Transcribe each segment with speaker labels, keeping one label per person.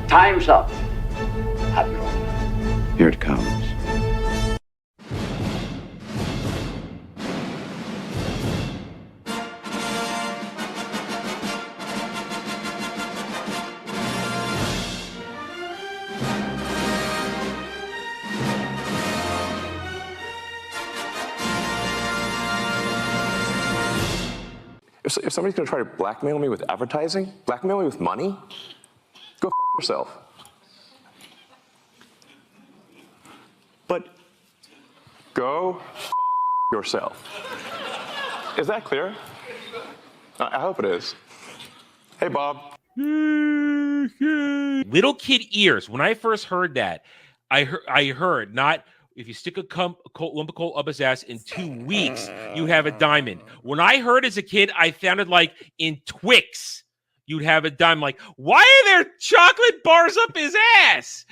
Speaker 1: Time's up. Have your own.
Speaker 2: Here it comes.
Speaker 3: If somebody's going to try to blackmail me with advertising, blackmail me with money, go f yourself. But go f yourself. Is that clear? I hope it is. Hey, Bob.
Speaker 4: Little kid ears. When I first heard that, I heard not if you stick a lump of coal up his ass in 2 weeks, you have a diamond. When I heard as a kid, I sounded like in Twix, you'd have a diamond. Like, why are there chocolate bars up his ass?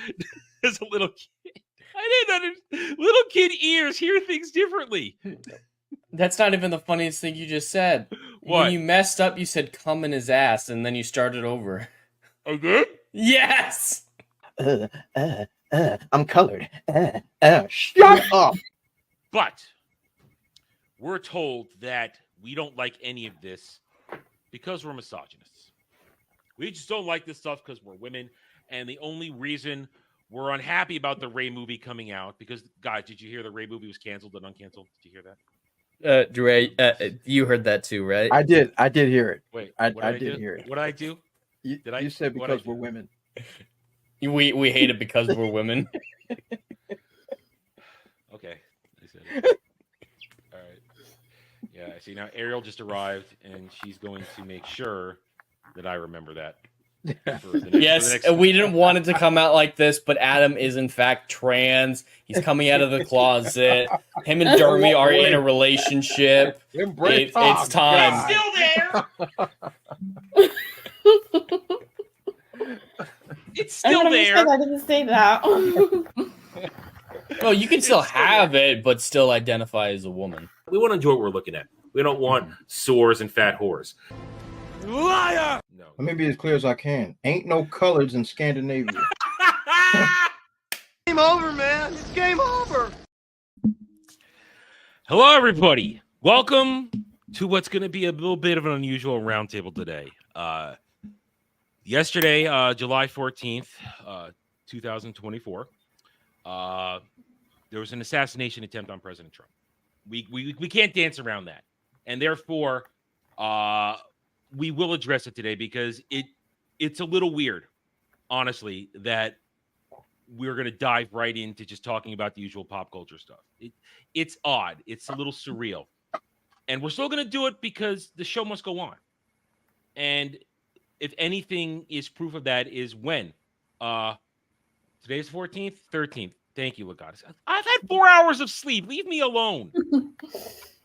Speaker 4: As a little kid, I didn't understand. Little kid ears hear things differently.
Speaker 5: That's not even the funniest thing you just said.
Speaker 4: What?
Speaker 5: When you messed up, you said "cum in his ass," and then you started over.
Speaker 4: I did?
Speaker 5: Yes.
Speaker 6: I'm colored. Shut up.
Speaker 4: But we're told that we don't like any of this because we're misogynists. We just don't like this stuff because we're women. And the only reason we're unhappy about the Ray movie coming out, because, guys, did you hear the Ray movie was canceled and uncanceled? Did you hear that?
Speaker 5: Dre, you heard that too, right?
Speaker 6: I did hear it.
Speaker 4: Wait,
Speaker 6: I did hear it.
Speaker 4: What did I do?
Speaker 6: You said because we're women.
Speaker 5: We hate it because we're women.
Speaker 4: Okay. I said it. All right. Yeah, see, now Ariel just arrived, and she's going to make sure that I remember that.
Speaker 5: Yes, we didn't want it to come out like this, but Adam is in fact trans. He's coming out of the closet. Him and Dermy are in a relationship. It's time.
Speaker 4: It's still there. It's still there.
Speaker 7: I didn't say that.
Speaker 5: Well, you can still have it, but still identify as a woman.
Speaker 4: We want to enjoy what we're looking at. We don't want sores and fat whores. Liar! No.
Speaker 6: Let me be as clear as I can. Ain't no colors in Scandinavia.
Speaker 1: Game over, man. It's game over.
Speaker 4: Hello, everybody. Welcome to what's going to be a little bit of an unusual roundtable today. Yesterday, July 14th, 2024, there was an assassination attempt on President Trump. We can't dance around that. And therefore, we will address it today because it's a little weird, honestly, that we're going to dive right into just talking about the usual pop culture stuff. It's odd. It's a little surreal. And we're still going to do it because the show must go on. And if anything is proof of that is when? Today's 14th, 13th. Thank you, Legatus. I've had 4 hours of sleep. Leave me alone.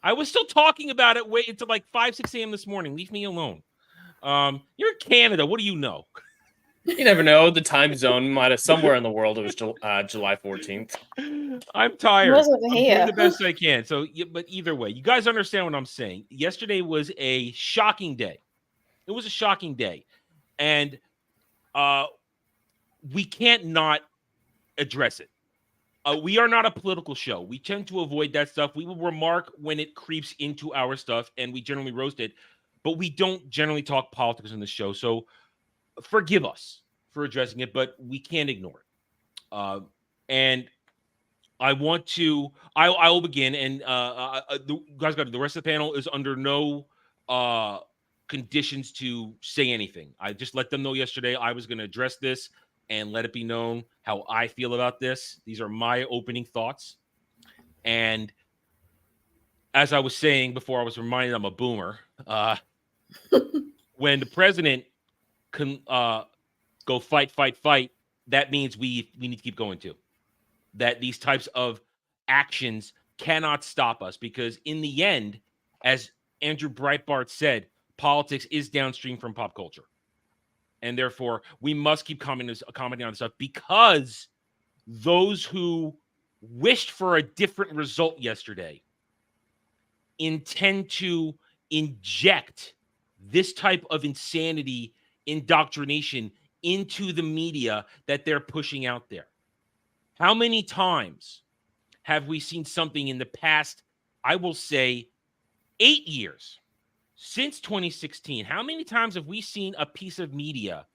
Speaker 4: I was still talking about it until like 5, 6 a.m. this morning. Leave me alone. You're in Canada. What do you know?
Speaker 5: You never know. The time zone might have somewhere in the world. It was July 14th.
Speaker 4: I'm tired. I'm doing the best I can. So, but either way, you guys understand what I'm saying. Yesterday was a shocking day. It was a shocking day. And we can't not address it. We are not a political show. We tend to avoid that stuff. We will remark when it creeps into our stuff, and we generally roast it. But we don't generally talk politics in the show. So forgive us for addressing it, but we can't ignore it. And I want to – I will begin. And guys, the rest of the panel is under no conditions to say anything. I just let them know yesterday I was going to address this and let it be known how I feel about this. These are my opening thoughts. And as I was saying before, I was reminded I'm a boomer. When the president can go fight, that means we need to keep going too. That these types of actions cannot stop us because in the end, as Andrew Breitbart said, politics is downstream from pop culture. And therefore, we must keep commenting on this stuff because those who wished for a different result yesterday intend to inject this type of insanity, indoctrination into the media that they're pushing out there. How many times have we seen something in the past, I will say, 8 years, since 2016? How many times have we seen a piece of media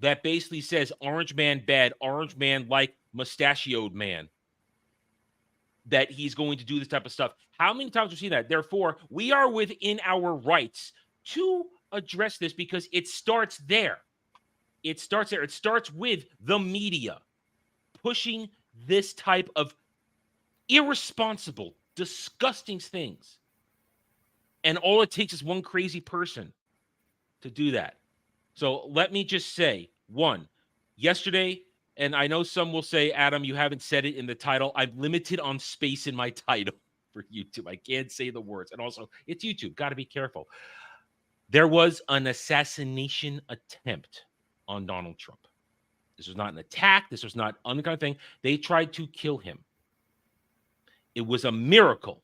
Speaker 4: that basically says orange man bad, orange man like mustachioed man, that he's going to do this type of stuff? How many times have we seen that? Therefore, we are within our rights to address this because it starts there. It starts there. It starts with the media pushing this type of irresponsible, disgusting things. And all it takes is one crazy person to do that. So let me just say, one, yesterday, and I know some will say, Adam, you haven't said it in the title. I'm limited on space in my title for YouTube. I can't say the words. And also, it's YouTube. Got to be careful. There was an assassination attempt on Donald Trump. This was not an attack. This was not any kind of thing. They tried to kill him. It was a miracle.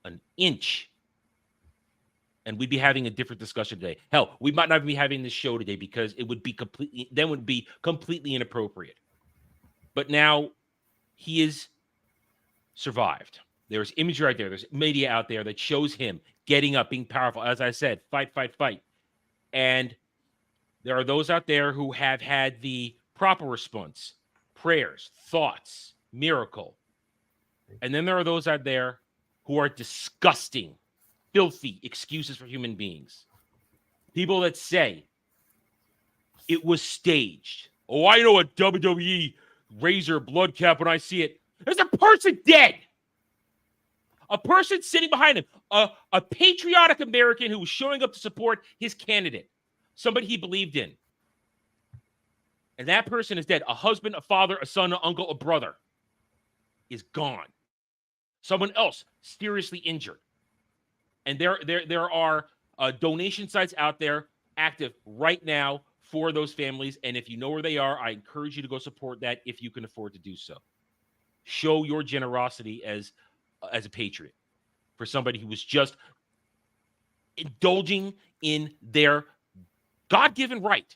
Speaker 4: An inch. And we'd be having a different discussion today. Hell, we might not be having this show today because it would be completely inappropriate. But now he is survived. There's imagery right there. There's media out there that shows him getting up, being powerful. As I said, fight, fight, fight. And there are those out there who have had the proper response, prayers, thoughts, miracle. And then there are those out there who are disgusting, filthy excuses for human beings. People that say it was staged. Oh, I know a WWE razor blood cap when I see it. There's a person dead. A person sitting behind him. A patriotic American who was showing up to support his candidate. Somebody he believed in. And that person is dead. A husband, a father, a son, an uncle, a brother is gone. Someone else seriously injured. And there are donation sites out there active right now for those families. And if you know where they are, I encourage you to go support that if you can afford to do so. Show your generosity as a patriot for somebody who was just indulging in their God-given right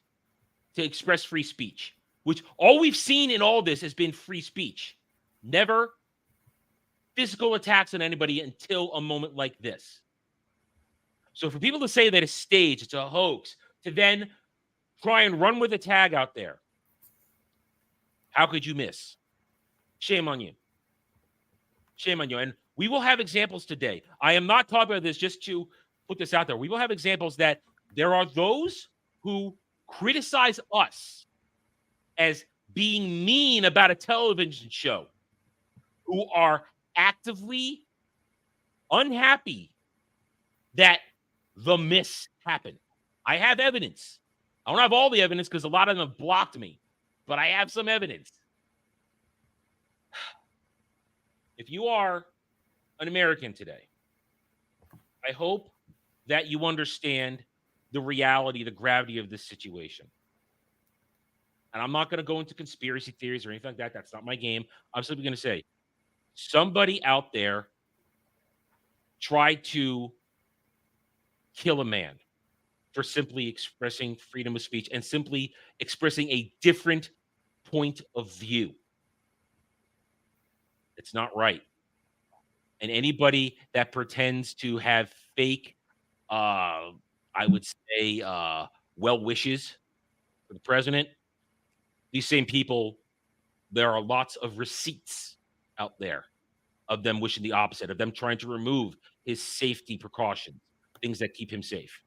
Speaker 4: to express free speech, which all we've seen in all this has been free speech. Never physical attacks on anybody until a moment like this. So for people to say that it's staged, it's a hoax, to then try and run with a tag out there, how could you miss? Shame on you. Shame on you. And we will have examples today. I am not talking about this just to put this out there. We will have examples that there are those who criticize us as being mean about a television show, who are actively unhappy that the miss happened. I have evidence. I don't have all the evidence because a lot of them have blocked me, but I have some evidence. If you are an American today, I hope that you understand the reality, the gravity of this situation. And I'm not going to go into conspiracy theories or anything like that. That's not my game. I'm simply going to say somebody out there tried to kill a man for simply expressing freedom of speech and simply expressing a different point of view. It's not right. And anybody that pretends to have fake, I would say, well wishes for the president, these same people, there are lots of receipts out there of them wishing the opposite, of them trying to remove his safety precautions, things that keep him safe.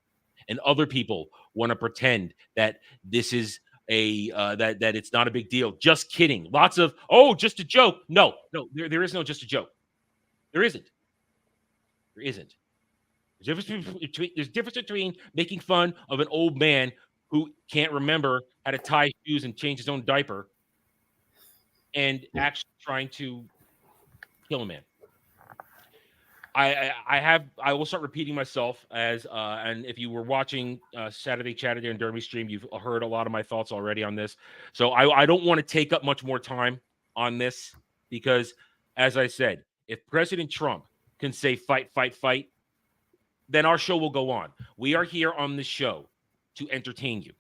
Speaker 4: And other people want to pretend that this is that it's not a big deal. Just kidding. Lots of, just a joke. No, there is no just a joke. There isn't. There isn't. There's a difference between making fun of an old man who can't remember how to tie shoes and change his own diaper and actually trying to kill a man. I will start repeating myself and if you were watching Saturday Chatterday and Derby stream, you've heard a lot of my thoughts already on this. So I don't want to take up much more time on this because, as I said, if President Trump can say fight, fight, fight, then our show will go on. We are here on this show to entertain you.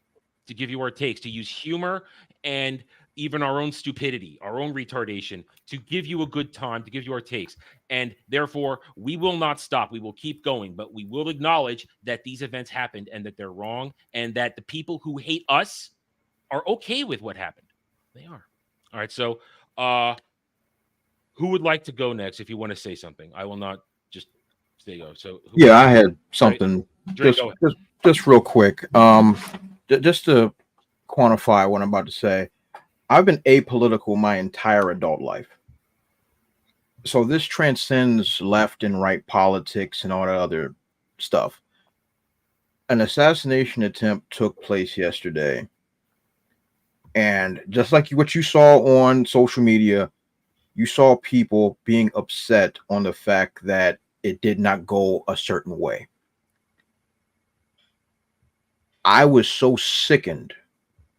Speaker 4: to give you our takes, to use humor and even our own stupidity, our own retardation, to give you a good time, to give you our takes. And therefore, we will not stop. We will keep going, but we will acknowledge that these events happened and that they're wrong, and that the people who hate us are okay with what happened. They are. All right. So, who would like to go next if you want to say something? I will not just stay go. So,
Speaker 6: yeah, I had something
Speaker 4: Dre,
Speaker 6: just real quick. Just to quantify what I'm about to say. I've been apolitical my entire adult life. So this transcends left and right politics and all that other stuff. An assassination attempt took place yesterday. And just like what you saw on social media, you saw people being upset on the fact that it did not go a certain way. I was so sickened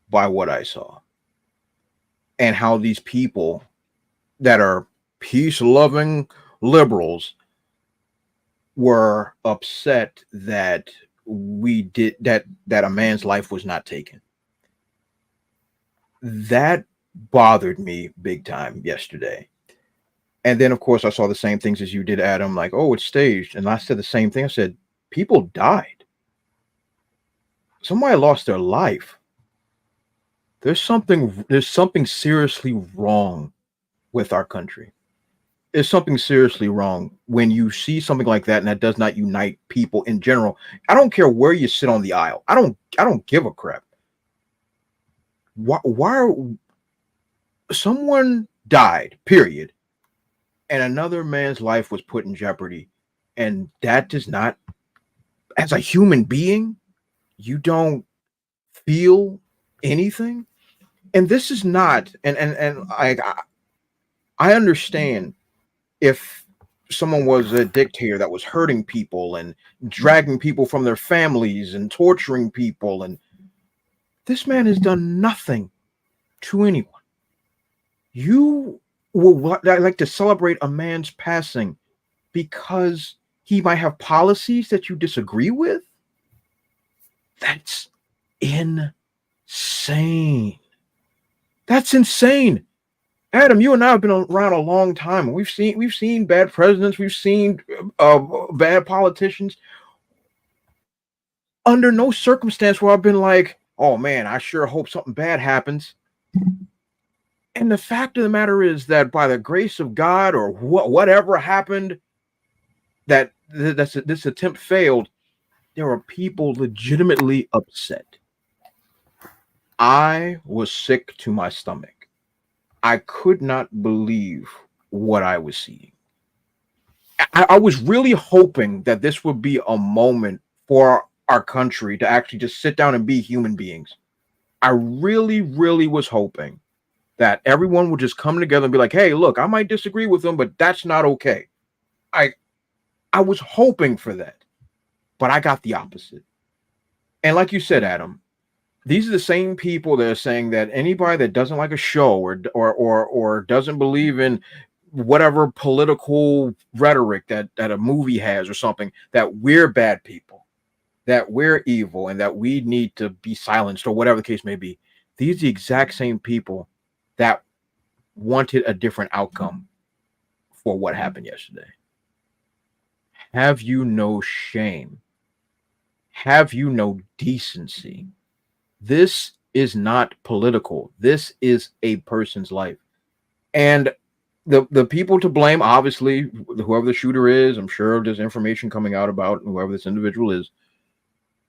Speaker 6: by what I saw and how these people that are peace-loving liberals were upset that we did that a man's life was not taken. That bothered me big time yesterday. And then, of course, I saw the same things as you did, Adam, like, oh, it's staged. And I said the same thing. I said, people died. Somebody lost their life. There's something seriously wrong with our country. There's something seriously wrong when you see something like that, and that does not unite people in general. I don't care where you sit on the aisle. I don't give a crap. Why someone died, period, and another man's life was put in jeopardy, and that does not, as a human being, you don't feel anything. And this is not, and I understand if someone was a dictator that was hurting people and dragging people from their families and torturing people, and this man has done nothing to anyone. You will like to celebrate a man's passing because he might have policies that you disagree with? That's insane. That's insane. Adam, you and I have been around a long time, and we've seen bad presidents, we've seen bad politicians. Under no circumstance where I've been like, oh man, I sure hope something bad happens. And the fact of the matter is that by the grace of God, or whatever happened, that this attempt failed, there are people legitimately upset. I was sick to my stomach. I could not believe what I was seeing. I was really hoping that this would be a moment for our country to actually just sit down and be human beings. I really, really was hoping that everyone would just come together and be like, hey, look, I might disagree with them, but that's not okay. I was hoping for that, but I got the opposite. And like you said, Adam, these are the same people that are saying that anybody that doesn't like a show or doesn't believe in whatever political rhetoric that a movie has or something, that we're bad people, that we're evil, and that we need to be silenced or whatever the case may be. These are the exact same people that wanted a different outcome for what happened yesterday. Have you no shame? Have you no decency? This is not political. This is a person's life. And the people to blame, obviously, whoever the shooter is, I'm sure there's information coming out about whoever this individual is.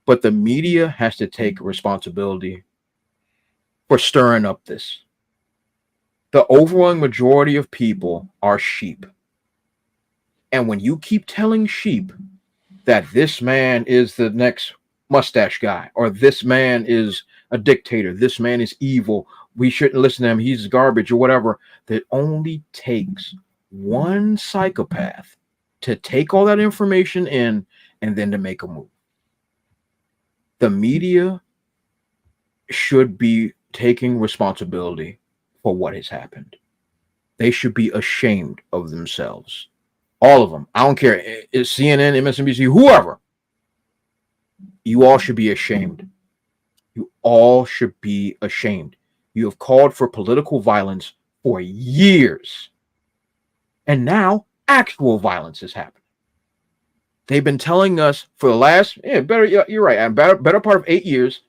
Speaker 6: But the media has to take responsibility for stirring up this. The overwhelming majority of people are sheep. And when you keep telling sheep that this man is the next mustache guy, or this man is a dictator, this man is evil, we shouldn't listen to him, he's garbage, or whatever, that only takes one psychopath to take all that information in and then to make a move. The media should be taking responsibility for what has happened. They should be ashamed of themselves. All of them. I don't care. It's CNN, MSNBC, whoever. You all should be ashamed. You all should be ashamed. You have called for political violence for years. And now actual violence is happening. They've been telling us for the last, you're right, and better part of 8 years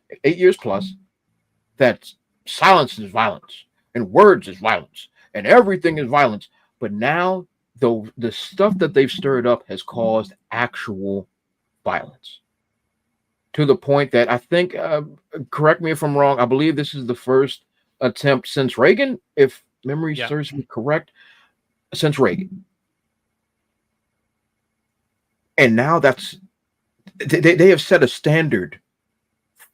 Speaker 6: plus, that silence is violence and words is violence and everything is violence. But now the stuff that they've stirred up has caused actual violence to the point that I think, correct me if I'm wrong, I believe this is the first attempt since Reagan, if memory serves me correct, since Reagan. And now they have set a standard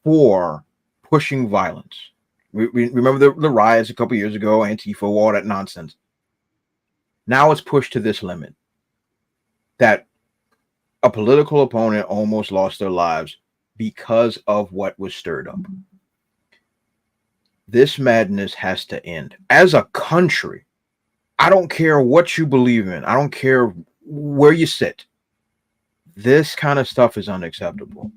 Speaker 6: for pushing violence. We remember the riots a couple years ago, Antifa, all that nonsense. Now it's pushed to this limit that a political opponent almost lost their lives because of what was stirred up. This madness has to end. As a country, I don't care what you believe in. I don't care where you sit. This kind of stuff is unacceptable.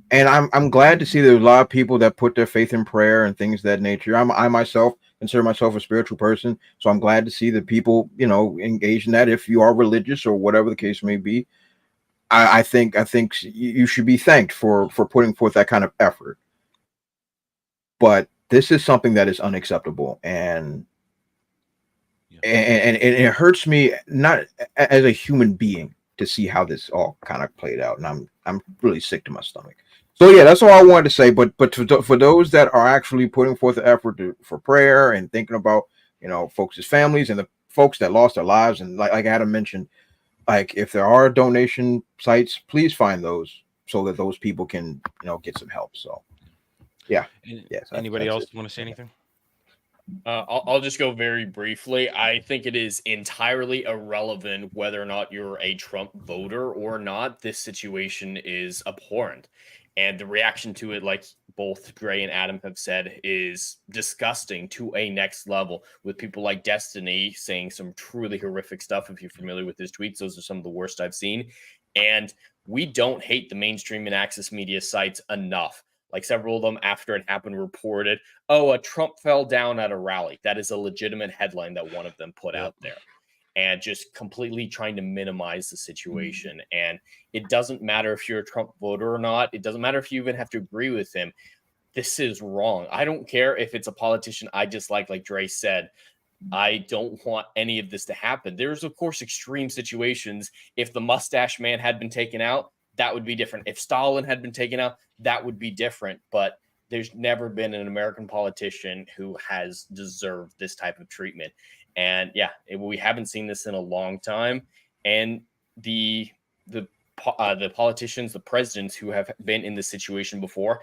Speaker 6: And I'm glad to see there's a lot of people that put their faith in prayer and things of that nature. I myself consider myself a spiritual person, so I'm glad to see that people, engage in that. If you are religious or whatever the case may be, I think you should be thanked for putting forth that kind of effort. But this is something that is unacceptable, and it hurts me not as a human being to see how this all kind of played out, and I'm really sick to my stomach. So yeah, that's all I wanted to say. But for those that are actually putting forth the effort for prayer and thinking about folks' families and the folks that lost their lives, and like Adam mentioned, like if there are donation sites, please find those so that those people can get some help. So yeah.
Speaker 4: Yes. Anybody else want to say anything?
Speaker 5: I'll just go very briefly. I think it is entirely irrelevant whether or not you're a Trump voter or not. This situation is abhorrent. And the reaction to it, like both Gray and Adam have said, is disgusting to a next level, with people like Destiny saying some truly horrific stuff. If you're familiar with his tweets, those are some of the worst I've seen. And we don't hate the mainstream and access media sites enough. Like several of them after it happened reported, a Trump fell down at a rally. That is a legitimate headline that one of them put out there. And just completely trying to minimize the situation. And it doesn't matter if you're a Trump voter or not. It doesn't matter if you even have to agree with him. This is wrong. I don't care if it's a politician I dislike, like Dre said. I don't want any of this to happen. There's, of course, extreme situations. If the mustache man had been taken out, that would be different. If Stalin had been taken out, that would be different. But there's never been an American politician who has deserved this type of treatment. And yeah, we haven't seen this in a long time. And the politicians, the presidents who have been in this situation before,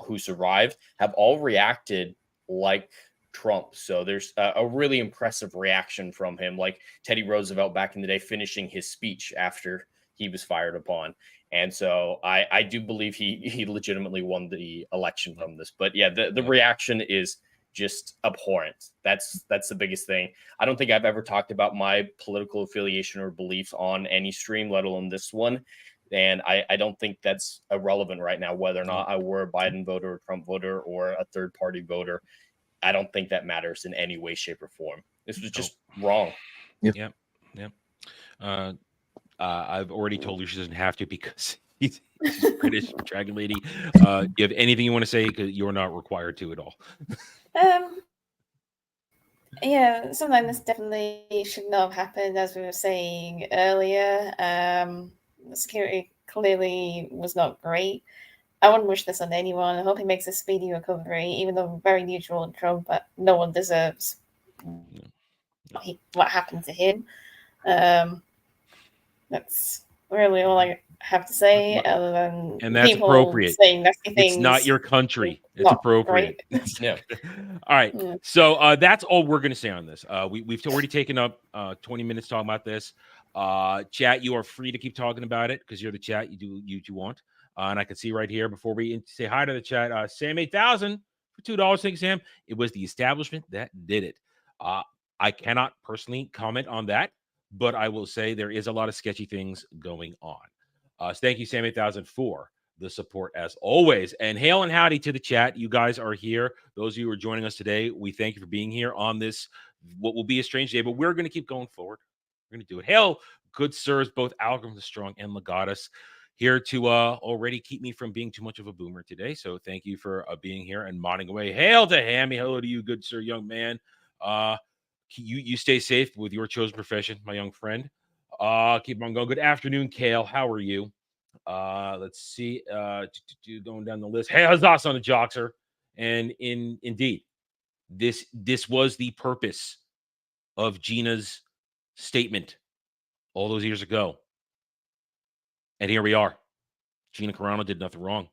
Speaker 5: who survived, have all reacted like Trump. So there's a really impressive reaction from him, like Teddy Roosevelt back in the day finishing his speech after he was fired upon. And so I do believe he legitimately won the election from this. But yeah, the reaction is just abhorrent. That's the biggest thing. I don't think I've ever talked about my political affiliation or beliefs on any stream, let alone this one. And I don't think that's irrelevant right now, whether or not I were a Biden voter, or Trump voter, or a third party voter. I don't think that matters in any way, shape, or form. This was just wrong.
Speaker 4: Yep. I've already told her she doesn't have to because he's British Dragon Lady. Do you have anything you want to say? Because you're not required to at all.
Speaker 2: Yeah, something this definitely should not have happened, as we were saying earlier. The security clearly was not great. I wouldn't wish this on anyone. I hope he makes a speedy recovery, even though I'm very neutral on Trump, but no one deserves what happened to him. That's really all I have to say, other than
Speaker 4: and that's
Speaker 2: people
Speaker 4: appropriate.
Speaker 2: saying nasty things.
Speaker 4: It's not your country. It's appropriate.
Speaker 5: Yeah.
Speaker 4: All right. Yeah. So that's all we're going to say on this. We've already taken up 20 minutes talking about this. Chat, you are free to keep talking about it because you're the chat. You do what you want. And I can see right here before we say hi to the chat, Sam 8000 for $2. Thanks, Sam. It was the establishment that did it. I cannot personally comment on that, but I will say there is a lot of sketchy things going on. So thank you, Sam 8000, for the support as always. And hail and howdy to the chat. You guys are here. Those of you who are joining us today, we thank you for being here on this, what will be a strange day, but we're going to keep going forward. We're going to do it. Hail, good sirs, both Algrim the Strong and Legatus, here to already keep me from being too much of a boomer today. So thank you for being here and modding away. Hail to Hammy. Hello to you, good sir, young man. You stay safe with your chosen profession, my young friend. Keep on going. Good afternoon, Kale. How are you? Let's see. Going down the list. Hey, huzzah on the Joxer. And indeed, this was the purpose of Gina's statement all those years ago. And here we are. Gina Carano did nothing wrong.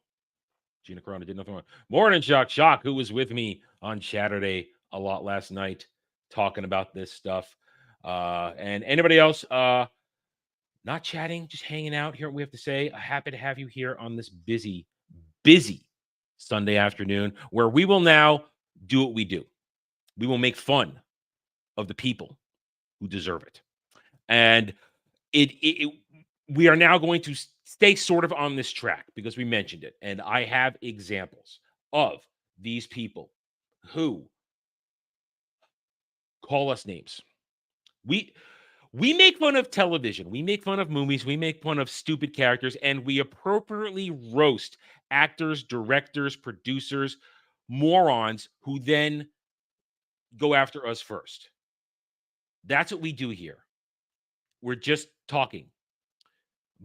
Speaker 4: Morning, Shock, who was with me on Saturday a lot last night talking about this stuff. And anybody else not chatting, just hanging out here, we have to say, happy to have you here on this busy Sunday afternoon, where we will now do what we do. We will make fun of the people who deserve it. And we are now going to stay sort of on this track because we mentioned it. And I have examples of these people who call us names. We make fun of television. We make fun of movies. We make fun of stupid characters. And we appropriately roast actors, directors, producers, morons who then go after us first. That's what we do here. We're just talking.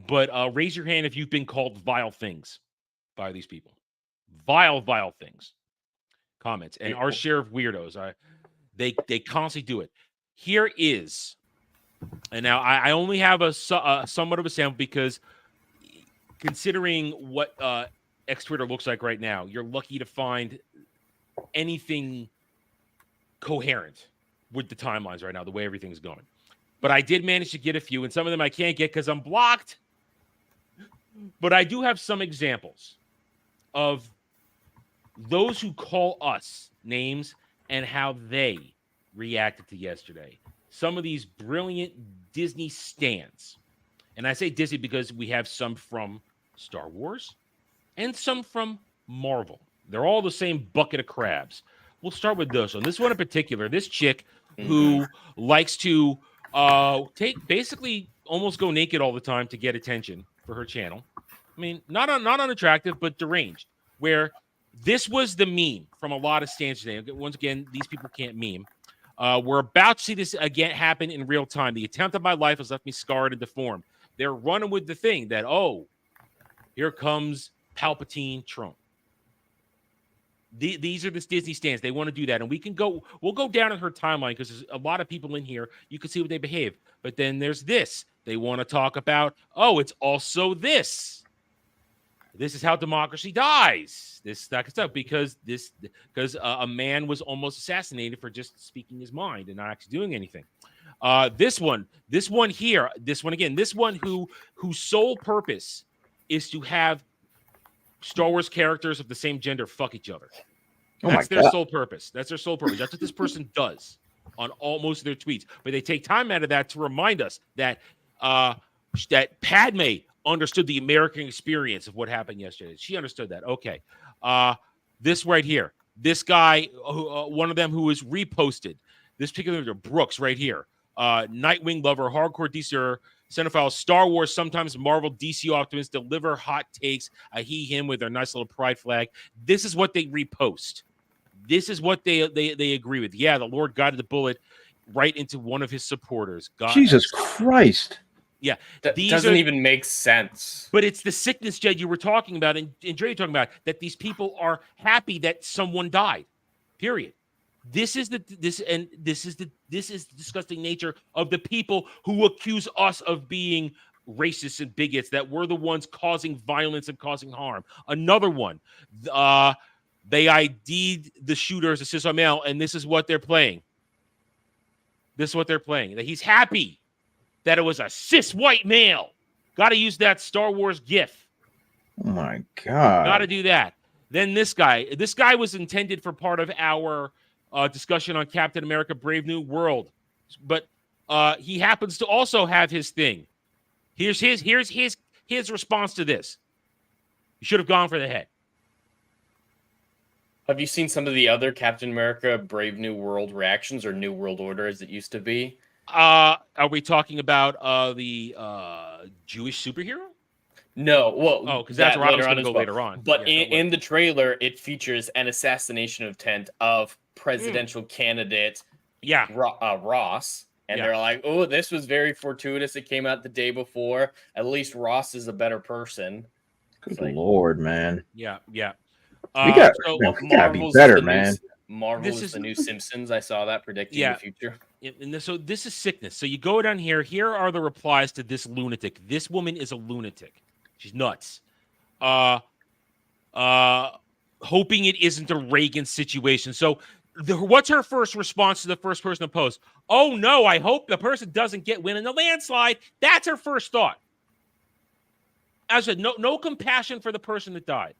Speaker 4: But raise your hand if you've been called vile things by these people. Vile things. Comments. And our share of weirdos. They constantly do it. Here is, and now I only have a somewhat of a sample because considering what X Twitter looks like right now, you're lucky to find anything coherent with the timelines right now, the way everything's going. But I did manage to get a few, and some of them I can't get because I'm blocked. But I do have some examples of those who call us names and how they reacted to yesterday. Some of these brilliant Disney stans. And I say Disney because we have some from Star Wars and some from Marvel. They're all the same bucket of crabs. We'll start with this one. This one in particular, this chick who likes to basically almost go naked all the time to get attention for her channel. I mean, not unattractive, but deranged. Where this was the meme from a lot of stands today. Once again, these people can't meme. We're about to see this again happen in real time. The attempt of my life has left me scarred and deformed. They're running with the thing that, here comes Palpatine Trump. These are the Disney stands. They want to do that. And we'll go down in her timeline because there's a lot of people in here. You can see what they behave. But then there's this. They want to talk about, it's also this. This is how democracy dies. This type of stuff because a man was almost assassinated for just speaking his mind and not actually doing anything. This one whose sole purpose is to have Star Wars characters of the same gender fuck each other. That's their sole purpose. That's their sole purpose. That's what this person does on most of their tweets. But they take time out of that to remind us that that Padme understood the American experience of what happened yesterday. She understood that. Okay. This right here. This guy, one of them who was reposted. This particular Brooks right here. Nightwing lover, hardcore DC cinephile, Star Wars, sometimes Marvel, DC optimists deliver hot takes, he, him with their nice little pride flag. This is what they repost. This is what they agree with. Yeah, the Lord guided the bullet right into one of his supporters. God,
Speaker 6: Jesus Christ.
Speaker 4: Yeah.
Speaker 5: That doesn't even make sense.
Speaker 4: But it's the sickness, Jed, you were talking about, and Dre talking about, that these people are happy that someone died. Period. This is the disgusting nature of the people who accuse us of being racists and bigots, that we're the ones causing violence and causing harm. Another one, they ID'd the shooter as a cis male, and this is what they're playing. That he's happy that it was a cis white male. Got to use that Star Wars gif.
Speaker 6: Oh my God.
Speaker 4: Got to do that. Then this guy was intended for part of our discussion on Captain America Brave New World, but he happens to also have his thing. Here's his response to this. You should have gone for the head.
Speaker 5: Have you seen some of the other Captain America Brave New World reactions, or New World Order as it used to be?
Speaker 4: Are we talking about the Jewish superhero?
Speaker 5: No, well,
Speaker 4: because that's where I was
Speaker 5: later
Speaker 4: going
Speaker 5: on
Speaker 4: to
Speaker 5: as
Speaker 4: go
Speaker 5: well.
Speaker 4: later on.
Speaker 5: But
Speaker 4: Yeah,
Speaker 5: in the trailer, it features an assassination attempt of presidential candidate
Speaker 4: yeah,
Speaker 5: Ross. And
Speaker 4: Yeah.
Speaker 5: they're like, oh, this was very fortuitous. It came out the day before. At least Ross is a better person.
Speaker 6: Good
Speaker 5: like-
Speaker 6: Lord, man.
Speaker 4: yeah.
Speaker 6: We gotta be better, man.
Speaker 5: Marvel
Speaker 4: This
Speaker 5: is
Speaker 4: is-
Speaker 5: the new Simpsons. I saw that predicting
Speaker 4: Yeah.
Speaker 5: the future.
Speaker 4: So this is sickness. So you go down here. Here are the replies to this lunatic. This woman is a lunatic. She's nuts. Hoping it isn't a Reagan situation. So what's her first response to the first person to post? Oh no, I hope the person doesn't win in the landslide. That's her first thought. As I said, no compassion for the person that died.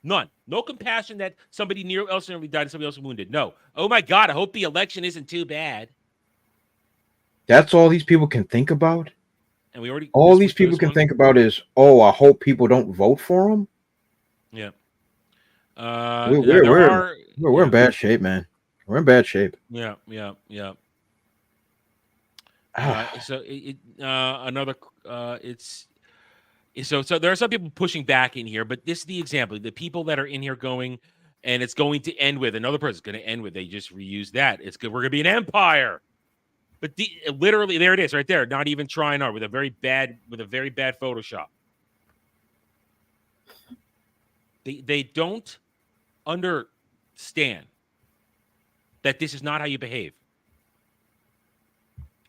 Speaker 4: None. No compassion that somebody else nearly died and somebody else was wounded. No. Oh my God, I hope the election isn't too bad.
Speaker 6: That's all these people can think about.
Speaker 4: And we already
Speaker 6: All these people can think about is, oh, I hope people don't vote for them.
Speaker 4: Yeah.
Speaker 6: We're in bad shape, man. We're in bad shape.
Speaker 4: Yeah. So there are some people pushing back in here, but this is the example. The people that are in here going, and it's going to end with another person's going to end with. They just reuse that. It's good. We're going to be an empire. But literally, there it is, right there. Not even trying hard with a very bad Photoshop. They don't understand that this is not how you behave.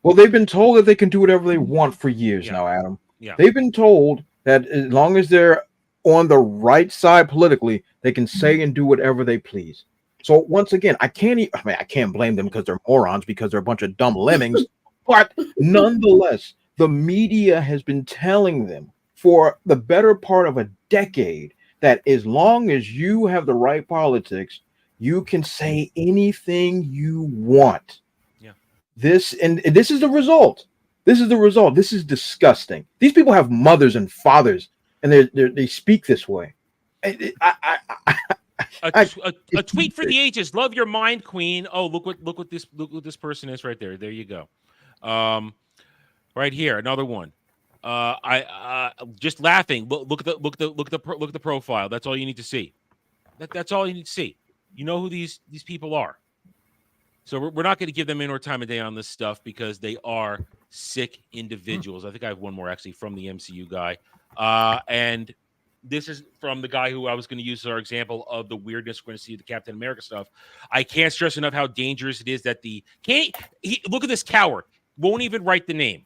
Speaker 6: Well, they've been told that they can do whatever they want for years now, Adam.
Speaker 4: Yeah.
Speaker 6: They've been told that as long as they're on the right side politically, they can say and do whatever they please. So once again, I can't blame them because they're morons, because they're a bunch of dumb lemmings. But nonetheless, the media has been telling them for the better part of a decade that as long as you have the right politics, you can say anything you want.
Speaker 4: Yeah.
Speaker 6: This is the result. This is the result. This is disgusting. These people have mothers and fathers, and they speak this way.
Speaker 4: A tweet for the ages. Love your mind, queen. Oh, look what this person is right there. There you go. Right here, another one. I just laughing. Look at the profile. That's all you need to see. That's all you need to see. You know who these people are. So we're not going to give them any more time of day on this stuff because they are sick individuals. I think I have one more actually from the MCU guy. And this is from the guy who I was going to use as our example of the weirdness we're going to see the Captain America stuff. I can't stress enough how dangerous it is that look at this coward. Won't even write the name.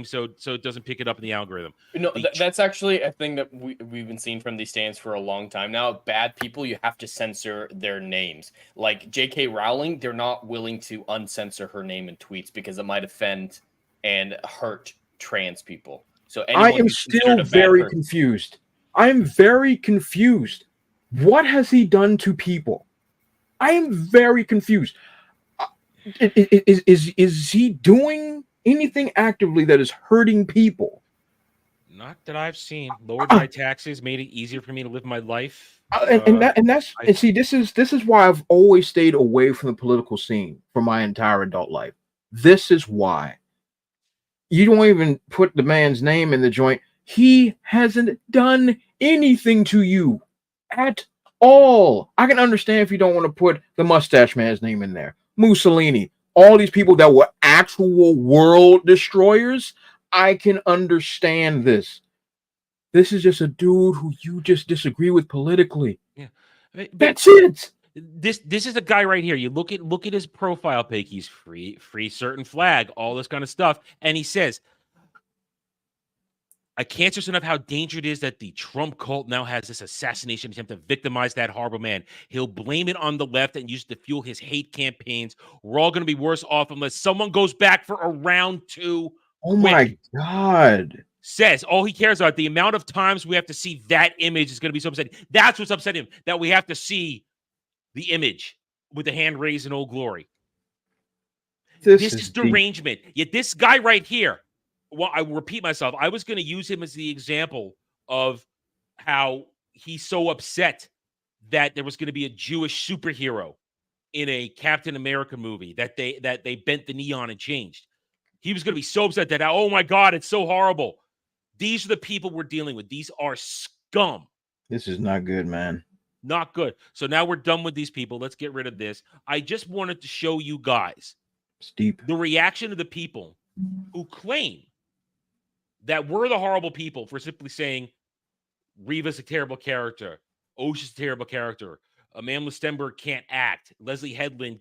Speaker 4: So it doesn't pick it up in the algorithm.
Speaker 5: No, that's actually a thing that we've been seeing from these stands for a long time now. Bad people, you have to censor their names. Like J.K. Rowling, they're not willing to uncensor her name in tweets because it might offend and hurt trans people. So
Speaker 6: I am still very confused. I'm very confused. What has he done to people? I am very confused. Is he doing anything actively that is hurting people?
Speaker 4: Not that I've seen. Lowered my taxes, made it easier for me to live my life.
Speaker 6: See, this is why I've always stayed away from the political scene for my entire adult life. This is why. You don't even put the man's name in the joint. He hasn't done anything to you at all. I can understand if you don't want to put the mustache man's name in there. Mussolini, all these people that were actual world destroyers. I can understand this. This is just a dude who you just disagree with politically.
Speaker 4: Yeah,
Speaker 6: that's it.
Speaker 4: This is a guy right here. You look at his profile pic. He's free certain flag, all this kind of stuff, and he says, "I can't stress enough how dangerous it is that the Trump cult now has this assassination attempt to victimize that horrible man. He'll blame it on the left and use it to fuel his hate campaigns. We're all going to be worse off unless someone goes back for a round 2."
Speaker 6: Oh my God.
Speaker 4: Says all he cares about the amount of times we have to see that image is going to be so upsetting. That's what's upsetting him, that we have to see the image with the hand raised in Old Glory. This is derangement. Yet this guy right here, well, I repeat myself, I was going to use him as the example of how he's so upset that there was going to be a Jewish superhero in a Captain America movie that they bent the knee on and changed. He was going to be so upset that, oh my God, it's so horrible. These are the people we're dealing with. These are scum.
Speaker 6: This is not good, man.
Speaker 4: Not good. So now we're done with these people. Let's get rid of this. I just wanted to show you guys the reaction of the people who claim that we're the horrible people for simply saying Reva's a terrible character. Ocean's a terrible character. Amanda Stenberg can't act. Leslie Headland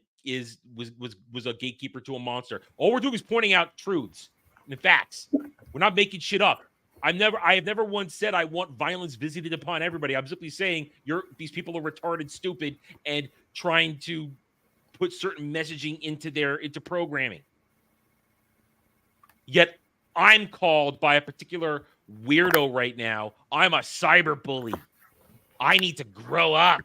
Speaker 4: was a gatekeeper to a monster. All we're doing is pointing out truths and facts. We're not making shit up. I have never once said I want violence visited upon everybody. I'm simply saying these people are retarded, stupid, and trying to put certain messaging into programming. Yet I'm called by a particular weirdo right now. I'm a cyber bully. I need to grow up.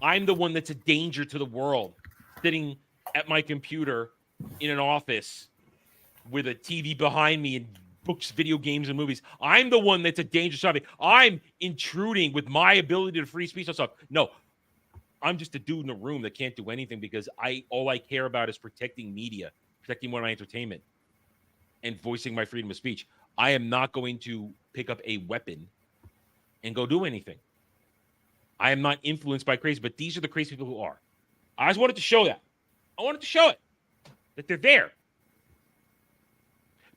Speaker 4: I'm the one that's a danger to the world, sitting at my computer in an office with a TV behind me and books, video games, and movies. I'm the one that's a danger to something. I'm intruding with my ability to free speech and stuff. No, I'm just a dude in a room that can't do anything because all I care about is protecting media, protecting my entertainment, and voicing my freedom of speech. I am not going to pick up a weapon and go do anything. I am not influenced by crazy, but these are the crazy people who are. I just wanted to show that. I wanted to show it, that they're there.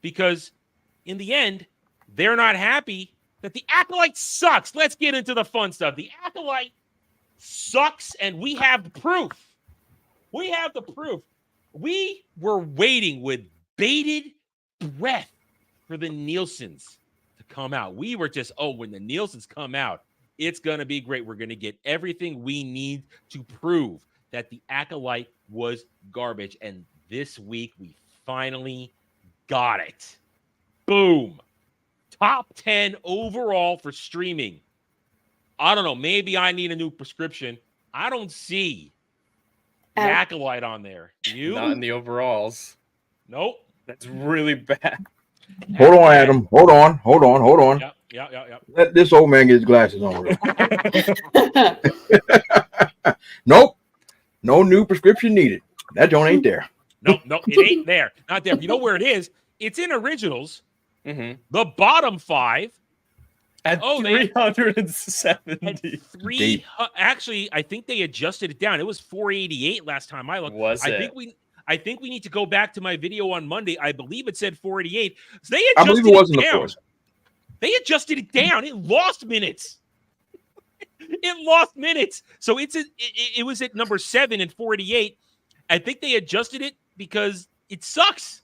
Speaker 4: Because in the end, they're not happy that the Acolyte sucks. Let's get into the fun stuff. The Acolyte sucks, and we have the proof. We have the proof. We were waiting with bated breath for the Nielsen's to come out. We were just, when the Nielsen's come out, it's going to be great. We're going to get everything we need to prove that the Acolyte was garbage. And this week, we finally got it. Boom. Top 10 overall for streaming. I don't know. Maybe I need a new prescription. I don't see the Acolyte on there. You?
Speaker 5: Not in the overalls.
Speaker 4: Nope.
Speaker 5: That's really bad.
Speaker 6: Hold on, Adam. Hold on.
Speaker 4: Yeah.
Speaker 6: Let this old man get his glasses on. Nope. No new prescription needed. That joint ain't there.
Speaker 4: No, it ain't there. Not there. You know where it is? It's in originals.
Speaker 5: Mm-hmm.
Speaker 4: The bottom 5.
Speaker 5: At 370.
Speaker 4: Actually, I think they adjusted it down. It was 488 last time I looked. I think we need to go back to my video on Monday. I believe it said 488. So they adjusted
Speaker 6: it wasn't
Speaker 4: down.
Speaker 6: The force.
Speaker 4: They adjusted it down. It lost minutes. So it was at number 7 and 488. I think they adjusted it because it sucks.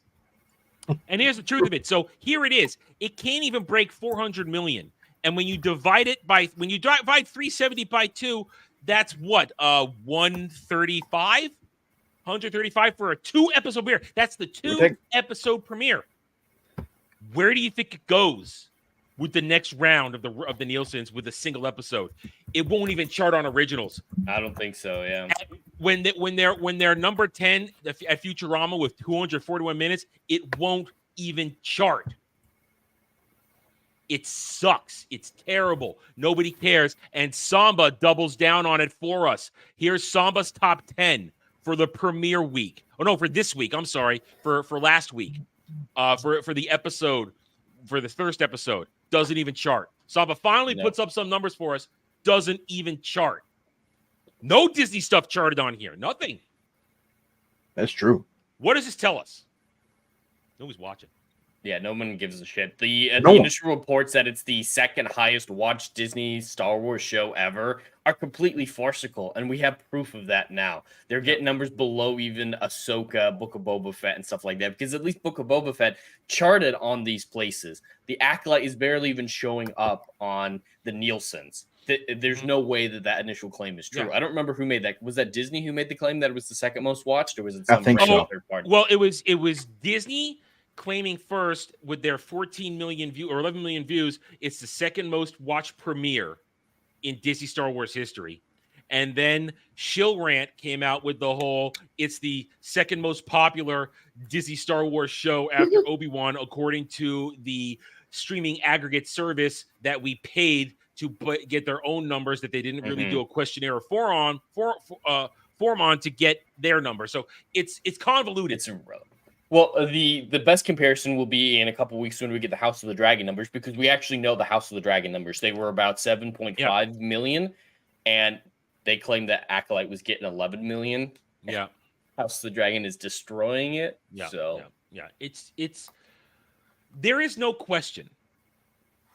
Speaker 4: And here's the truth of it. So here it is. It can't even break 400 million. And when you divide 370 by 2, that's what? 135? 135 for a 2-episode premiere. That's the 2-episode premiere. Where do you think it goes with the next round of the Nielsen's with a single episode? It won't even chart on originals.
Speaker 5: I don't think so. Yeah.
Speaker 4: When they're number 10 at Futurama with 241 minutes, it won't even chart. It sucks. It's terrible. Nobody cares. And Samba doubles down on it for us. Here's Samba's top 10 for the premiere week. Oh no, for this week. I'm sorry. For last week. For the episode, for the first episode. Doesn't even chart. Samba finally puts up some numbers for us. Doesn't even chart. No Disney stuff charted on here. Nothing.
Speaker 6: That's true.
Speaker 4: What does this tell us? Nobody's watching.
Speaker 5: Yeah, no one gives a shit. The initial reports that it's the second highest watched Disney Star Wars show ever are completely farcical, and we have proof of that now. They're getting numbers below even Ahsoka, Book of Boba Fett, and stuff like that, because at least Book of Boba Fett charted on these places. The Acolyte is barely even showing up on the Nielsen's. There's no way that initial claim is true. Yeah. I don't remember who made that. Was that Disney who made the claim that it was the second most watched, or was it some third party?
Speaker 4: Well, it was Disney claiming first with their 14 million view or 11 million views. It's the second most watched premiere in Disney Star Wars history. And then Shill Rant came out with the whole, it's the second most popular Disney Star Wars show after Obi-Wan, according to the streaming aggregate service that we paid to get their own numbers that they didn't really do a questionnaire or form on to get their number. So it's convoluted.
Speaker 5: It's irrelevant. Well, the best comparison will be in a couple weeks when we get the House of the Dragon numbers, because we actually know the House of the Dragon numbers. They were about 7.5 million, and they claimed that Acolyte was getting 11 million.
Speaker 4: Yeah.
Speaker 5: House of the Dragon is destroying it.
Speaker 4: Yeah. It's there is no question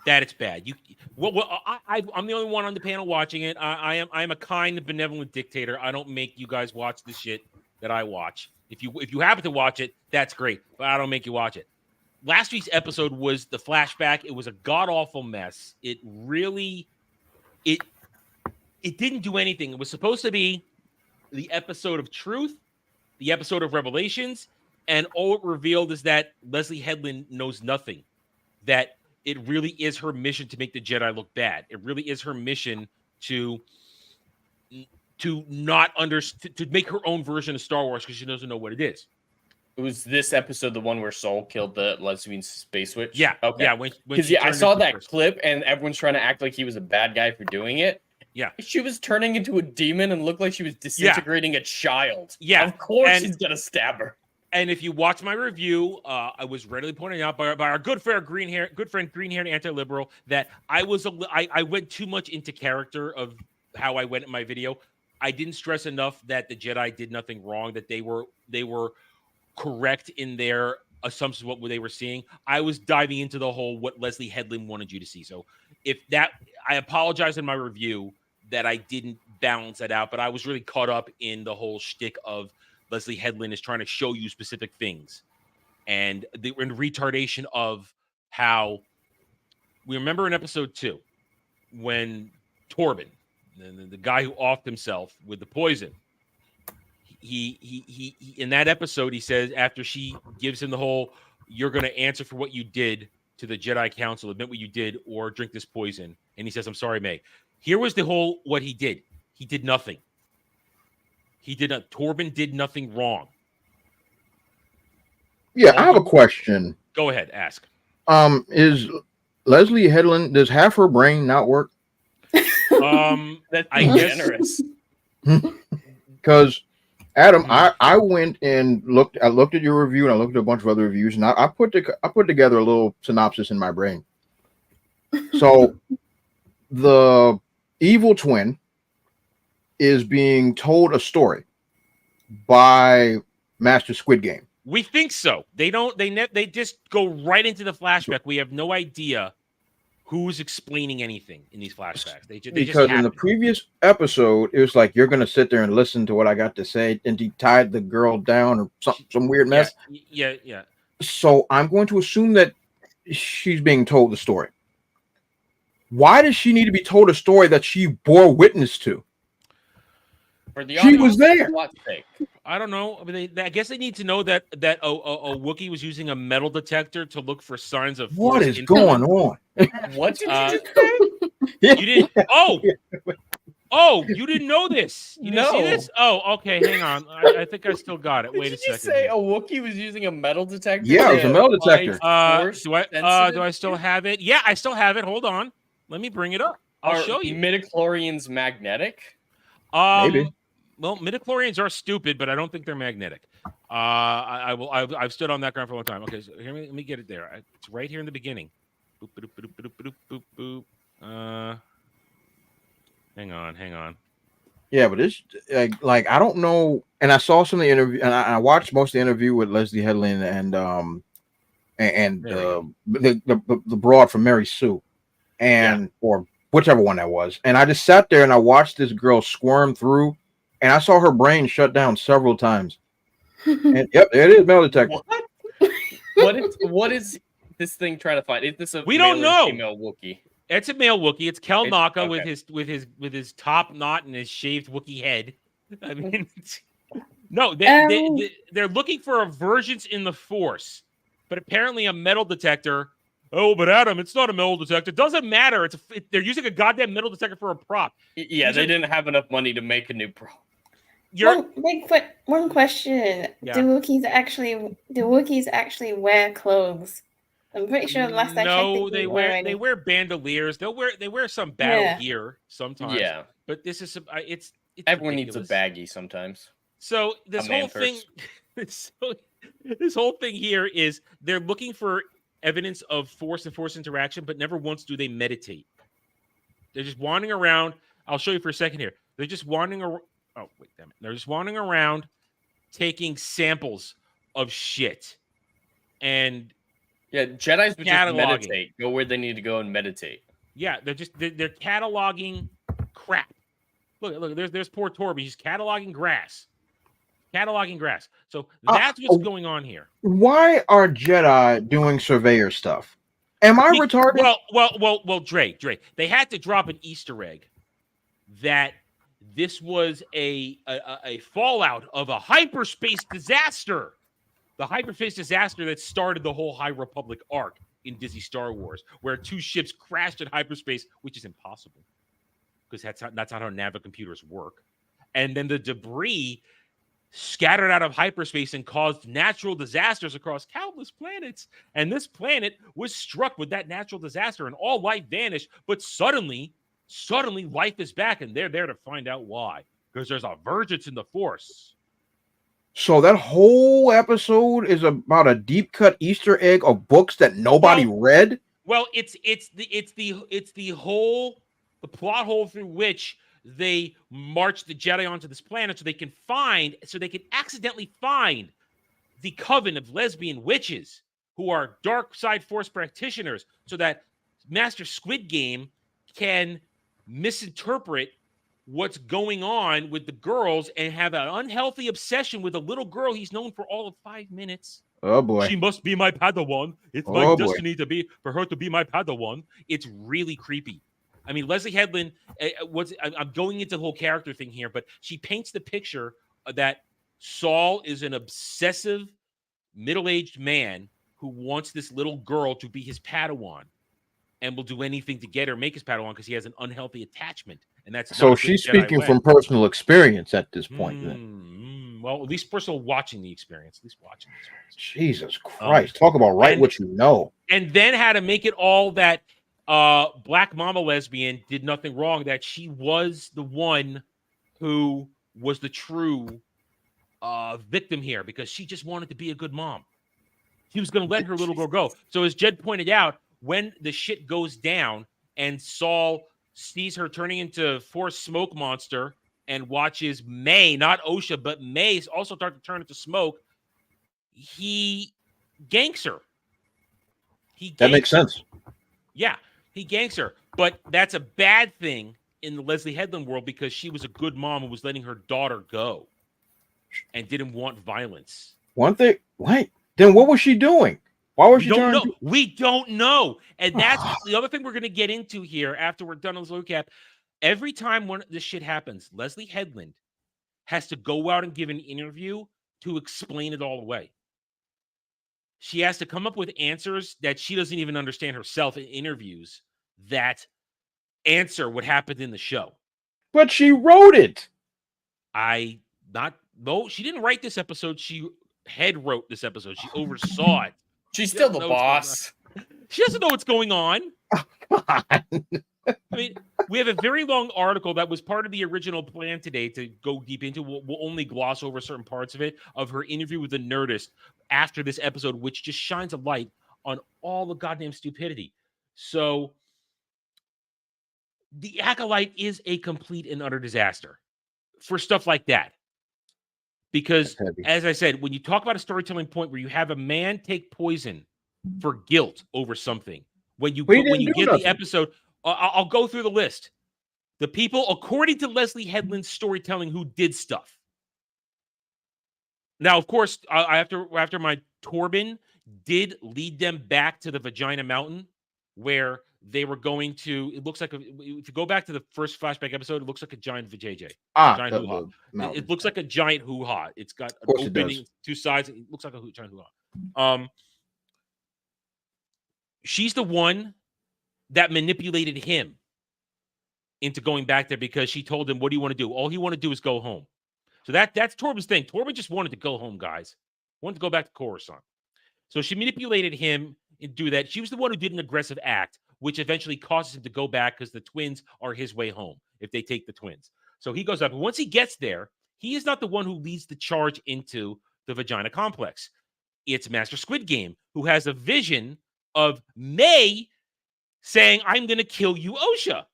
Speaker 4: that it's bad. I'm the only one on the panel watching it. I am a kind, benevolent dictator. I don't make you guys watch the shit that I watch. If you happen to watch it, that's great, but I don't make you watch it. Last week's episode was the flashback. It was a god-awful mess. It really it didn't do anything. It was supposed to be the episode of truth, the episode of revelations, and all it revealed is that Leslie Headland knows nothing. That it really is her mission to make the Jedi look bad. It really is her mission to make her own version of Star Wars because she doesn't know what it is.
Speaker 5: It was this episode, the one where Saul killed the lesbian space witch.
Speaker 4: Yeah,
Speaker 5: okay.
Speaker 4: Yeah. Because
Speaker 5: I saw that clip, and everyone's trying to act like he was a bad guy for doing it.
Speaker 4: Yeah,
Speaker 5: she was turning into a demon and looked like she was disintegrating a
Speaker 4: child.
Speaker 5: Yeah, of course he's gonna stab her.
Speaker 4: And if you watch my review, I was readily pointing out by our good friend green-haired anti-liberal that I went too much into character of how I went in my video. I didn't stress enough that the Jedi did nothing wrong, that they were correct in their assumptions of what they were seeing. I was diving into the whole what Leslie Headland wanted you to see. So I apologize in my review that I didn't balance that out, but I was really caught up in the whole shtick of Leslie Headland is trying to show you specific things. And the retardation of how we remember in episode 2 when Torben, the guy who offed himself with the poison, he in that episode, he says after she gives him the whole, you're going to answer for what you did to the Jedi Council, admit what you did, or drink this poison. And he says, I'm sorry, May. Here was the whole, what he did. He did nothing. Torben did nothing wrong.
Speaker 6: Yeah, I have a question.
Speaker 4: Go ahead, ask.
Speaker 6: Is Leslie Headland, does half her brain not work?
Speaker 5: That's generous.
Speaker 6: Because Adam, I went and looked at your review, and I looked at a bunch of other reviews, and I put together a little synopsis in my brain. So the evil twin is being told a story by Master Squid Game.
Speaker 4: We think so. They don't. They just go right into the flashback. We have no idea who's explaining anything in these flashbacks.
Speaker 6: Because in the previous episode, it was like, you're going to sit there and listen to what I got to say, and he tied the girl down or some weird mess.
Speaker 4: Yeah.
Speaker 6: So I'm going to assume that she's being told the story. Why does she need to be told a story that she bore witness to?
Speaker 5: She
Speaker 6: was there.
Speaker 4: I don't know. I mean, I guess they need to know that a Wookiee was using a metal detector to look for signs of
Speaker 6: what is going on.
Speaker 5: What did you just say?
Speaker 4: You didn't. Oh, you didn't know this. You didn't see this? Oh, okay. Hang on. I think I still got it. Wait a second.
Speaker 5: Did you say a Wookiee was using a metal detector?
Speaker 6: Yeah, it was a metal detector.
Speaker 4: Do I still have it? Yeah, I still have it. Hold on. Let me bring it up. I'll show you.
Speaker 5: Midichlorians magnetic?
Speaker 6: Maybe.
Speaker 4: Well, midichlorians are stupid, but I don't think they're magnetic. I've stood on that ground for a long time. Okay, so let me get it there. It's right here in the beginning. Boop, boop, boop, boop, boop, boop, boop. Hang on.
Speaker 6: Yeah, but it's like I don't know. And I saw some of the interview, and I watched most of the interview with Leslie Headland and the broad from Mary Sue, or whichever one that was. And I just sat there and I watched this girl squirm through, and I saw her brain shut down several times. And yep, there it is, metal detector.
Speaker 5: What is this thing trying to find? Is this a
Speaker 4: we don't know
Speaker 5: female Wookiee?
Speaker 4: It's a male Wookiee. It's Kel Naka with his top knot and his shaved Wookiee head. I mean, no, they're looking for a versions in the Force, but apparently a metal detector. Oh, but Adam, it's not a metal detector. It doesn't matter. They're using a goddamn metal detector for a prop.
Speaker 5: Yeah, they didn't have enough money to make a new prop.
Speaker 2: One question: Do Wookiees actually wear clothes? I'm pretty sure the last I checked,
Speaker 4: No,
Speaker 2: they
Speaker 4: they wear bandoliers. They wear some battle gear sometimes.
Speaker 5: Yeah,
Speaker 4: but this is it's
Speaker 5: everyone needs
Speaker 4: ridiculous.
Speaker 5: a baggie sometimes.
Speaker 4: So this whole thing, this whole thing here is they're looking for evidence of force and force interaction, but never once do they meditate. They're just wandering around. I'll show you for a second here. They're just wandering around. Oh, wait, damn it. They're just wandering around taking samples of shit. And
Speaker 5: yeah, Jedi's would just meditate. Go where they need to go and meditate.
Speaker 4: Yeah, they're cataloging crap. Look, there's poor Torby. He's cataloging grass. So that's what's going on here.
Speaker 6: Why are Jedi doing surveyor stuff? Am I retarded?
Speaker 4: Well, Dre. They had to drop an Easter egg that this was a fallout of a hyperspace disaster. The hyperspace disaster that started the whole High Republic arc in Disney Star Wars, where 2 ships crashed in hyperspace, which is impossible because that's not how navicomputers work. And then the debris scattered out of hyperspace and caused natural disasters across countless planets. And this planet was struck with that natural disaster and all life vanished. But suddenly life is back, and they're there to find out why. Because there's a vergence in the Force.
Speaker 6: So that whole episode is about a deep cut Easter egg of books that nobody read.
Speaker 4: Well, it's the plot hole through which they march the Jedi onto this planet so they can accidentally find the coven of lesbian witches who are dark side Force practitioners, so that Master Squid Game can misinterpret what's going on with the girls and have an unhealthy obsession with a little girl he's known for all of 5 minutes.
Speaker 6: Oh boy.
Speaker 4: She must be my Padawan. It's my destiny for her to be my Padawan. It's really creepy. I mean, Leslie Headland, I'm going into the whole character thing here, but she paints the picture that Saul is an obsessive middle-aged man who wants this little girl to be his Padawan and will do anything to get her, make his Padawan, because he has an unhealthy attachment. And that's
Speaker 6: so she's speaking from personal experience at this point. Then.
Speaker 4: Well, at least personal watching the experience.
Speaker 6: Jesus Christ. Talk about what you know.
Speaker 4: And then how to make it all that Black Mama lesbian did nothing wrong, that she was the one who was the true victim here because she just wanted to be a good mom. She was going to let her little girl go. So as Jed pointed out, when the shit goes down and Saul sees her turning into Force smoke monster and watches May, not Osha, but May also start to turn into smoke, he ganks her.
Speaker 6: That makes sense.
Speaker 4: Yeah, he ganks her. But that's a bad thing in the Leslie Headland world because she was a good mom who was letting her daughter go and didn't want violence.
Speaker 6: One thing, wait, then what was she doing? Why was she
Speaker 4: doing? We don't know. And that's the other thing we're going to get into here after we're done on this recap. Every time this shit happens, Leslie Headland has to go out and give an interview to explain it all away. She has to come up with answers that she doesn't even understand herself in interviews that answer what happened in the show.
Speaker 6: But she wrote it.
Speaker 4: No, she didn't write this episode. She head wrote this episode. She oversaw it.
Speaker 5: She's still the boss.
Speaker 4: She doesn't know what's going on.
Speaker 6: Oh, God.
Speaker 4: I mean, we have a very long article that was part of the original plan today to go deep into. We'll only gloss over certain parts of it, of her interview with the Nerdist after this episode, which just shines a light on all the goddamn stupidity. So the Acolyte is a complete and utter disaster for stuff like that. Because, as I said, when you talk about a storytelling point where you have a man take poison for guilt over something, when you get the episode, I'll go through the list. The people, according to Leslie Headland's storytelling, who did stuff. Now, of course, after my Torben did lead them back to the Vagina Mountain, where they were going to. It looks like if you go back to the first flashback episode, it looks like a giant vajayjay. Giant hoo-ha. It looks like a giant hoo-ha. It's got an opening 2 sides. It looks like a giant hoo-ha. She's the one that manipulated him into going back there because she told him, "What do you want to do?" All he wanted to do is go home. So that's Torben's thing. Torben just wanted to go home, guys. Wanted to go back to Coruscant. So she manipulated him do that. She was the one who did an aggressive act, which eventually causes him to go back because the twins are his way home if they take the twins. So he goes up. And once he gets there, he is not the one who leads the charge into the vagina complex. It's Master Squid Game, who has a vision of May saying, I'm going to kill you, Osha.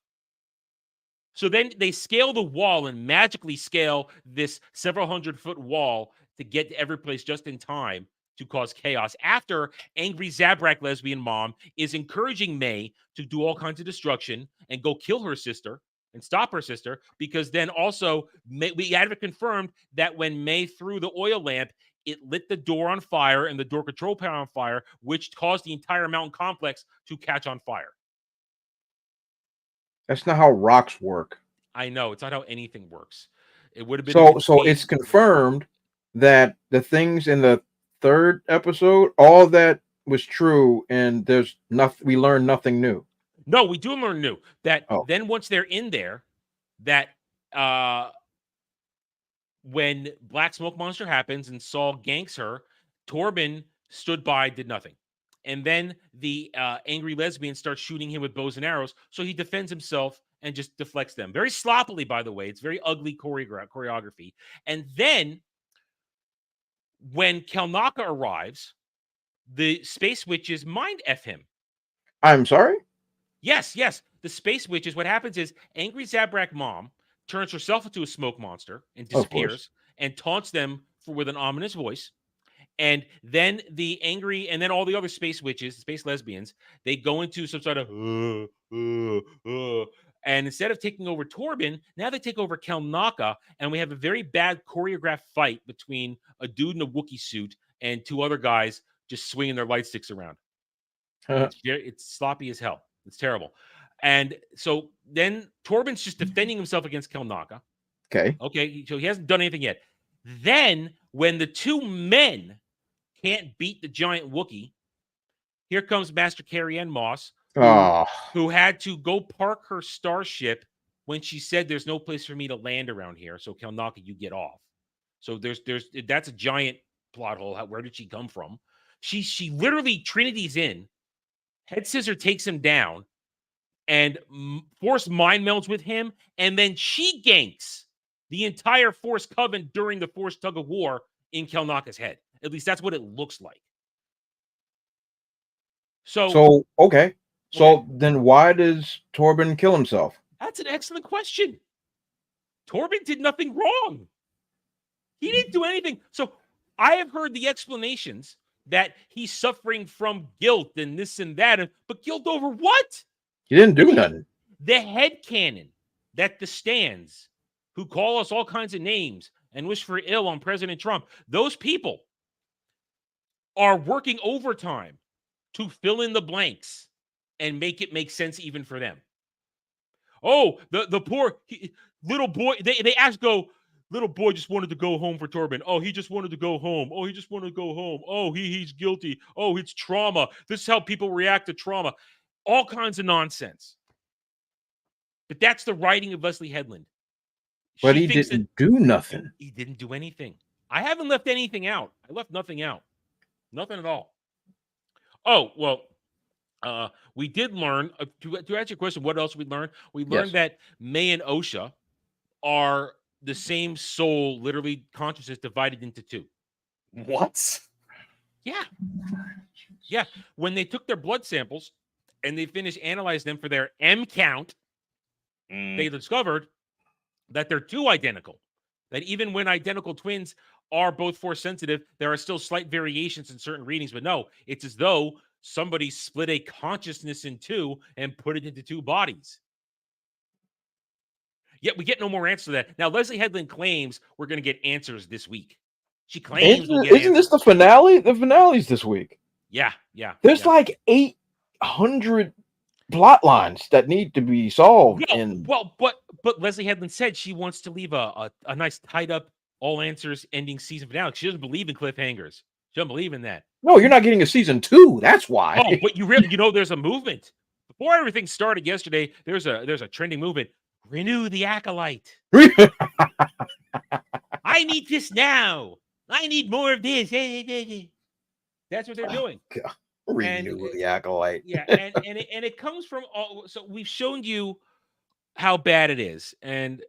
Speaker 4: So then they scale the wall and magically scale this several 100-foot wall to get to every place just in time to cause chaos. After angry Zabrak lesbian mom is encouraging May to do all kinds of destruction and go kill her sister and stop her sister, because then also we had it confirmed that when May threw the oil lamp, it lit the door on fire and the door control panel on fire, which caused the entire mountain complex to catch on fire.
Speaker 6: That's not how rocks work.
Speaker 4: I know. It's not how anything works. It would have been
Speaker 6: so it's confirmed that the things in the third episode, all that was true, and there's nothing. We learned nothing new.
Speaker 4: No, we do learn new. That then once they're in there, that when Black Smoke Monster happens and Saul ganks her, Torben stood by, did nothing. And then the angry lesbian starts shooting him with bows and arrows. So he defends himself and just deflects them. Very sloppily, by the way. It's very ugly choreography. And then when Kelnaka arrives, the Space Witches mind F him.
Speaker 6: I'm sorry?
Speaker 4: Yes. The Space Witches, what happens is angry Zabrak mom turns herself into a smoke monster and disappears and taunts them with an ominous voice. And then and then all the other space witches, space lesbians, they go into some sort of and instead of taking over Torben, now they take over Kelnaka, and we have a very bad choreographed fight between a dude in a Wookiee suit and two other guys just swinging their light sticks around. It's sloppy as hell. It's terrible. And so then Torben's just defending himself against Kelnaka. Okay, so he hasn't done anything yet. Then when the two men can't beat the giant Wookiee, here comes Master Carrie-Ann Moss, who had to go park her starship when she said there's no place for me to land around here. So Kelnaka, you get off. So that's a giant plot hole. Where did she come from? She literally Trinity's in. Head Scissor takes him down and Force mind melds with him, and then she ganks the entire Force Coven during the Force tug of war in Kelnaka's head. At least that's what it looks like. So
Speaker 6: then why does Torben kill himself?
Speaker 4: That's an excellent question. Torben did nothing wrong. He didn't do anything. So I have heard the explanations that he's suffering from guilt and this and that, but guilt over what?
Speaker 6: He didn't do nothing.
Speaker 4: The headcanon that the stands, who call us all kinds of names and wish for ill on President Trump, those people are working overtime to fill in the blanks and make it make sense even for them. Oh, the poor little boy, they go, little boy just wanted to go home for Torben. Oh, he just wanted to go home. Oh, he just wanted to go home. Oh, he's guilty. Oh, it's trauma. This is how people react to trauma. All kinds of nonsense. But that's the writing of Leslie Headland.
Speaker 6: But he didn't do nothing.
Speaker 4: He didn't do anything. I haven't left anything out. I left nothing out. Nothing at all. Oh, well, we did learn, to answer your question, what else we learned? We learned that May and Osha are the same soul, literally consciousness divided into two.
Speaker 5: What?
Speaker 4: Yeah. Yeah. When they took their blood samples and they finished analyzing them for their M count, they discovered that they're two identical. That even when identical twins are both Force sensitive, there are still slight variations in certain readings. But no, it's as though somebody split a consciousness in two and put it into two bodies. Yet we get no more answers to that. Now, Leslie Headland claims we're going to get answers this week. She claims we'll get
Speaker 6: Isn't this the finale? The finale's this week.
Speaker 4: Yeah.
Speaker 6: There's like 800 plot lines that need to be solved.
Speaker 4: But Leslie Headland said she wants to leave a nice tied up all answers ending season finale. She doesn't believe in cliffhangers. She doesn't believe in that.
Speaker 6: No, you're not getting a season 2. That's why.
Speaker 4: Oh, but there's a movement. Before everything started yesterday, there's a trending movement. Renew the Acolyte. I need this now. I need more of this. That's what they're doing.
Speaker 6: Renew the Acolyte.
Speaker 4: Yeah, and it comes from all. So we've shown you how bad it is, and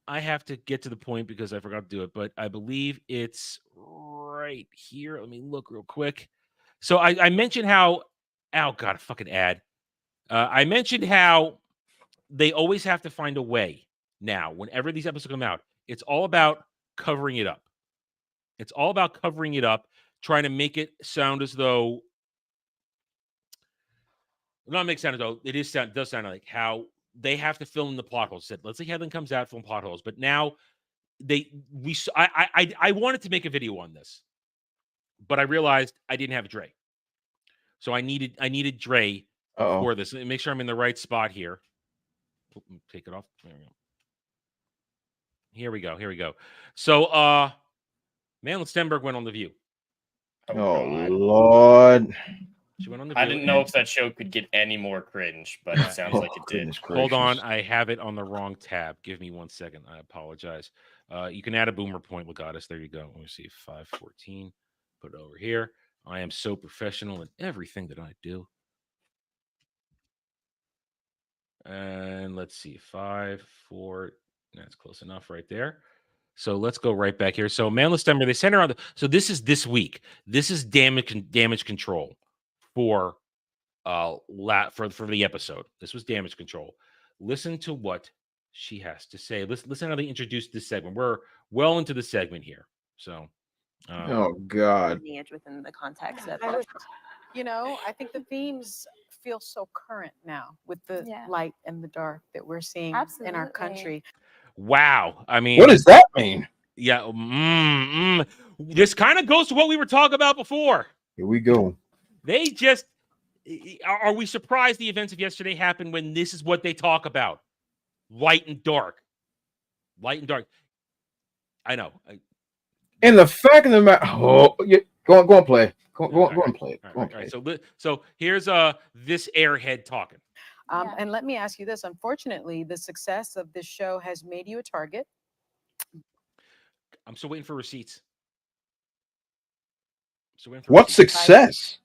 Speaker 4: I have to get to the point because I forgot to do it, but I believe it's right here. Let me look real quick. So I mentioned how, oh god, a fucking ad. I mentioned how they always have to find a way now. Whenever these episodes come out, it's all about covering it up. It's all about covering it up, trying to make it sound as though. Not make sound as though it does sound like how they have to fill in the plot holes. Said, let's see how then comes out, film plot holes. But now I wanted to make a video on this, but I realized I didn't have Dre, so I needed Dre for this. Make sure I'm in the right spot here. Take it off. There we go. Here we go. So, Madeline Stenberg went on The View.
Speaker 6: Oh Lord.
Speaker 4: She went on The View.
Speaker 5: I didn't know if that show could get any more cringe, but it sounds like it did.
Speaker 4: Hold on, I have it on the wrong tab. Give me 1 second. I apologize. You can add a boomer point, Legatus. There you go. Let me see. 514. Put it over here. I am so professional in everything that I do. And let's see. 5, 4. That's close enough right there. So let's go right back here. So Madeline Stenberg, they sent her on so this is this week. This is damage control for the episode. This was damage control. Listen to what she has to say. Listen how they introduced this segment. We're well into the segment here. So
Speaker 6: oh God.
Speaker 7: Within the context of
Speaker 8: I think the themes feel so current now with the light and the dark that we're seeing in our country.
Speaker 4: Wow. I mean,
Speaker 6: what does that mean?
Speaker 4: Yeah. This kind of goes to what we were talking about before.
Speaker 6: Here we go.
Speaker 4: They just are we surprised the events of yesterday happened when this is what they talk about? Light and dark. Light and dark. I know.
Speaker 6: And the fact of the matter, go on, play. Go on, play.
Speaker 4: All right. So here's this airhead talking.
Speaker 8: And let me ask you this. Unfortunately, the success of this show has made you a target.
Speaker 4: I'm still waiting for receipts.
Speaker 6: What success?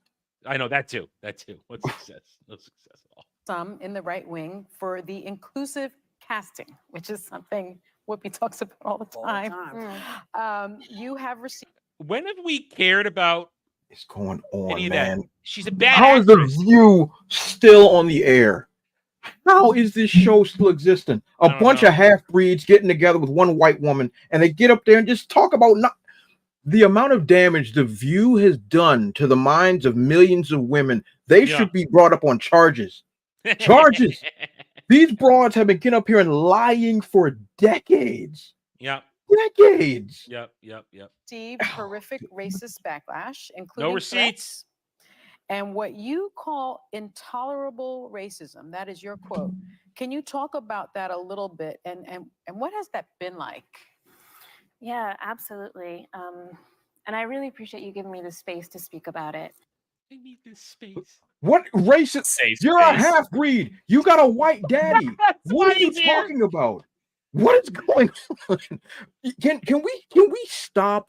Speaker 4: I know that too. What success? No success at all.
Speaker 8: Some in the right wing for the inclusive casting, which is something Whoopi talks about all the time. You have received.
Speaker 4: When have we cared about?
Speaker 6: What's going on, man?
Speaker 4: She's a bad
Speaker 6: How
Speaker 4: actress.
Speaker 6: is The View still on the air? How is this show still existing? A bunch of half-breeds getting together with one white woman, and they get up there and just talk about the amount of damage The View has done to the minds of millions of women. They should be brought up on charges. Charges. These broads have been getting up here and lying for decades.
Speaker 4: Yeah.
Speaker 6: Decades.
Speaker 4: Yep.
Speaker 8: Received horrific racist backlash, including
Speaker 4: no receipts.
Speaker 8: And what you call intolerable racism. That is your quote. Can you talk about that a little bit? And what has that been like?
Speaker 7: Yeah, absolutely. And I really appreciate you giving me the space to speak about it.
Speaker 4: I need this space.
Speaker 6: What racist? You're a half-breed. You got a white daddy. What are you talking about? What is going on? Can we stop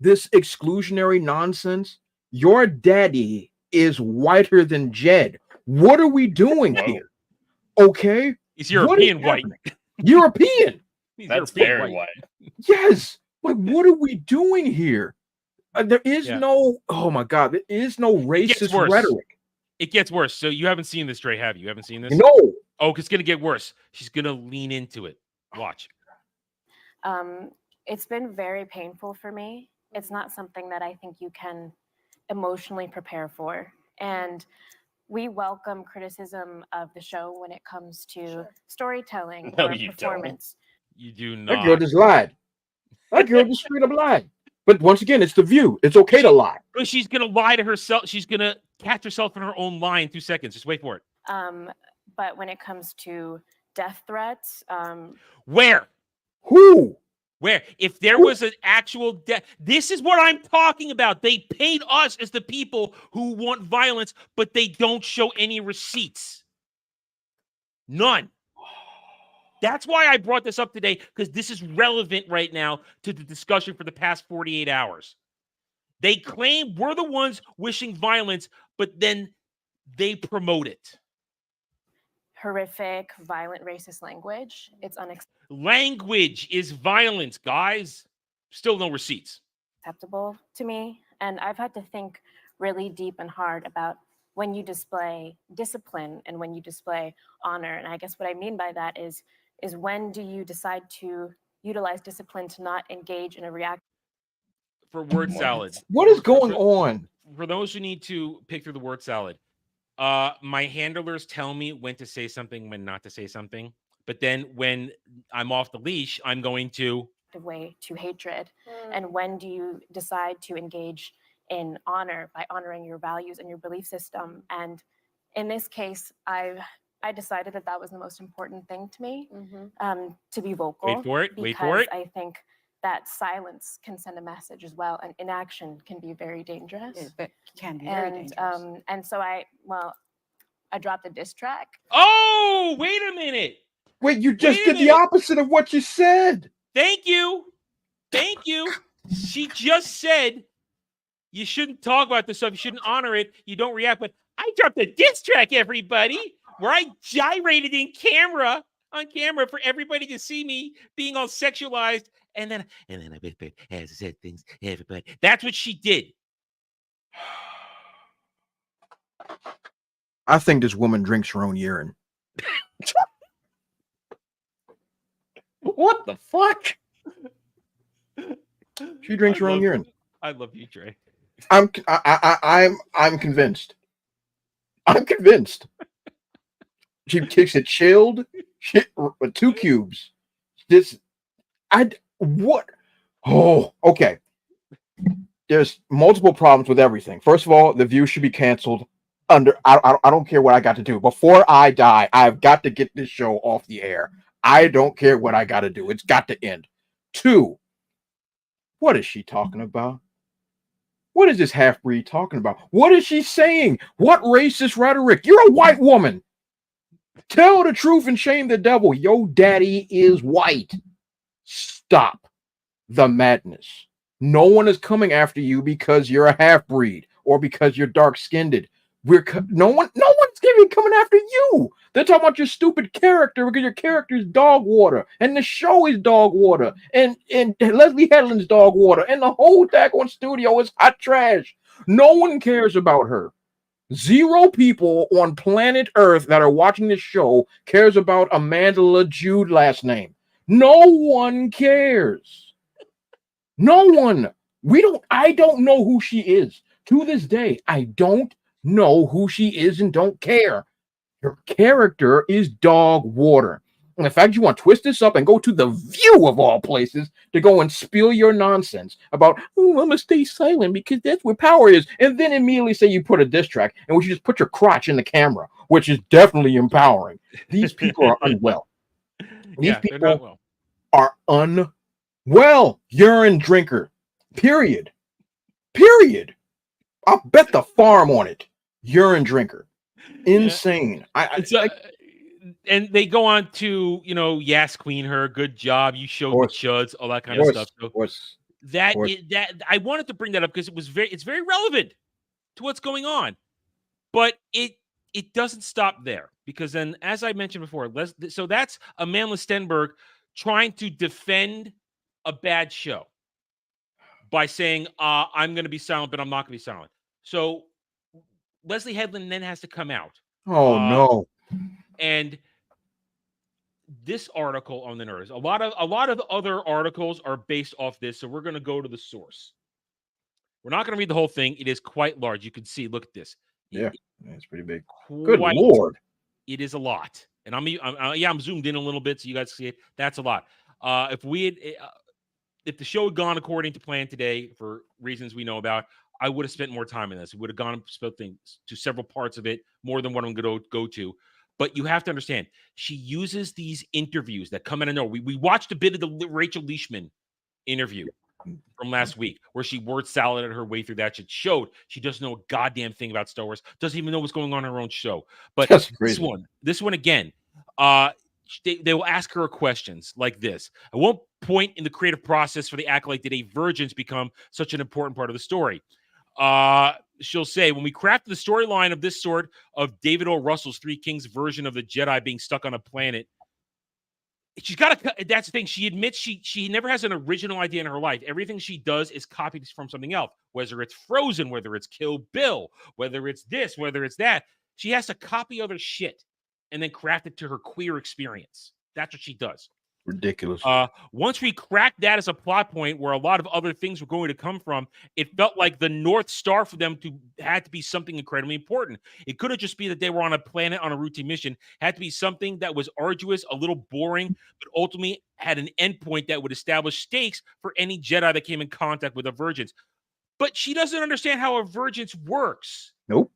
Speaker 6: this exclusionary nonsense? Your daddy is whiter than Jed. What are we doing here? Okay.
Speaker 4: He's European white.
Speaker 6: European.
Speaker 5: That's very white.
Speaker 6: Yes. Like, what are we doing here? There is no, oh my God, there is no racist rhetoric.
Speaker 4: It gets worse. So you haven't seen this, Dre, have you? You haven't seen this?
Speaker 6: No.
Speaker 4: Oh, it's going to get worse. She's going to lean into it. Watch.
Speaker 7: It's been very painful for me. It's not something that I think you can emotionally prepare for. And we welcome criticism of the show when it comes to storytelling or performance.
Speaker 4: You do not.
Speaker 6: That girl just lied. That girl just straight up lied. But once again, it's The View. It's okay to lie.
Speaker 4: But she's going to lie to herself. She's going to catch herself in her own lie in 2 seconds. Just wait for it.
Speaker 7: But when it comes to death threats.
Speaker 4: Where?
Speaker 6: Who?
Speaker 4: Where? If there was an actual death, this is what I'm talking about. They paint us as the people who want violence, but they don't show any receipts. None. That's why I brought this up today, because this is relevant right now to the discussion for the past 48 hours. They claim we're the ones wishing violence, but then they promote it.
Speaker 7: Horrific, violent, racist language. It's
Speaker 4: Language is violence, guys. Still no receipts.
Speaker 7: Unacceptable to me. And I've had to think really deep and hard about when you display discipline and when you display honor. And I guess what I mean by that is when do you decide to utilize discipline to not engage in a reaction?
Speaker 4: For word salad.
Speaker 6: What is going on?
Speaker 4: For those who need to pick through the word salad, my handlers tell me when to say something, when not to say something. But then when I'm off the leash, I'm going to
Speaker 7: way to hatred. And when do you decide to engage in honor by honoring your values and your belief system? And in this case, I decided that was the most important thing to me, to be vocal.
Speaker 4: Wait for it.
Speaker 7: Because I think that silence can send a message as well, and inaction can be very dangerous.
Speaker 8: It can be very dangerous.
Speaker 7: And so I dropped a diss track.
Speaker 4: Oh, wait a minute.
Speaker 6: Wait, you just did the opposite of what you said.
Speaker 4: Thank you. She just said you shouldn't talk about this stuff. You shouldn't honor it. You don't react. But I dropped a diss track, everybody, where I gyrated on camera for everybody to see me being all sexualized. And then I said things, everybody. That's what she did.
Speaker 6: I think this woman drinks her own urine.
Speaker 5: What the fuck?
Speaker 6: She drinks her own urine.
Speaker 4: I love you, Trey.
Speaker 6: I'm convinced. I'm convinced. She takes it chilled, with 2 cubes. What? Oh, okay. There's multiple problems with everything. First of all, The View should be canceled. I don't care what I got to do. Before I die, I've got to get this show off the air. I don't care what I got to do. It's got to end. 2, what is she talking about? What is this half-breed talking about? What is she saying? What racist rhetoric? You're a white woman. Tell the truth and shame the devil. Your daddy is white. Stop the madness. No one is coming after you because you're a half-breed or because you're dark-skinned. No one's even coming after you. They're talking about your stupid character because your character is dog water, and the show is dog water, and Leslie Headland's dog water, and the whole daggone studio is hot trash. No one cares about her. 0 people on planet Earth that are watching this show cares about Amanda Jude last name. No one cares. No one. I don't know who she is. To this day, I don't know who she is and don't care. Her character is dog water. And the fact you want to twist this up and go to The View of all places to go and spill your nonsense about, oh, I'm gonna stay silent because that's where power is, and then immediately say you put a diss track and we should just put your crotch in the camera, which is definitely empowering. These people are unwell. These people are unwell. Urine drinker. Period. I'll bet the farm on it. Urine drinker. Insane.
Speaker 4: And they go on to, yes, queen her, good job, you showed the chuds, all that kind of stuff. So that I wanted to bring that up because it's very relevant to what's going on. But it doesn't stop there, because then, as I mentioned before, so that's Amanda Stenberg trying to defend a bad show by saying, I'm going to be silent, but I'm not going to be silent. So Leslie Headland then has to come out.
Speaker 6: Oh, no.
Speaker 4: And this article on the Nerds, a lot of other articles are based off this, so we're going to go to the source. We're not going to read the whole thing. It is quite large. You can see, look at this.
Speaker 6: Yeah, it's pretty big. Good Lord.
Speaker 4: It is a lot. And I'm zoomed in a little bit so you guys see it. That's a lot. If the show had gone according to plan today, for reasons we know about, I would have spent more time in this. We would have gone and split things to several parts of it, more than what I'm going to go to. But you have to understand, she uses these interviews that come out of nowhere. We watched a bit of the Rachel Leishman interview from last week, where she word saladed her way through that. It showed she doesn't know a goddamn thing about Star Wars, doesn't even know what's going on in her own show. But this one again, they will ask her questions like this. At one point in the creative process for the Acolyte did a virgins become such an important part of the story. She'll say, when we crafted the storyline of this sort of David O. Russell's Three Kings version of the Jedi being stuck on a planet, she's got to, that's the thing. She admits she never has an original idea in her life. Everything she does is copied from something else, whether it's Frozen, whether it's Kill Bill, whether it's this, whether it's that. She has to copy other shit and then craft it to her queer experience. That's what she does.
Speaker 6: Ridiculous.
Speaker 4: Once we cracked that as a plot point where a lot of other things were going to come from, it felt like the North Star for them had to be something incredibly important. It couldn't just be that they were on a planet on a routine mission. It had to be something that was arduous, a little boring, but ultimately had an endpoint that would establish stakes for any Jedi that came in contact with a Virgins. But she doesn't understand how a Virgins works.
Speaker 6: Nope.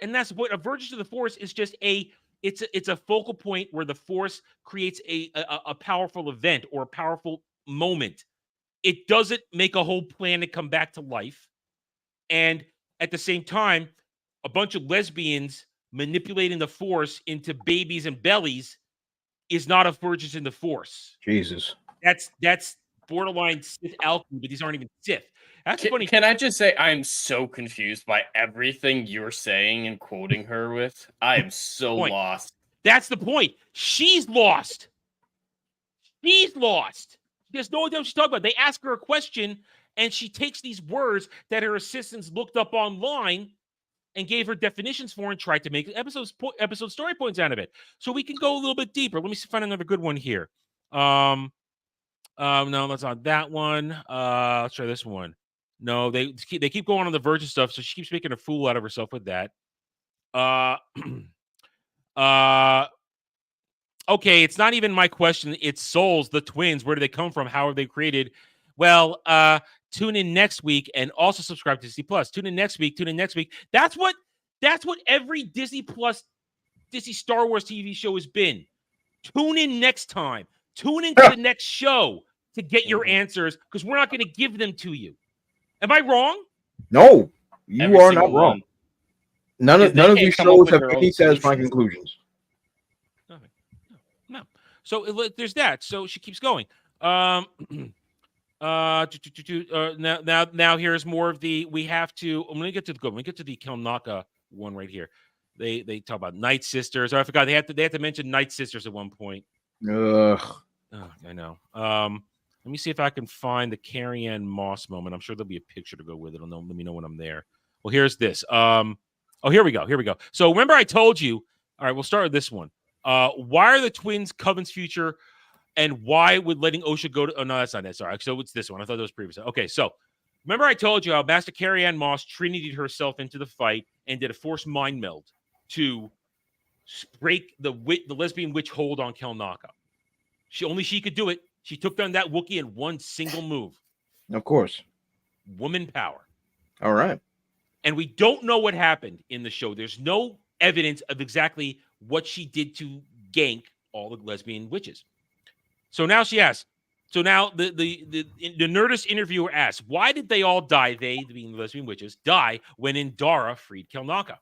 Speaker 4: And that's what a Virgins of the Force is. Just it's a focal point where the Force creates a powerful event or a powerful moment. It doesn't make a whole planet come back to life. And at the same time, a bunch of lesbians manipulating the Force into babies and bellies is not a Virgins in the Force.
Speaker 6: Jesus.
Speaker 4: That's borderline Sith alchemy, but these aren't even Sith. That's funny.
Speaker 5: Can I just say I'm so confused by everything you're saying and quoting her with? I am so lost.
Speaker 4: That's the point. She's lost. She's lost. There's no idea what she's talking about. They ask her a question, and she takes these words that her assistants looked up online and gave her definitions for and tried to make episode story points out of it. So we can go a little bit deeper. Let me find another good one here. No, that's not that one. Let's try this one. No, they keep going on the Virgin stuff, so she keeps making a fool out of herself with that. Okay, it's not even my question. It's Souls, the twins. Where do they come from? How are they created? Well, tune in next week and also subscribe to Disney Plus. Tune in next week. That's what every Disney Plus, Disney Star Wars TV show has been. Tune in next time. Tune into the next show to get your answers, because we're not going to give them to you. Am I wrong?
Speaker 6: No, you are not wrong. None of these shows have any satisfying conclusions.
Speaker 4: No. So there's that. So she keeps going. Now here's more of the. We have to. I'm gonna get to the good. Let me get to the Kelnaka one right here. They talk about Night Sisters. Oh, I forgot they had to mention Night Sisters at one point.
Speaker 6: Ugh.
Speaker 4: Oh, I know. Let me see if I can find the Carrie Ann Moss moment. I'm sure there'll be a picture to go with it. Let me know when I'm there. Well, here's this. Oh, here we go. So remember I told you. All right, we'll start with this one. Why are the twins Coven's future, and why would letting Osha go to? Oh no, that's not it. Sorry. So it's this one. I thought that was previous. Okay, so remember I told you how Master Carrie Ann Moss Trinity'd herself into the fight and did a forced mind meld to break the lesbian witch hold on Kelnaka. She could do it. She took down that Wookiee in one single move.
Speaker 6: Of course.
Speaker 4: Woman power.
Speaker 6: All right.
Speaker 4: And we don't know what happened in the show. There's no evidence of exactly what she did to gank all the lesbian witches. So now she asks. So now the Nerdist interviewer asks, why did they all die, they, being the lesbian witches, die when Indara freed Kelnaka?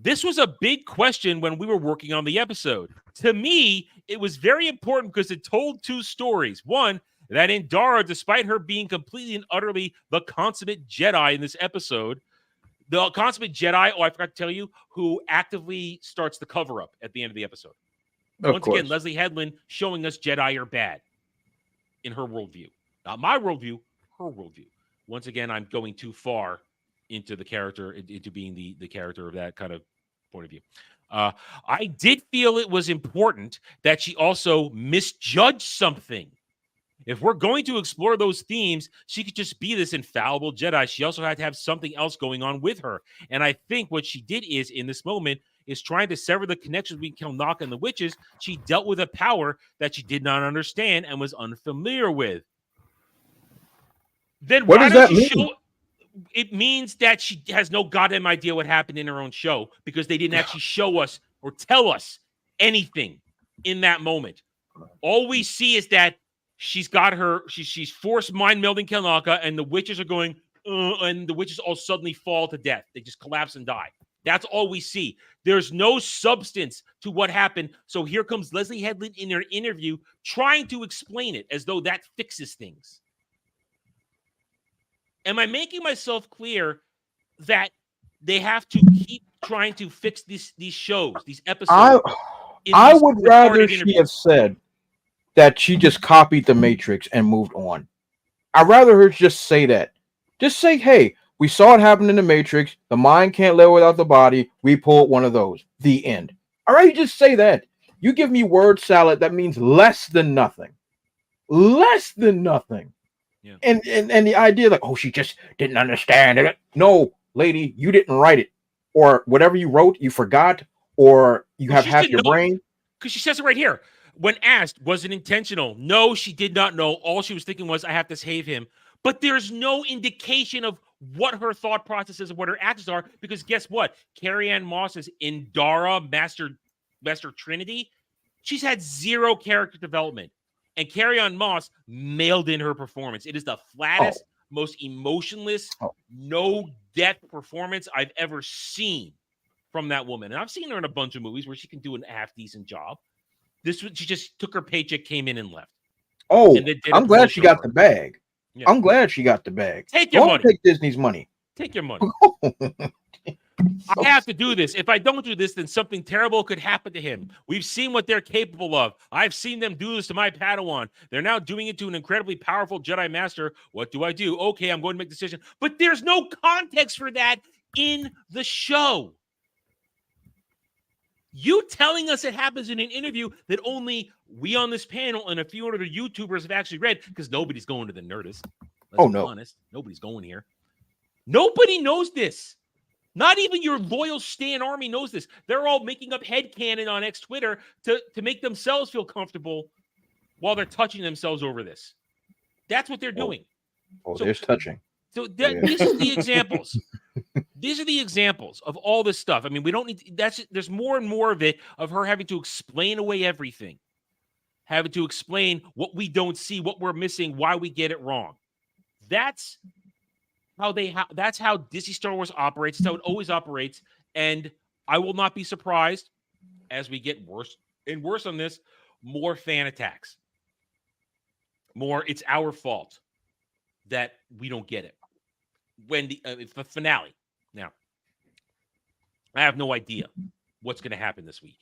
Speaker 4: This was a big question when we were working on the episode. To me, it was very important because it told two stories. One, that Indara, despite her being completely and utterly the consummate Jedi in this episode, the consummate Jedi, I forgot to tell you, who actively starts the cover-up at the end of the episode. Once again, Leslie Headland showing us Jedi are bad in her worldview. Not my worldview, her worldview. Once again, I'm going too far into the character, into being the character of that kind of point of view. I did feel it was important that she also misjudged something. If we're going to explore those themes, she could just be this infallible Jedi. She also had to have something else going on with her. And I think what she did is, in this moment, is trying to sever the connection between Kelnaka and the witches. She dealt with a power that she did not understand and was unfamiliar with. Then
Speaker 6: what does that mean?
Speaker 4: It means that she has no goddamn idea what happened in her own show, because they didn't actually show us or tell us anything in that moment. All we see is that she's got she's forced mind melding Kelnaka, and the witches are going, and the witches all suddenly fall to death. They just collapse and die. That's all we see. There's no substance to what happened. So here comes Leslie Headland in her interview trying to explain it as though that fixes things. Am I making myself clear that they have to keep trying to fix these shows, these episodes?
Speaker 6: I would rather she have said that she just copied the Matrix and moved on. I'd rather her just say that. Just say, hey, we saw it happen in the Matrix. The mind can't live without the body. We pulled one of those. The end. All right, just say that. You give me word salad, that means less than nothing. Less than nothing.
Speaker 4: Yeah.
Speaker 6: And the idea like, oh, she just didn't understand it. No, lady, you didn't write it. Or whatever you wrote, you forgot, or you have half your brain.
Speaker 4: Because she says it right here. When asked, was it intentional? No, she did not know. All she was thinking was, I have to save him. But there's no indication of what her thought process is and what her actions are, because guess what? Carrie Ann Moss is Indara, Master Trinity. She's had zero character development. And Carrie Ann Moss mailed in her performance. It is the flattest, most emotionless, no depth performance I've ever seen from that woman. And I've seen her in a bunch of movies where she can do a half-decent job. This was, she just took her paycheck, came in and left.
Speaker 6: Oh, I'm glad she got the bag.
Speaker 4: Yeah.
Speaker 6: I'm glad she got the bag.
Speaker 4: Take your money.
Speaker 6: Take Disney's money.
Speaker 4: Take your money. I have to do this. If I don't do this, then something terrible could happen to him. We've seen what they're capable of. I've seen them do this to my Padawan. They're now doing it to an incredibly powerful Jedi Master. What do I do? Okay, I'm going to make a decision. But there's no context for that in the show. You telling us it happens in an interview that only we on this panel and a few other YouTubers have actually read, because nobody's going to the Nerdist. Let's be honest. Nobody's going here. Nobody knows this. Not even your loyal Stan Army knows this. They're all making up headcanon on X Twitter to make themselves feel comfortable while they're touching themselves over this. That's what they're doing.
Speaker 6: So, there's touching.
Speaker 4: So these are the examples. These are the examples of all this stuff. I mean, we don't need there's more and more of it, of her having to explain away everything, having to explain what we don't see, what we're missing, why we get it wrong. That's how Disney Star Wars operates. It's how it always operates. And I will not be surprised as we get worse and worse on this, more fan attacks. More, it's our fault that we don't get it. When the finale. Now, I have no idea what's going to happen this week.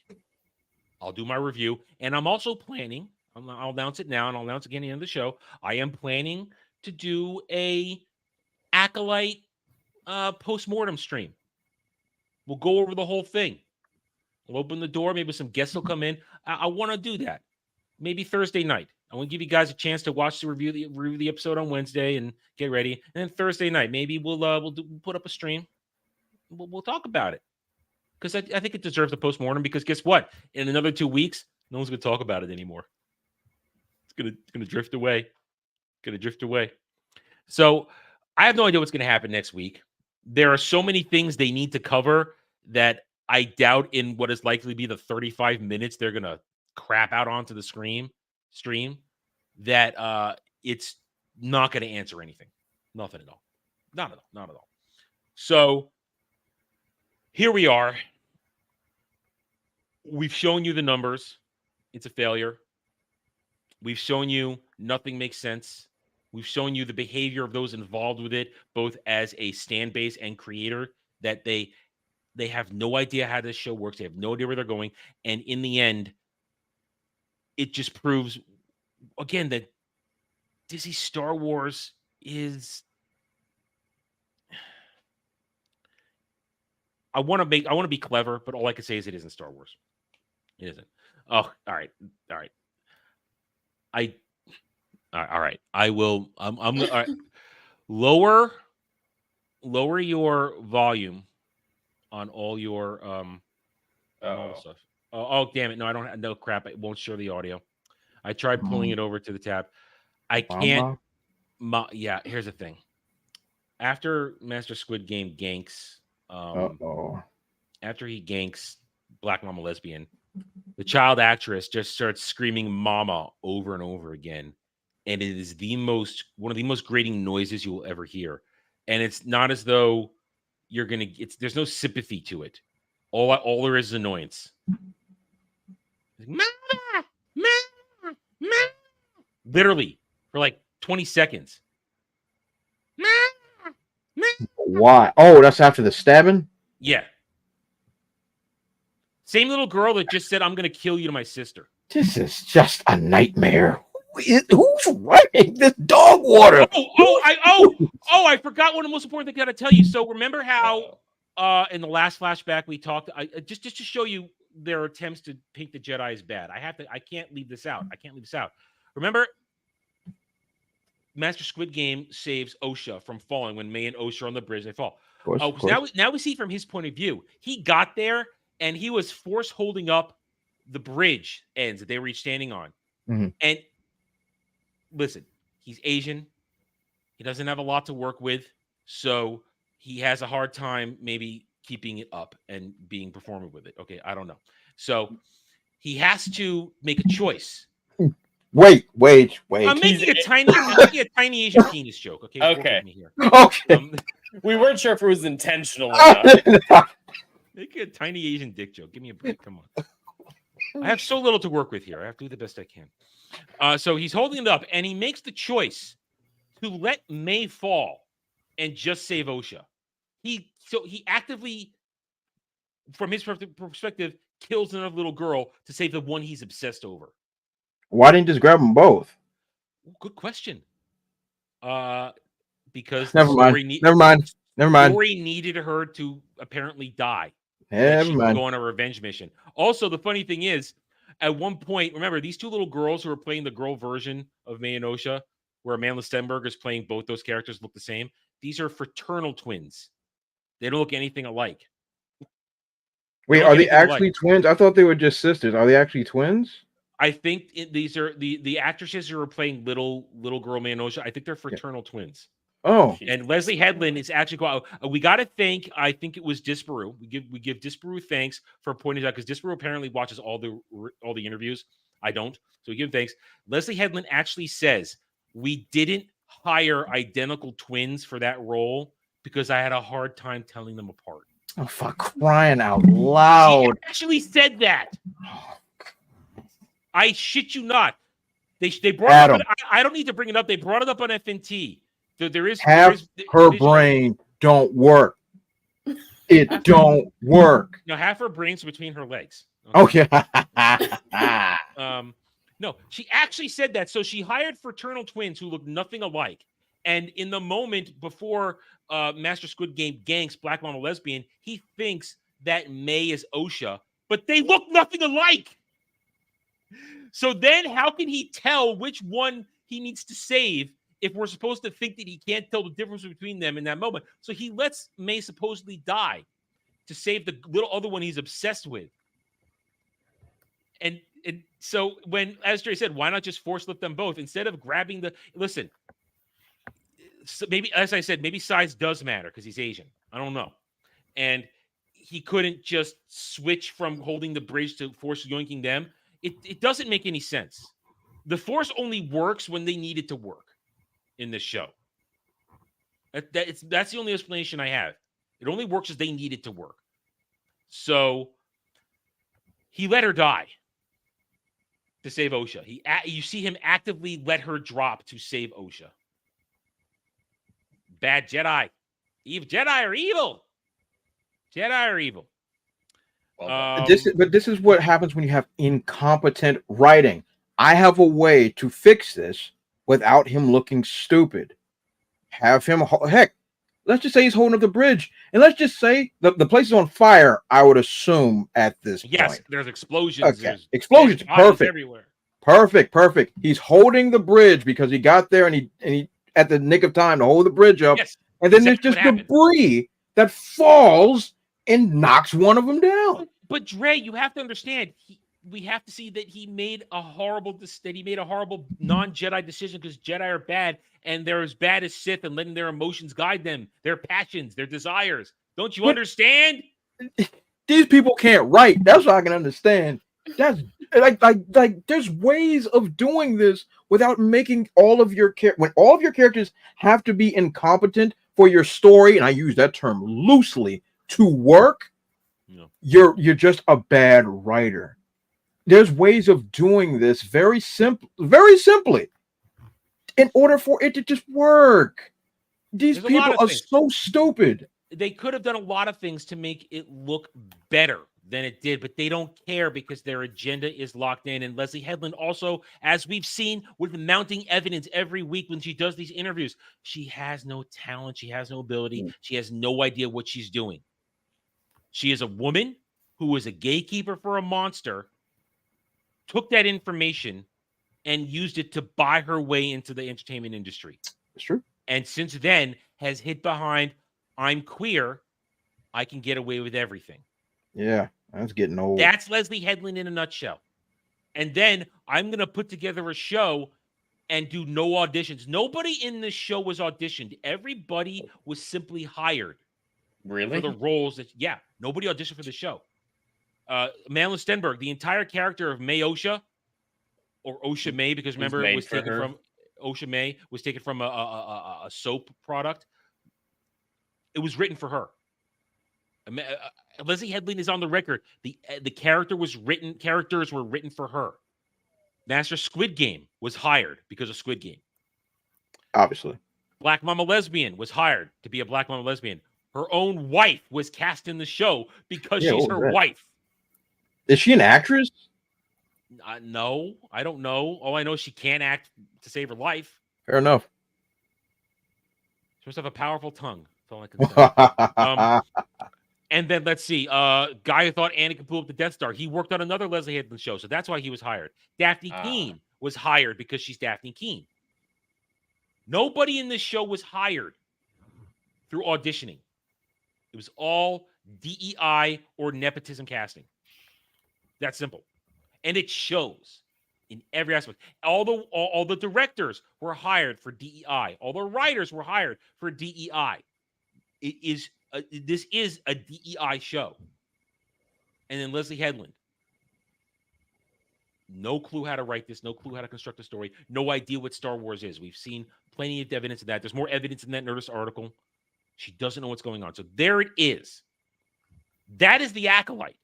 Speaker 4: I'll do my review, and I'm also planning, I'll announce it now, and I'll announce again at the end of the show, I am planning to do a Acolyte post-mortem stream. We'll go over the whole thing. We'll open the door, maybe some guests will come in. I want to do that. Maybe Thursday night. I want to give you guys a chance to watch review the episode on Wednesday and get ready. And then Thursday night, maybe we'll put up a stream. We'll talk about it, because I think it deserves a postmortem. Because guess what? In another 2 weeks, no one's going to talk about it anymore. It's gonna drift away. So I have no idea what's going to happen next week. There are so many things they need to cover that I doubt in what is likely to be the 35 minutes they're going to crap out onto the stream that it's not going to answer anything. Nothing at all. Not at all. So here we are. We've shown you the numbers. It's a failure. We've shown you nothing makes sense. We've shown you the behavior of those involved with it, both as a stand base and creator, that they have no idea how this show works. They have no idea where they're going. And in the end, it just proves, again, that Disney Star Wars is... I want to be clever, but all I can say is it isn't Star Wars. It isn't. Oh, all right. All right. I will. I'm all right. Lower your volume on all your all the stuff. Oh, damn it! No, I don't have no crap. It won't show the audio. I tried pulling it over to the tab. I can't. Yeah. Here's the thing. After Master Squid Game ganks, after he ganks Black Mama Lesbian, the child actress just starts screaming "Mama" over and over again. And it is one of the most grating noises you will ever hear. And it's not as though you're gonna. There's no sympathy to it. All there is annoyance. Mama, mama, mama. Literally for like 20 seconds. Mama, mama.
Speaker 6: Why? Oh, that's after the stabbing?
Speaker 4: Yeah. Same little girl that just said, "I'm gonna kill you" to my sister.
Speaker 6: This is just a nightmare. Who's writing this dog water?
Speaker 4: I forgot one of the most important things I gotta tell you. So remember how in the last flashback we talked, just to show you their attempts to paint the Jedi as bad. I can't leave this out. Remember, Master Squid Game saves Osha from falling when May and Osha are on the bridge. They fall.
Speaker 6: Of course.
Speaker 4: Now we see from his point of view. He got there and he was force holding up the bridge ends that they were each standing on.
Speaker 6: Mhm.
Speaker 4: And listen, he's Asian. He doesn't have a lot to work with, so he has a hard time maybe keeping it up and being performant with it. Okay, I don't know. So he has to make a choice.
Speaker 6: Wait.
Speaker 4: I'm making a tiny Asian penis joke. Okay. Work with me here.
Speaker 6: Okay.
Speaker 5: We weren't sure if it was intentional or not.
Speaker 4: Making a tiny Asian dick joke. Give me a break. Come on. I have so little to work with here. I have to do the best I can. So he's holding it up, and he makes the choice to let May fall and just save Osha. He actively, from his perspective, kills another little girl to save the one he's obsessed over.
Speaker 6: Why didn't you just grab them both?
Speaker 4: Good question. Because
Speaker 6: Never mind.
Speaker 4: Story needed her to apparently die.
Speaker 6: Never mind.
Speaker 4: Go on a revenge mission. Also, the funny thing is, at one point, remember these two little girls who are playing the girl version of May and Osha, where Amanda Stenberg is playing both those characters look the same. These are fraternal twins. They don't look anything alike.
Speaker 6: Wait, are they actually twins? I thought they were just sisters. Are they actually twins?
Speaker 4: I think these are the actresses who are playing little girl May and Osha. I think they're fraternal twins.
Speaker 6: Oh,
Speaker 4: and Leslie Headland is actually we got to thank. I think it was Disparu. We give Disparu thanks for pointing out because Disparu apparently watches all the interviews. I don't, so we give him thanks. Leslie Headland actually says we didn't hire identical twins for that role because I had a hard time telling them apart.
Speaker 6: Oh, for crying out loud!
Speaker 4: She actually said that. I shit you not. They brought it up. I don't need to bring it up. They brought it up on FNT. Her
Speaker 6: brain don't work. It don't work.
Speaker 4: No, half her brain's between her legs.
Speaker 6: Okay.
Speaker 4: No, she actually said that. So she hired fraternal twins who look nothing alike. And in the moment before Master Squid Game ganks Black Mama Lesbian, he thinks that May is Osha, but they look nothing alike. So then how can he tell which one he needs to save if we're supposed to think that he can't tell the difference between them in that moment? So he lets May supposedly die to save the little other one he's obsessed with. And so when, as Jerry said, why not just force lift them both instead of grabbing the... Listen, so maybe, as I said, maybe size does matter because he's Asian. I don't know. And he couldn't just switch from holding the bridge to force yoinking them. It doesn't make any sense. The Force only works when they need it to work in this show. That's the only explanation I have. It only works as they need it to work. So he let her die to save Osha. You see him actively let her drop to save Osha. Bad Jedi. Jedi are evil. Jedi are evil.
Speaker 6: This is what happens when you have incompetent writing. I have a way to fix this without him looking stupid. Have him, heck, let's just say he's holding up the bridge, and let's just say the place is on fire. I would assume at this point.
Speaker 4: There's explosions.
Speaker 6: Okay. Explosions. Perfect.
Speaker 4: Everywhere.
Speaker 6: Perfect. He's holding the bridge because he got there and he at the nick of time to hold the bridge up.
Speaker 4: Yes,
Speaker 6: and then there's just debris that falls and knocks one of them down.
Speaker 4: But Dre, you have to understand, we have to see that he made a horrible non-Jedi decision because Jedi are bad and they're as bad as Sith and letting their emotions guide them, their passions, their desires. Don't you understand?
Speaker 6: These people can't write. That's what I can understand. That's like there's ways of doing this without making all of your when all of your characters have to be incompetent for your story, and I use that term loosely, to work, you're just a bad writer. There's ways of doing this very simply, in order for it to just work. These people are so stupid.
Speaker 4: They could have done a lot of things to make it look better than it did, but they don't care because their agenda is locked in. And Leslie Headland also, as we've seen with mounting evidence every week when she does these interviews, she has no talent. She has no ability. She has no idea what she's doing. She is a woman who was a gatekeeper for a monster, took that information and used it to buy her way into the entertainment industry.
Speaker 6: It's true.
Speaker 4: And since then has hid behind, I'm queer, I can get away with everything.
Speaker 6: Yeah, that's getting old.
Speaker 4: That's Leslie Headland in a nutshell. And then I'm going to put together a show and do no auditions. Nobody in this show was auditioned. Everybody was simply hired.
Speaker 5: Really?
Speaker 4: For the roles that, nobody auditioned for the show. Madeline Stenberg, the entire character of May Osha, or Osha May, because remember, it was taken from Osha May, was taken from a soap product. It was written for her. Leslie Headland is on the record. The characters were written for her. Master Squid Game was hired because of Squid Game.
Speaker 6: Obviously.
Speaker 4: Black Mama Lesbian was hired to be a Black Mama Lesbian. Her own wife was cast in the show because she's her wife.
Speaker 6: Is she an actress?
Speaker 4: No, I don't know. All I know is she can't act to save her life.
Speaker 6: Fair enough.
Speaker 4: She must have a powerful tongue. That's all I can say. And then let's see. Guy who thought Annie could blow up the Death Star. He worked on another Leslie Headland show, so that's why he was hired. Daphne Keene was hired because she's Daphne Keene. Nobody in this show was hired through auditioning. It was all DEI or nepotism casting. That's simple. And it shows in every aspect. All the directors were hired for DEI. All the writers were hired for DEI. This is a DEI show. And then Leslie Headland. No clue how to write this. No clue how to construct a story. No idea what Star Wars is. We've seen plenty of evidence of that. There's more evidence in that Nerdist article. She doesn't know what's going on. So there it is. That is the Acolyte.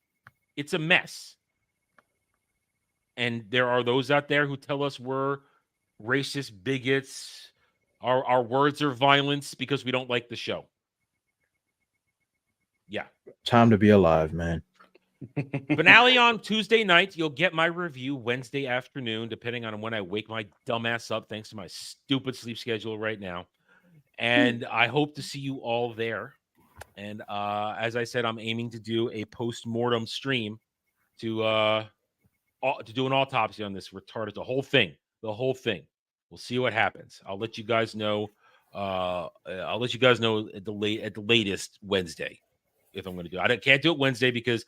Speaker 4: It's a mess. And there are those out there who tell us we're racist bigots. Our words are violence because we don't like the show. Yeah.
Speaker 6: Time to be alive, man.
Speaker 4: Finale on Tuesday night. You'll get my review Wednesday afternoon, depending on when I wake my dumbass up, thanks to my stupid sleep schedule right now. And I hope to see you all there. And as I said, I'm aiming to do a post-mortem stream to do an autopsy on this retarded, the whole thing. We'll see what happens. I'll let you guys know. I'll let you guys know at the latest Wednesday if I'm going to do it. I can't do it Wednesday because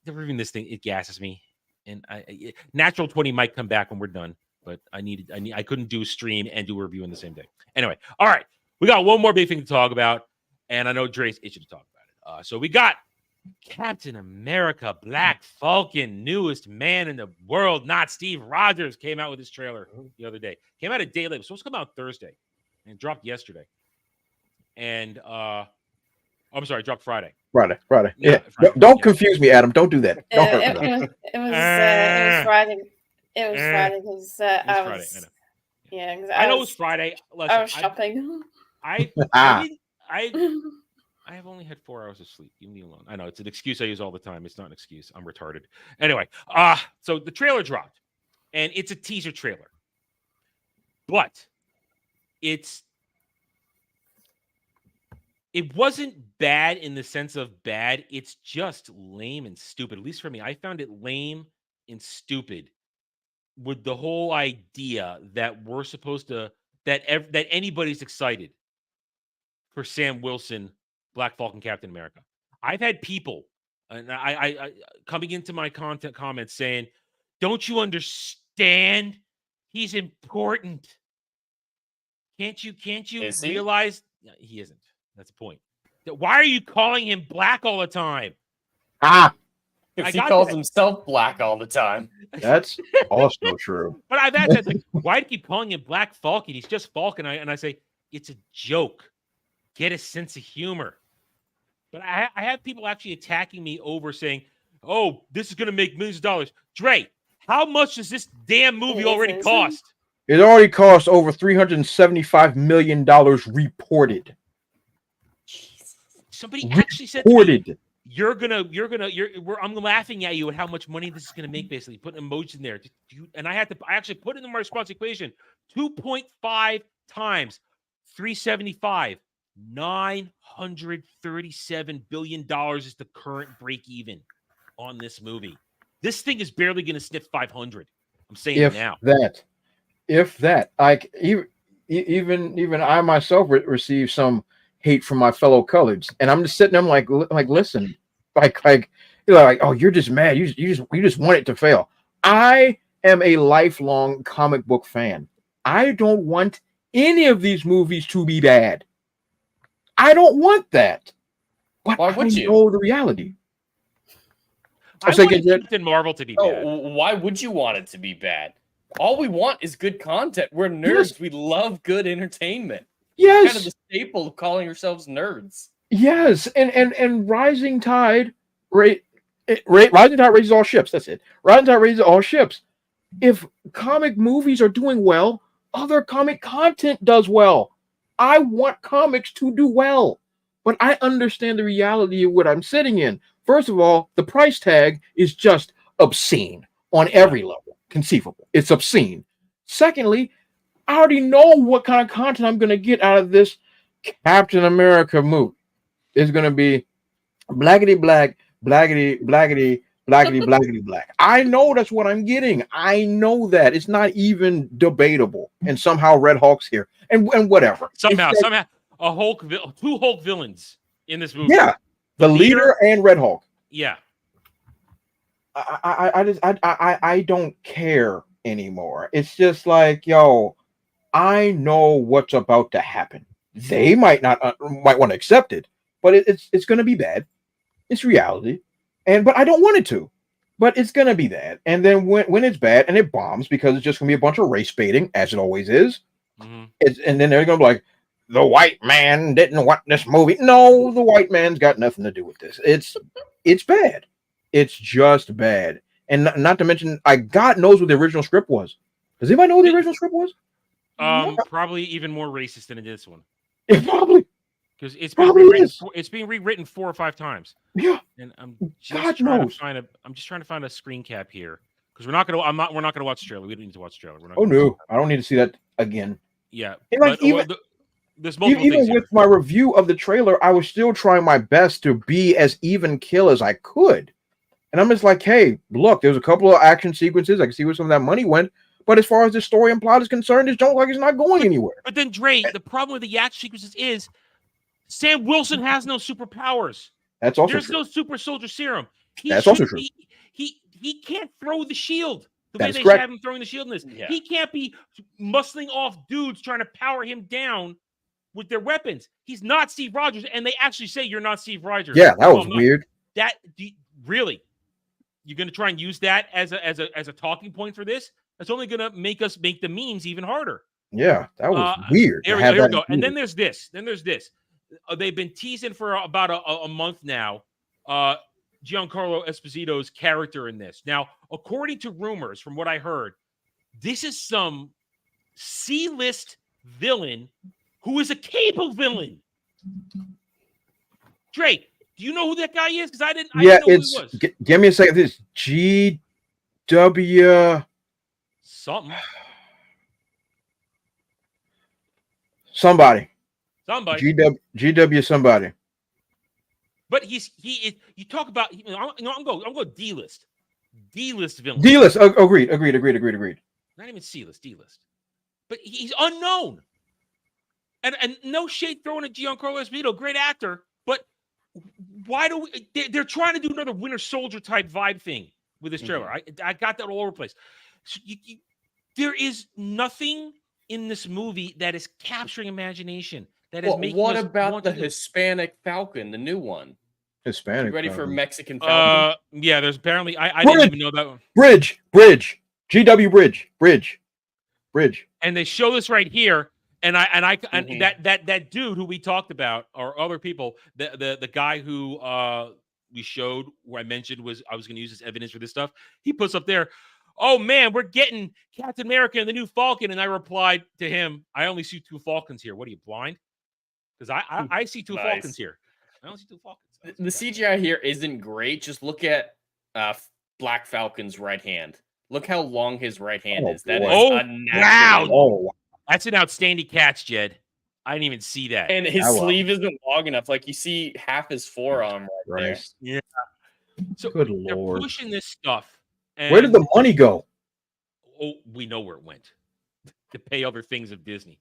Speaker 4: reviewing this thing, it gasses me. And Natural 20 might come back when we're done, but I couldn't do a stream and do a review in the same day. Anyway, all right, we got one more big thing to talk about, and I know Dre's itching to talk about it. So we got Captain America, Black Falcon, newest man in the world, not Steve Rogers, came out with his trailer the other day. Came out a day later. It was supposed to come out Thursday and dropped yesterday. And I'm sorry, dropped Friday.
Speaker 6: Friday.
Speaker 4: Yeah,
Speaker 6: Friday. Don't confuse me, Adam. Don't do that. Don't hurt me.
Speaker 2: It was Friday. It was Friday because I was.
Speaker 4: Friday,
Speaker 2: Yeah, because
Speaker 4: I know it was Friday. Listen,
Speaker 2: I was shopping.
Speaker 4: I have only had 4 hours of sleep. Leave me alone. I know it's an excuse I use all the time. It's not an excuse. I'm retarded. Anyway, so the trailer dropped, and it's a teaser trailer, but it wasn't bad in the sense of bad. It's just lame and stupid. At least for me, I found it lame and stupid with the whole idea that we're supposed to that anybody's excited for Sam Wilson, Black Falcon, Captain America. I've had people, and I coming into my comments saying, "Don't you understand? He's important. Can't you realize he isn't? That's the point. Why are you calling him black all the time?"
Speaker 5: If he calls himself black all the time.
Speaker 6: That's also true.
Speaker 4: But I've asked that, like, why do you keep calling him Black Falcon? He's just Falcon. And I say, it's a joke. get a sense of humor. But I have people actually attacking me over saying, "Oh, this is going to make millions of dollars." Dre, how much does this damn movie already cost?
Speaker 6: It already cost over $375 million reported.
Speaker 4: Somebody actually said to me,
Speaker 6: Reported.
Speaker 4: I'm laughing at you at how much money this is going to make, basically putting emojis in there. And I actually put it in my response equation. 2.5 times 375, $937 billion is the current break even on this movie. This thing is barely going to sniff 500. I'm saying it now.
Speaker 6: If that, like even I myself receive some hate from my fellow coloreds, and I'm just sitting there, I'm like listen, like oh, you're just mad. You just want it to fail. I am a lifelong comic book fan. I don't want any of these movies to be bad. I don't want that. But
Speaker 5: why would you
Speaker 6: know the reality?
Speaker 4: I want Captain Marvel to be bad.
Speaker 5: Why would you want it to be bad? All we want is good content. We're nerds. Yes. We love good entertainment.
Speaker 6: Yes.
Speaker 5: Kind of the staple of calling ourselves nerds.
Speaker 6: Yes. And Rising Tide, Rising Tide raises all ships. That's it. Rising Tide raises all ships. If comic movies are doing well, other comic content does well. I want comics to do well, but I understand the reality of what I'm sitting in. First of all, the price tag is just obscene on every level conceivable. It's obscene. Secondly, I already know what kind of content I'm going to get out of this Captain America movie. It's going to be blackity black, blackity, blackity, blackity, blackity, black. I know that's what I'm getting. I know that. It's not even debatable. And somehow Red Hulk's here. And whatever.
Speaker 4: Somehow two Hulk villains in this movie.
Speaker 6: Yeah. The leader and Red Hulk.
Speaker 4: Yeah.
Speaker 6: I don't care anymore. It's just like, yo, I know what's about to happen. They might want to accept it, but it's going to be bad. It's reality, but I don't want it to. But it's going to be that. And then when it's bad and it bombs, because it's just going to be a bunch of race baiting, as it always is. Mm-hmm. And then they're going to be like, the white man didn't want this movie. No, the white man's got nothing to do with this. It's bad. It's just bad. And not to mention, God knows what the original script was. Does anybody know what the original script was?
Speaker 4: Probably even more racist than this one.
Speaker 6: It probably.
Speaker 4: Because it's being rewritten 4 or 5 times.
Speaker 6: Yeah.
Speaker 4: And I'm just trying to find a screen cap here. Because we're not gonna watch the trailer. We don't need to watch the trailer.
Speaker 6: No. I don't need to see that again.
Speaker 4: Yeah.
Speaker 6: Like,
Speaker 4: there's multiple
Speaker 6: even
Speaker 4: things
Speaker 6: with
Speaker 4: here.
Speaker 6: my review of the trailer, I was still trying my best to be as even kill as I could. And I'm just like, hey, look, there's a couple of action sequences. I can see where some of that money went. But as far as the story and plot is concerned, it's don't like it's not going anywhere.
Speaker 4: But then, Dre, the problem with the action sequences is Sam Wilson has no superpowers.
Speaker 6: That's also
Speaker 4: There's
Speaker 6: true.
Speaker 4: no super soldier serum.
Speaker 6: That's also true.
Speaker 4: He can't throw the shield the
Speaker 6: that
Speaker 4: way they
Speaker 6: correct.
Speaker 4: have him throwing the shield in this.
Speaker 5: Yeah.
Speaker 4: He can't be muscling off dudes trying to power him down with their weapons. He's not Steve Rogers, and they actually say you're not Steve Rogers.
Speaker 6: Yeah, that was weird.
Speaker 4: Really, you're going to try and use that as a talking point for this? That's only going to make us make the memes even harder.
Speaker 6: Yeah, that was weird.
Speaker 4: Here we go. And then there's this. They've been teasing for about a month now. Giancarlo Esposito's character in this. Now, according to rumors, from what I heard, this is some C-list villain who is a cable villain. Drake, do you know who that guy is? Because I didn't know who he was.
Speaker 6: Give me a second. This GW
Speaker 4: something.
Speaker 6: Somebody. GW somebody.
Speaker 4: But he is. You talk about. I'm going D-list. D-list villain.
Speaker 6: D-list. Agreed.
Speaker 4: Not even C-list. D-list. But he's unknown. And no shade thrown at Giancarlo Esposito, great actor. But why do they're trying to do another Winter Soldier type vibe thing with this trailer? Mm-hmm. I got that all over the place. So there is nothing in this movie that is capturing imagination. That is making.
Speaker 5: What about the Hispanic Falcon, the new one?
Speaker 6: Hispanic.
Speaker 5: You ready for Mexican Falcon?
Speaker 4: Yeah. There's apparently I didn't even know that one.
Speaker 6: Bridge. GW Bridge. And
Speaker 4: they show this right here, And that dude who we talked about, or other people, the guy who we showed, who I mentioned I was going to use as evidence for this stuff. He puts up there, "Oh man, we're getting Captain America and the new Falcon," and I replied to him, "I only see 2 Falcons here. What are you, blind? Because I see 2 Falcons here. I don't see 2 Falcons."
Speaker 5: The CGI here isn't great. Just look at Black Falcon's right hand. Look how long his right hand is. That is
Speaker 4: wow!
Speaker 6: Oh,
Speaker 4: That's an outstanding catch, Jed. I didn't even see that.
Speaker 5: And his sleeve isn't long enough. Like, you see half his forearm right there.
Speaker 4: Yeah. So
Speaker 6: good
Speaker 4: they're
Speaker 6: lord.
Speaker 4: pushing this stuff.
Speaker 6: Where did the money go?
Speaker 4: Oh, we know where it went. To pay other things of Disney.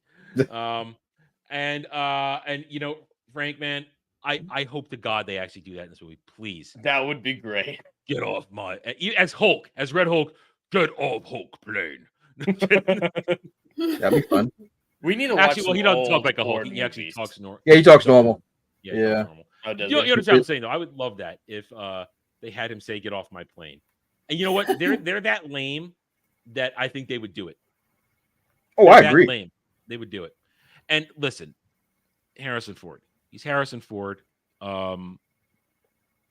Speaker 4: And you know, Frank, man, I hope to God they actually do that in this movie. Please.
Speaker 5: That would be great.
Speaker 4: Get off my as Hulk, as Red Hulk, get off Hulk plane.
Speaker 6: That'd be fun.
Speaker 5: We need to
Speaker 4: actually,
Speaker 5: watch
Speaker 4: well, he doesn't talk like a Hulk. He actually
Speaker 5: movies.
Speaker 4: talks normal.
Speaker 6: Yeah, he talks normal.
Speaker 4: Yeah. He talks normal.
Speaker 5: Oh, does
Speaker 4: You
Speaker 5: he?
Speaker 4: understand what I'm saying, though? I would love that if they had him say, "Get off my plane." And you know what? They're that lame that I think they would do it.
Speaker 6: Oh,
Speaker 4: They're
Speaker 6: I
Speaker 4: that
Speaker 6: agree.
Speaker 4: Lame. They would do it. And listen, Harrison Ford. He's Harrison Ford.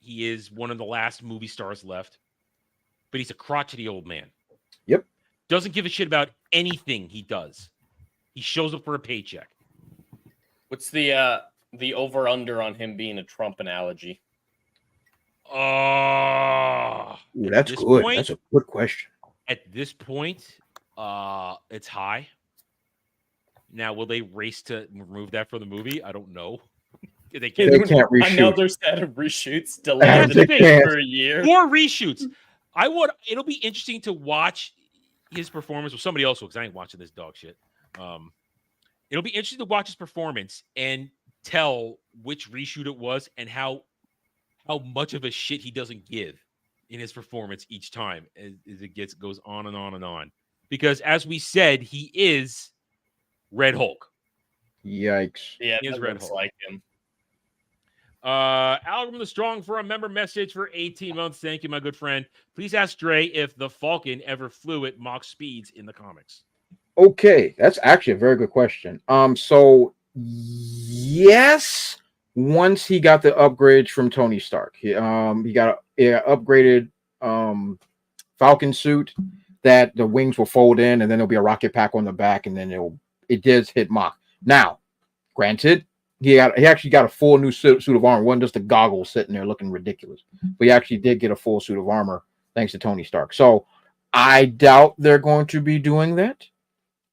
Speaker 4: He is one of the last movie stars left, but he's a crotchety old man.
Speaker 6: Yep.
Speaker 4: Doesn't give a shit about anything he does. He shows up for a paycheck.
Speaker 5: What's the over under on him being a Trump analogy?
Speaker 6: Ooh, that's
Speaker 4: this
Speaker 6: good.
Speaker 4: point-
Speaker 6: That's a good question.
Speaker 4: At this point, it's high. Now, will they race to remove that from the movie? I don't know. They can't.
Speaker 6: They can't reshoot.
Speaker 5: Another set of reshoots
Speaker 6: They
Speaker 5: delayed
Speaker 6: can't.
Speaker 5: for a year.
Speaker 4: More reshoots. It'll be interesting to watch his performance with somebody else because I ain't watching this dog shit. It'll be interesting to watch his performance and tell which reshoot it was and how much of a shit he doesn't give in his performance each time as it goes on and on and on. Because as we said, he is Red Hulk.
Speaker 6: Yikes.
Speaker 5: Yeah,
Speaker 4: He is
Speaker 5: that
Speaker 4: Red
Speaker 5: looks
Speaker 4: Hulk.
Speaker 5: like him.
Speaker 4: Algorithm the Strong for a member message for 18 months. Thank you, my good friend. Please ask Dre if the Falcon ever flew at Mach speeds in the comics.
Speaker 6: Okay, that's actually a very good question. So yes, once he got the upgrades from Tony Stark, he got a upgraded Falcon suit that the wings will fold in, and then there'll be a rocket pack on the back, and then it does hit Mach. Now, granted, he actually got a full new suit of armor. It wasn't just the goggles sitting there looking ridiculous, but he actually did get a full suit of armor thanks to Tony Stark. So I doubt they're going to be doing that.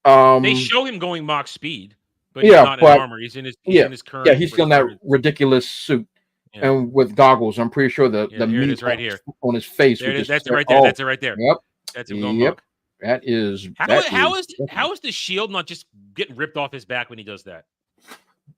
Speaker 4: They show him going Mach speed, but
Speaker 6: yeah,
Speaker 4: he's not in armor. He's in his current.
Speaker 6: Yeah, he's still in that ridiculous suit and with goggles. I'm pretty sure the meat
Speaker 4: is right here
Speaker 6: on his face.
Speaker 4: There it is. That's it right there. That's it right there.
Speaker 6: Yep.
Speaker 4: That's him going Mach.
Speaker 6: That is.
Speaker 4: How is the shield not just getting ripped off his back when he does that?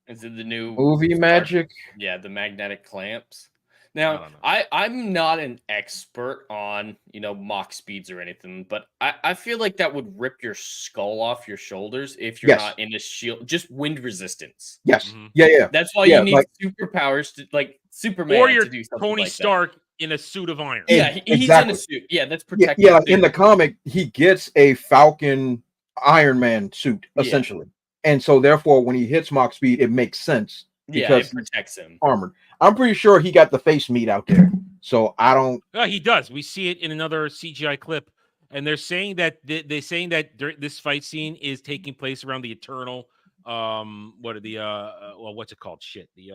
Speaker 5: Is it the new
Speaker 6: movie magic?
Speaker 5: Yeah, the magnetic clamps. Now, I'm not an expert on, Mach speeds or anything, but I feel like that would rip your skull off your shoulders if you're not in a shield. Just wind resistance.
Speaker 6: Yes.
Speaker 4: Mm-hmm.
Speaker 6: Yeah.
Speaker 5: That's why you need superpowers to, like Superman,
Speaker 4: or you're
Speaker 5: to do something
Speaker 4: Tony
Speaker 5: like
Speaker 4: Stark in a suit of iron.
Speaker 5: Yeah, he's in a suit. Yeah, that's protected.
Speaker 6: Yeah, like in the comic, he gets a Falcon Iron Man suit essentially, and so therefore, when he hits Mach speed, it makes sense. Because
Speaker 5: it protects him.
Speaker 6: Armored. I'm pretty sure he got the face meat out there. So I don't.
Speaker 4: He does. We see it in another CGI clip, and they're saying that this fight scene is taking place around the Eternal. What's it called? Shit, the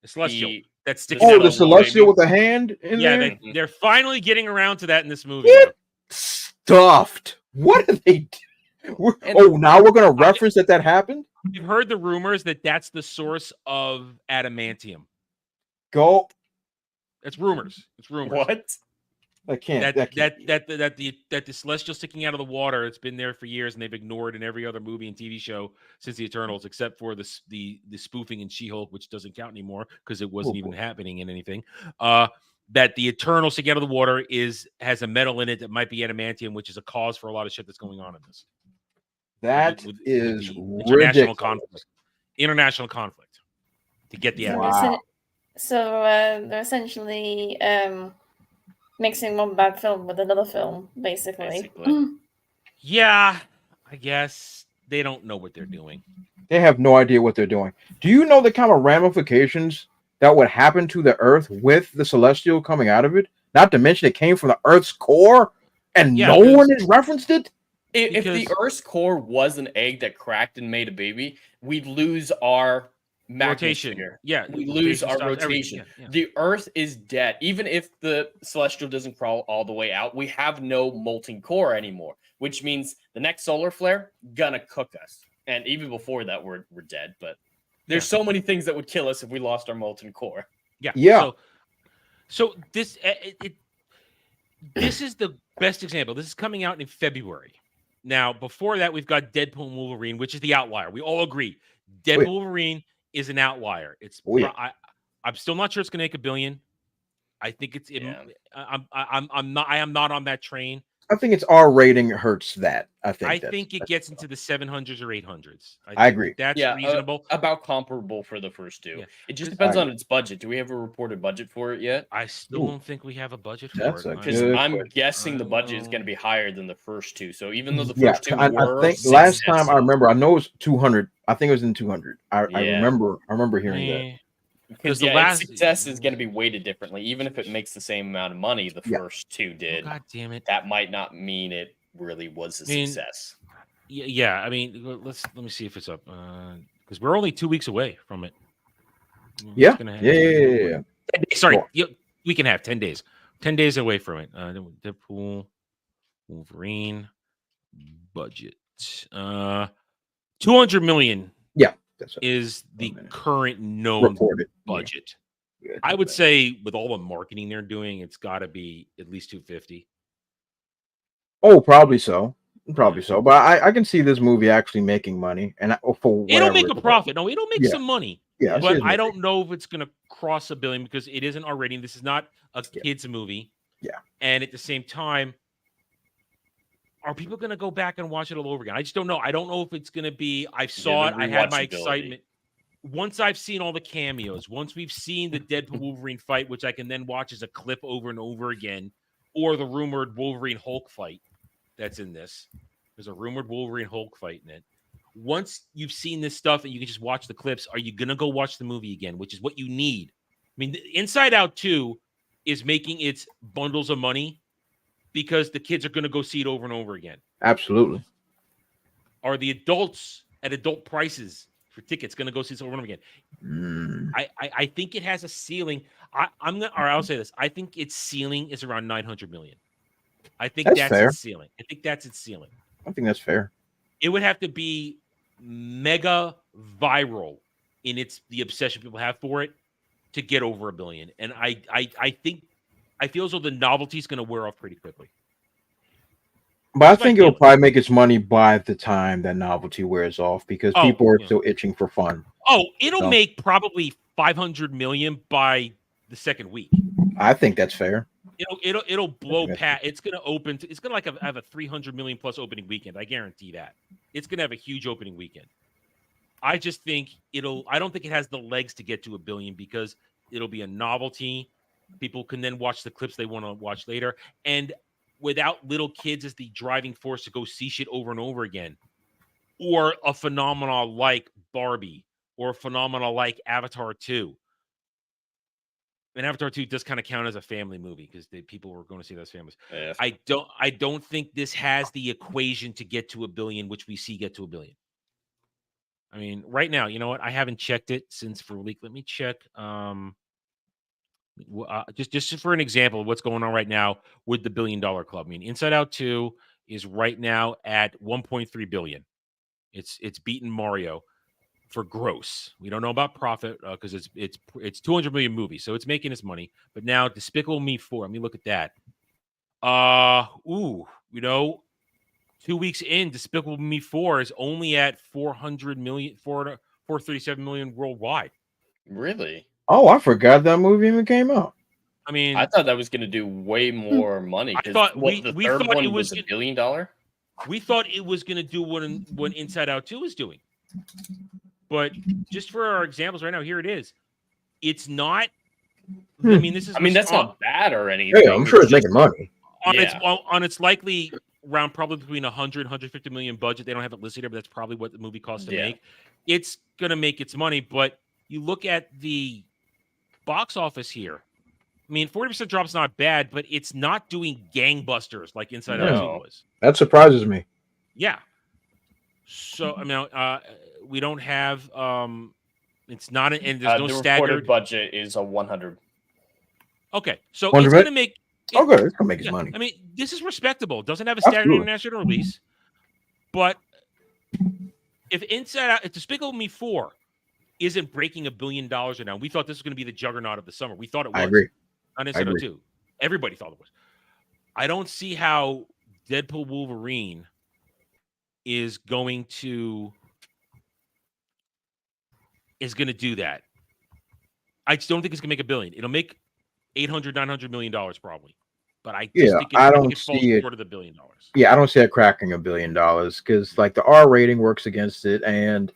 Speaker 4: Celestial that's sticking out.
Speaker 6: Oh, the Celestial with the hand in there.
Speaker 4: They're finally getting around to that in this movie.
Speaker 6: Get stuffed. What are they doing? Now we're gonna reference that happened.
Speaker 4: You've heard the rumors that that's the source of adamantium. That's rumors. It's rumors.
Speaker 5: What?
Speaker 6: I can't.
Speaker 4: That the Celestial sticking out of the water. It's been there for years, and they've ignored in every other movie and TV show since the Eternals, except for the spoofing in She-Hulk, which doesn't count anymore because it wasn't even happening in anything. That the Eternal sticking out of the water has a metal in it that might be adamantium, which is a cause for a lot of shit that's going on in this.
Speaker 6: That is
Speaker 4: international conflict to get the
Speaker 2: So they're essentially mixing one bad film with another film, basically.
Speaker 4: Yeah, I guess they don't know what they're doing.
Speaker 6: They have no idea what they're doing. Do you know the kind of ramifications that would happen to the Earth with the Celestial coming out of it? Not to mention it came from the Earth's core, and
Speaker 4: Yeah,
Speaker 6: no
Speaker 4: because-
Speaker 6: one has referenced it.
Speaker 5: If the
Speaker 4: Because-
Speaker 5: Earth's core was an egg that cracked and made a baby, we'd lose our
Speaker 4: Rotation.
Speaker 5: magnetosphere.
Speaker 4: Yeah.
Speaker 5: We lose our
Speaker 4: stops everything.
Speaker 5: rotation.
Speaker 4: Yeah.
Speaker 5: The Earth is dead. Even if the Celestial doesn't crawl all the way out, we have no molten core anymore, which means the next solar flare gonna cook us. And even before that, we're dead. But there's so many things that would kill us if we lost our molten core.
Speaker 4: Yeah.
Speaker 6: Yeah.
Speaker 4: So this this is the best example. This is coming out in February. Now, before that, we've got Deadpool and Wolverine, which is the outlier. We all agree. Deadpool Wolverine is an outlier. It's I'm still not sure it's going to make $1 billion. I think it's I am not on that train.
Speaker 6: I think its R rating hurts that. I think
Speaker 4: it gets into the 700s or 800s.
Speaker 6: I agree.
Speaker 4: That's reasonable.
Speaker 5: About comparable for the first two.
Speaker 4: Yeah.
Speaker 5: It just depends on its budget. Do we have a reported budget for it yet?
Speaker 4: I still don't think we have a budget for
Speaker 6: That's
Speaker 4: it.
Speaker 6: a
Speaker 5: Because
Speaker 6: good
Speaker 5: I'm
Speaker 6: question.
Speaker 5: guessing the budget is going to be higher than the first two. So even though the
Speaker 6: Yeah,
Speaker 5: first two
Speaker 6: I
Speaker 5: were
Speaker 6: think last time I
Speaker 5: successful-
Speaker 6: remember, I know it was 200. I think it was in 200. I
Speaker 5: Yeah.
Speaker 6: remember hearing that.
Speaker 4: Eh,
Speaker 5: Because
Speaker 4: the
Speaker 5: its
Speaker 4: last-
Speaker 5: success is going to be weighted differently. Even if it makes the same amount of money the
Speaker 6: Yeah.
Speaker 5: first two did,
Speaker 4: God damn it.
Speaker 5: that might not mean it really was a
Speaker 4: I mean,
Speaker 5: success.
Speaker 4: Yeah. I mean, let me see if it's up because we're only 2 weeks away from it.
Speaker 6: Yeah.
Speaker 4: It's gonna have-
Speaker 6: Yeah.
Speaker 4: 10 days, sorry,
Speaker 6: Sure.
Speaker 4: we can have 10 days. 10 days away from it. Deadpool, Wolverine, budget. 200 million
Speaker 6: Yeah. That's
Speaker 4: is the
Speaker 6: minute.
Speaker 4: current known
Speaker 6: reported.
Speaker 4: budget.
Speaker 6: Yeah,
Speaker 4: I would say with all the marketing they're doing, it's got to be at least 250.
Speaker 6: Oh, probably so. Probably so. But I can see this movie actually making money, and for
Speaker 4: It'll
Speaker 6: whatever
Speaker 4: make
Speaker 6: it's
Speaker 4: a
Speaker 6: worth.
Speaker 4: profit. No, it'll make
Speaker 6: Yeah.
Speaker 4: some money.
Speaker 6: Yeah,
Speaker 4: But
Speaker 6: it's
Speaker 4: I
Speaker 6: making-
Speaker 4: don't know if it's going to cross $1 billion because it isn't R rating. This is not a kids movie.
Speaker 6: Yeah.
Speaker 4: And at the same time, are people going to go back and watch it all over again? I just don't know. I don't know if it's going to be. I saw it.
Speaker 5: the
Speaker 4: I had my
Speaker 5: rewatchability.
Speaker 4: excitement. Once I've seen all the cameos, once we've seen the Deadpool Wolverine fight, which I can then watch as a clip over and over again, or the rumored Wolverine Hulk fight that's in this. There's a rumored Wolverine Hulk fight in it. Once you've seen this stuff and you can just watch the clips, are you going to go watch the movie again, which is what you need? I mean, Inside Out 2 is making its bundles of money because the kids are going to go see it over and over again.
Speaker 6: Absolutely.
Speaker 4: Are the adults at adult prices for tickets going to go see this over and over again?
Speaker 6: Mm.
Speaker 4: I think it has a ceiling. I'll say this. I think its ceiling is around 900 million. I think
Speaker 6: That's
Speaker 4: that's
Speaker 6: fair.
Speaker 4: its ceiling. I think that's its ceiling.
Speaker 6: I think that's fair.
Speaker 4: It would have to be mega viral in the obsession people have for it to get over $1 billion. And I think I feel as though the novelty is going to wear off pretty quickly.
Speaker 6: But I
Speaker 4: That's my
Speaker 6: think it'll
Speaker 4: feeling.
Speaker 6: probably make its money by the time that novelty wears off because
Speaker 4: Oh,
Speaker 6: people are
Speaker 4: yeah.
Speaker 6: still itching for fun.
Speaker 4: Oh, it'll
Speaker 6: So-
Speaker 4: make probably 500 million by the second week.
Speaker 6: I think that's fair.
Speaker 4: It'll blow
Speaker 6: that's-
Speaker 4: past. It's gonna open. It's gonna have a 300 million plus opening weekend. I guarantee that. It's gonna have a huge opening weekend. I just think I don't think it has the legs to get to $1 billion because it'll be a novelty. People can then watch the clips they want to watch later, and without little kids as the driving force to go see shit over and over again, or a phenomenon like Barbie or a phenomenon like Avatar 2. And Avatar 2 does kind of count as a family movie because people were going to see those families.
Speaker 5: Yeah.
Speaker 4: I don't think this has the equation to get to $1 billion, which we see get to $1 billion. I mean, right now, you know what? I haven't checked it since for a week. Let me check. Just for an example of what's going on right now with the $1 Billion Club. I mean, Inside Out 2 is right now at 1.3 billion. It's beaten Mario for gross. We don't know about profit because it's 200 million movie, so it's making its money. But now Despicable Me 4. Let me look at that. 2 weeks in, Despicable Me 4 is only at 437 million worldwide.
Speaker 5: Really?
Speaker 6: Oh, I forgot that movie even came out.
Speaker 4: I mean,
Speaker 5: I thought that was going to do way more money.
Speaker 4: I
Speaker 5: 'cause
Speaker 4: thought
Speaker 5: the
Speaker 4: we
Speaker 5: third
Speaker 4: thought
Speaker 5: one
Speaker 4: it was
Speaker 5: $1 billion.
Speaker 4: we thought it was going to do what Inside Out 2 is doing. But just for our examples right now, here it is. It's not. This is.
Speaker 5: I mean, that's not bad or anything.
Speaker 6: Yeah, I'm sure it's making money.
Speaker 4: on its likely around probably between 100, 150 million budget. They don't have it listed here, but that's probably what the movie costs to make. It's going to make its money, but you look at the box office here. I mean, 40% drop's not bad, but it's not doing gangbusters like Inside Out 2 was.
Speaker 6: That surprises me.
Speaker 4: Yeah. So, I mean, we don't have, it's not, and there's no
Speaker 5: the
Speaker 4: staggered
Speaker 5: reported budget is a 100.
Speaker 4: Okay. So it's
Speaker 6: 100?
Speaker 4: going to make,
Speaker 6: Okay, it's gonna make his money.
Speaker 4: I mean, this is respectable. It doesn't have a staggered
Speaker 6: Absolutely.
Speaker 4: international release, but if Despicable Me 4 isn't breaking $1 billion right now, we thought this was going to be the juggernaut of the summer. We thought it was.
Speaker 6: I agree.
Speaker 4: On Inside Out 2. Everybody thought it was. I don't see how Deadpool Wolverine is going to do that. I just don't think it's going to make $1 billion. It'll make $800, $900 million probably. But I just think
Speaker 6: I don't
Speaker 4: falls
Speaker 6: see it
Speaker 4: short of the $1 billion.
Speaker 6: Yeah, I don't see it cracking $1 billion because like the R rating works against it, and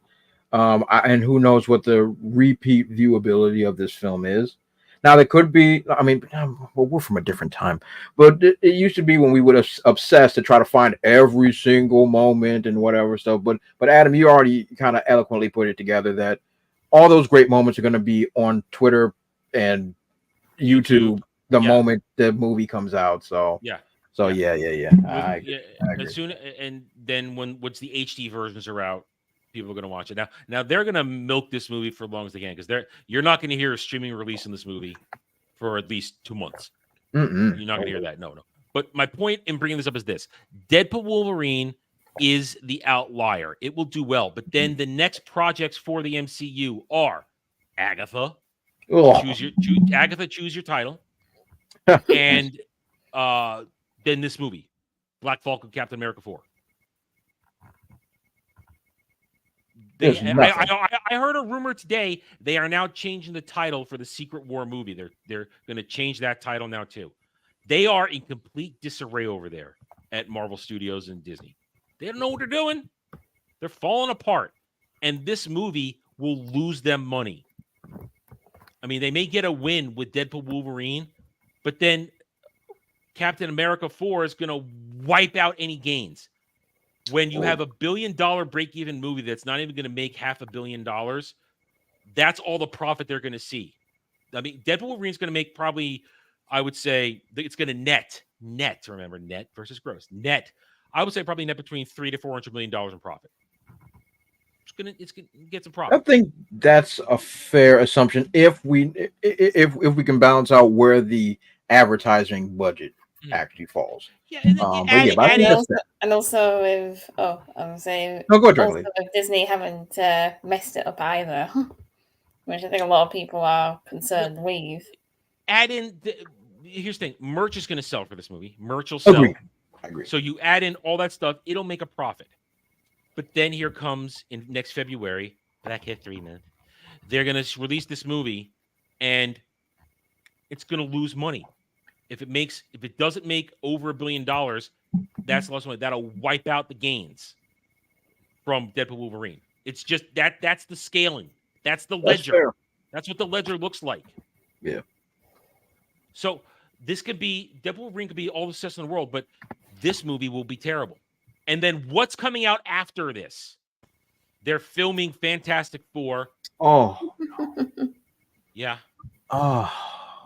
Speaker 6: and who knows what the repeat viewability of this film is. Now there could be, I mean, well, we're from a different time, but it used to be when we would obsess to try to find every single moment and whatever stuff. But Adam, you already kind of eloquently put it together that all those great moments are going to be on Twitter and YouTube the moment the movie comes out. So
Speaker 4: yeah.
Speaker 6: I agree.
Speaker 4: As soon and then once the HD versions are out, people are going to watch it. Now they're going to milk this movie for as long as they can because you're not going to hear a streaming release in this movie for at least 2 months. You're not going to hear that. No. But my point in bringing this up is this: Deadpool Wolverine is the outlier. It will do well, but then the next projects for the MCU are Agatha. Choose your title, and then this movie, Black Falcon, Captain America 4. I heard a rumor today they are now changing the title for the Secret War movie. They're going to change that title now too. They are in complete disarray over there at Marvel Studios and Disney. They don't know what they're doing. They're falling apart, and this movie will lose them money. I mean, they may get a win with Deadpool Wolverine, but then Captain America 4 is going to wipe out any gains. When you have $1 billion break-even movie that's not even going to make $500 million, that's all the profit they're going to see. I mean, Deadpool Wolverine is going to make probably, I would say, it's going to net. Remember, net versus gross. Net. I would say probably net between $300 to $400 million in profit. It's going to get some profit.
Speaker 6: I think that's a fair assumption if we can balance out where the advertising budget actually falls.
Speaker 2: Yeah, and also with I'm saying
Speaker 6: no, go ahead, also
Speaker 2: with Disney haven't messed it up either, which I think a lot of people are concerned with.
Speaker 4: Add in here's the thing: merch is going to sell for this movie. Merch will sell.
Speaker 6: I agree.
Speaker 4: So you add in all that stuff, it'll make a profit. But then here comes in next February, Black History Month. They're going to release this movie, and it's going to lose money. If it doesn't make over $1 billion, that's lost money. That'll wipe out the gains from Deadpool Wolverine. It's just that's the scaling. That's the ledger. That's what the ledger looks like.
Speaker 6: Yeah.
Speaker 4: So this could be Deadpool Wolverine could be all the success in the world, but this movie will be terrible. And then what's coming out after this? They're filming Fantastic Four.
Speaker 6: Oh.
Speaker 4: Yeah.
Speaker 6: Oh.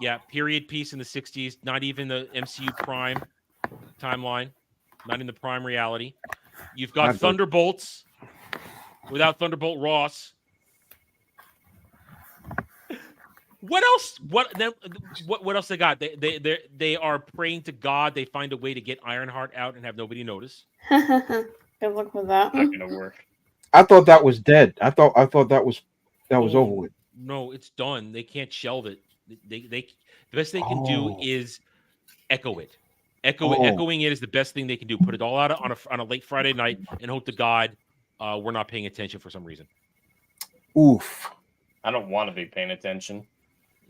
Speaker 4: Yeah, period piece in the 60s, not even the MCU Prime timeline, not in the Prime reality. You've got Thunderbolts without Thunderbolt Ross. What else? What else they got? They are praying to God. They find a way to get Ironheart out and have nobody notice.
Speaker 2: Good luck with that.
Speaker 5: Not gonna work.
Speaker 6: I thought that was dead. I thought that was over with.
Speaker 4: No, it's done. They can't shelve it. They the best they can do is echo it. Echoing it is the best thing they can do. Put it all out on a late Friday night and hope to God we're not paying attention for some reason.
Speaker 6: Oof.
Speaker 5: I don't want to be paying attention.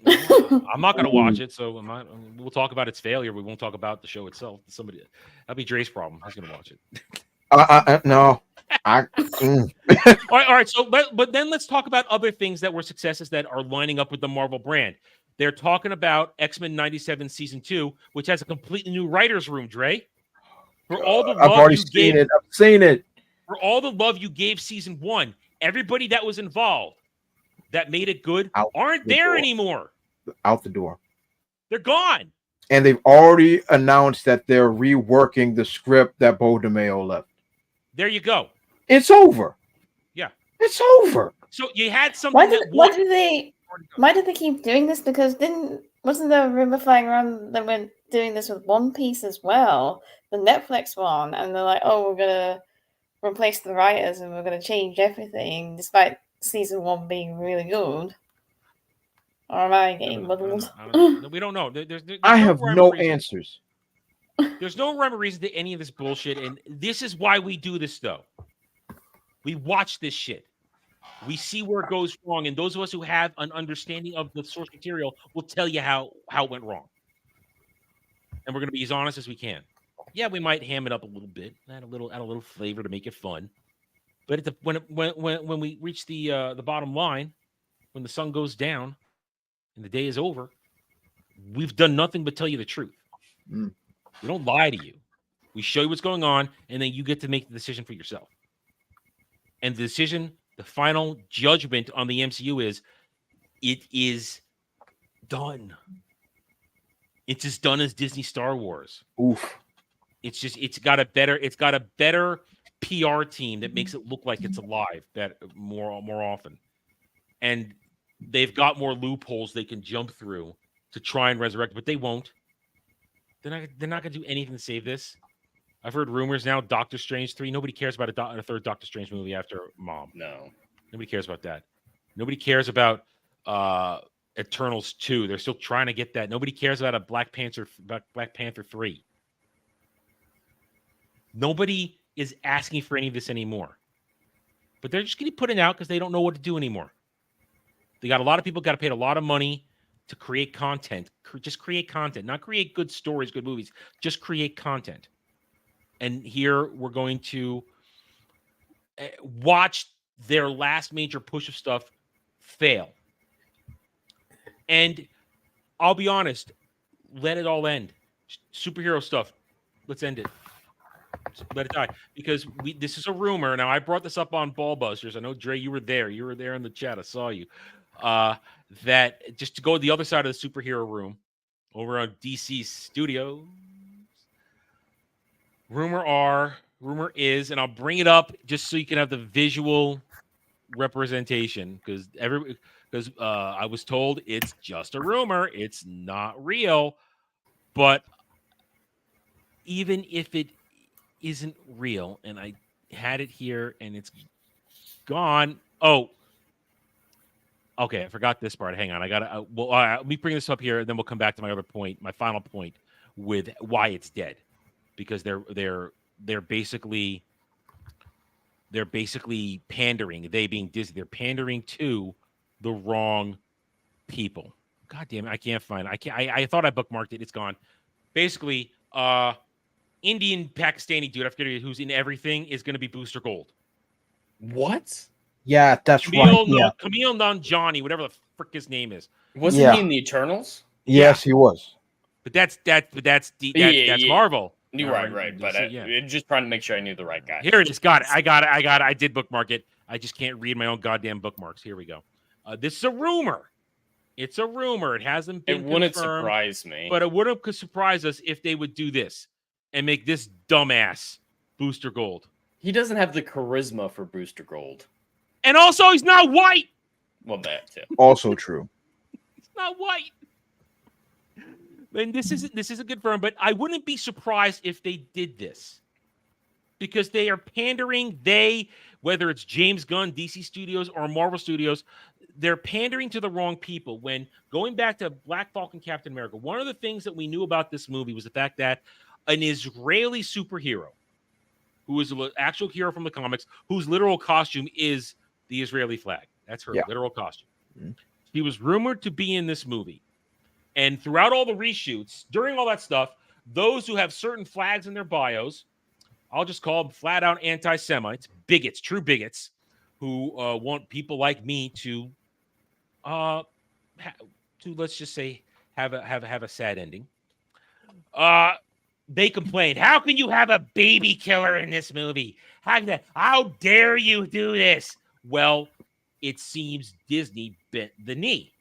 Speaker 4: I'm not going to watch it, so we'll talk about its failure. We won't talk about the show itself. That'll be Dre's problem. He's going to watch it.
Speaker 6: No.
Speaker 4: All right. So, but then let's talk about other things that were successes that are lining up with the Marvel brand. They're talking about X-Men 97 Season 2, which has a completely new writer's room, Dre. For all the
Speaker 6: I've
Speaker 4: love
Speaker 6: already
Speaker 4: you
Speaker 6: seen
Speaker 4: gave,
Speaker 6: it. I've seen it.
Speaker 4: for all the love you gave season 1, everybody that was involved that made it good
Speaker 6: Out
Speaker 4: aren't
Speaker 6: the
Speaker 4: there
Speaker 6: door.
Speaker 4: anymore.
Speaker 6: Out the door.
Speaker 4: They're gone.
Speaker 6: And they've already announced that they're reworking the script that Bo DeMeo left.
Speaker 4: There you go.
Speaker 6: It's over.
Speaker 4: Yeah.
Speaker 6: It's over.
Speaker 4: So you had something
Speaker 2: Why
Speaker 4: that
Speaker 2: did they keep doing this? Because wasn't there a rumor flying around that we're doing this with One Piece as well, the Netflix one, and they're like, oh, we're gonna replace the writers and we're gonna change everything, despite season 1 being really good. Or am I getting muddled?
Speaker 4: We don't know. There's
Speaker 6: I
Speaker 4: no
Speaker 6: have
Speaker 4: rhyme or
Speaker 6: no
Speaker 4: reason.
Speaker 6: answers.
Speaker 4: There's no rhyme or reason to any of this bullshit, and this is why we do this, though. We watch this shit. We see where it goes wrong, and those of us who have an understanding of the source material will tell you how it went wrong. And we're going to be as honest as we can. Yeah, we might ham it up a little bit, add a little flavor to make it fun. But when we reach the bottom line, when the sun goes down and the day is over, we've done nothing but tell you the truth.
Speaker 6: Mm.
Speaker 4: We don't lie to you. We show you what's going on, and then you get to make the decision for yourself. And the decision, the final judgment on the MCU is, it is done. It's as done as Disney Star Wars.
Speaker 6: Oof.
Speaker 4: It's got a better PR team that makes it look like it's alive more often. And they've got more loopholes they can jump through to try and resurrect, but they won't. They're not going to do anything to save this. I've heard rumors now, Doctor Strange 3. Nobody cares about a third Doctor Strange movie after Mom.
Speaker 5: No.
Speaker 4: Nobody cares about that. Nobody cares about Eternals 2. They're still trying to get that. Nobody cares about a Black Panther 3. Nobody is asking for any of this anymore. But they're just going to put it out because they don't know what to do anymore. They got a lot of people got paid a lot of money to create content. Just create content, not create good stories, good movies. Just create content. And here we're going to watch their last major push of stuff fail. And I'll be honest, let it all end. Superhero stuff, let's end it. Let it die. Because this is a rumor. Now, I brought this up on Ballbusters. I know, Dre, you were there. You were there in the chat. I saw you. That just to go to the other side of the superhero room over on DC Studios. Rumor is, and I'll bring it up just so you can have the visual representation, because I was told it's just a rumor, it's not real. But even if it isn't real, and I had it here and it's gone. Oh, okay, I forgot this part. Hang on, I gotta. Let me bring this up here, and then we'll come back to my other point, my final point, with why it's dead. Because they're basically pandering. They being Disney, they're pandering to the wrong people. God damn it, I can't find it. I thought I bookmarked it. It's gone. Basically, Indian Pakistani dude, I forget who's in everything, is going to be Booster Gold.
Speaker 5: What?
Speaker 6: Yeah, that's right. Yeah.
Speaker 4: Camille Nanjiani, whatever the frick his name is.
Speaker 5: Wasn't he in the Eternals?
Speaker 6: Yes, he was.
Speaker 4: But that's Marvel.
Speaker 5: You're right. But just trying to make sure I knew the right guy.
Speaker 4: Here it is. Got it. I got it. I did bookmark it. I just can't read my own goddamn bookmarks. Here we go. This is a rumor. It's a rumor. It hasn't been confirmed. It wouldn't
Speaker 5: surprise me.
Speaker 4: But it would have surprised us if they would do this and make this dumbass Booster Gold.
Speaker 5: He doesn't have the charisma for Booster Gold.
Speaker 4: And also, he's not white.
Speaker 5: Well, that too.
Speaker 6: Also true.
Speaker 4: He's not white. And this isn't confirmed, but I wouldn't be surprised if they did this, because they are pandering. Whether it's James Gunn, DC Studios, or Marvel Studios, they're pandering to the wrong people. When going back to Black Falcon, Captain America, one of the things that we knew about this movie was the fact that an Israeli superhero, who is an actual hero from the comics, whose literal costume is the Israeli flag. That's her literal costume. Mm-hmm. She was rumored to be in this movie. And throughout all the reshoots, during all that stuff, those who have certain flags in their bios, I'll just call them flat out anti-Semites, bigots, true bigots, who want people like me to let's just say have a sad ending. they complained, how can you have a baby killer in this movie? How dare you do this? Well, it seems Disney bent the knee,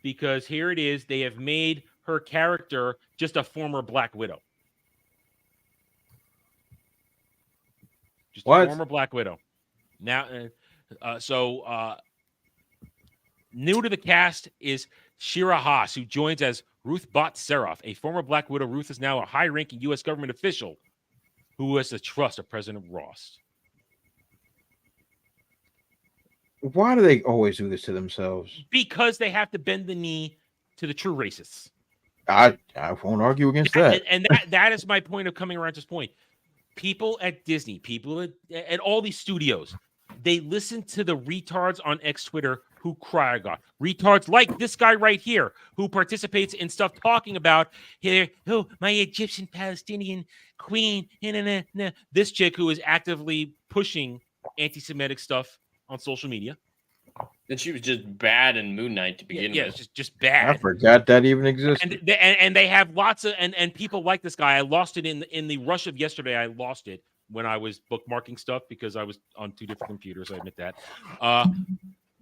Speaker 4: because here it is. They have made her character just a former Black Widow. Just a former Black Widow. Now, new to the cast is Shira Haas, who joins as Ruth Bot-Seraph, a former Black Widow. Ruth is now a high-ranking U.S. government official who has the trust of President Ross.
Speaker 6: Why do they always do this to themselves?
Speaker 4: Because they have to bend the knee to the true racists.
Speaker 6: I won't argue against that.
Speaker 4: And that is my point of coming around to this point. People at Disney, people at all these studios, they listen to the retards on X Twitter who cry God. Retards like this guy right here who participates in stuff talking about here, my Egyptian Palestinian queen. This chick who is actively pushing anti-Semitic stuff on social media.
Speaker 5: And she was just bad in Moon Knight to begin with.
Speaker 4: Yeah, it's just bad.
Speaker 6: I forgot that even existed.
Speaker 4: And they have lots of and people like this guy. I lost it in the rush of yesterday. I lost it when I was bookmarking stuff because I was on two different computers. I admit that.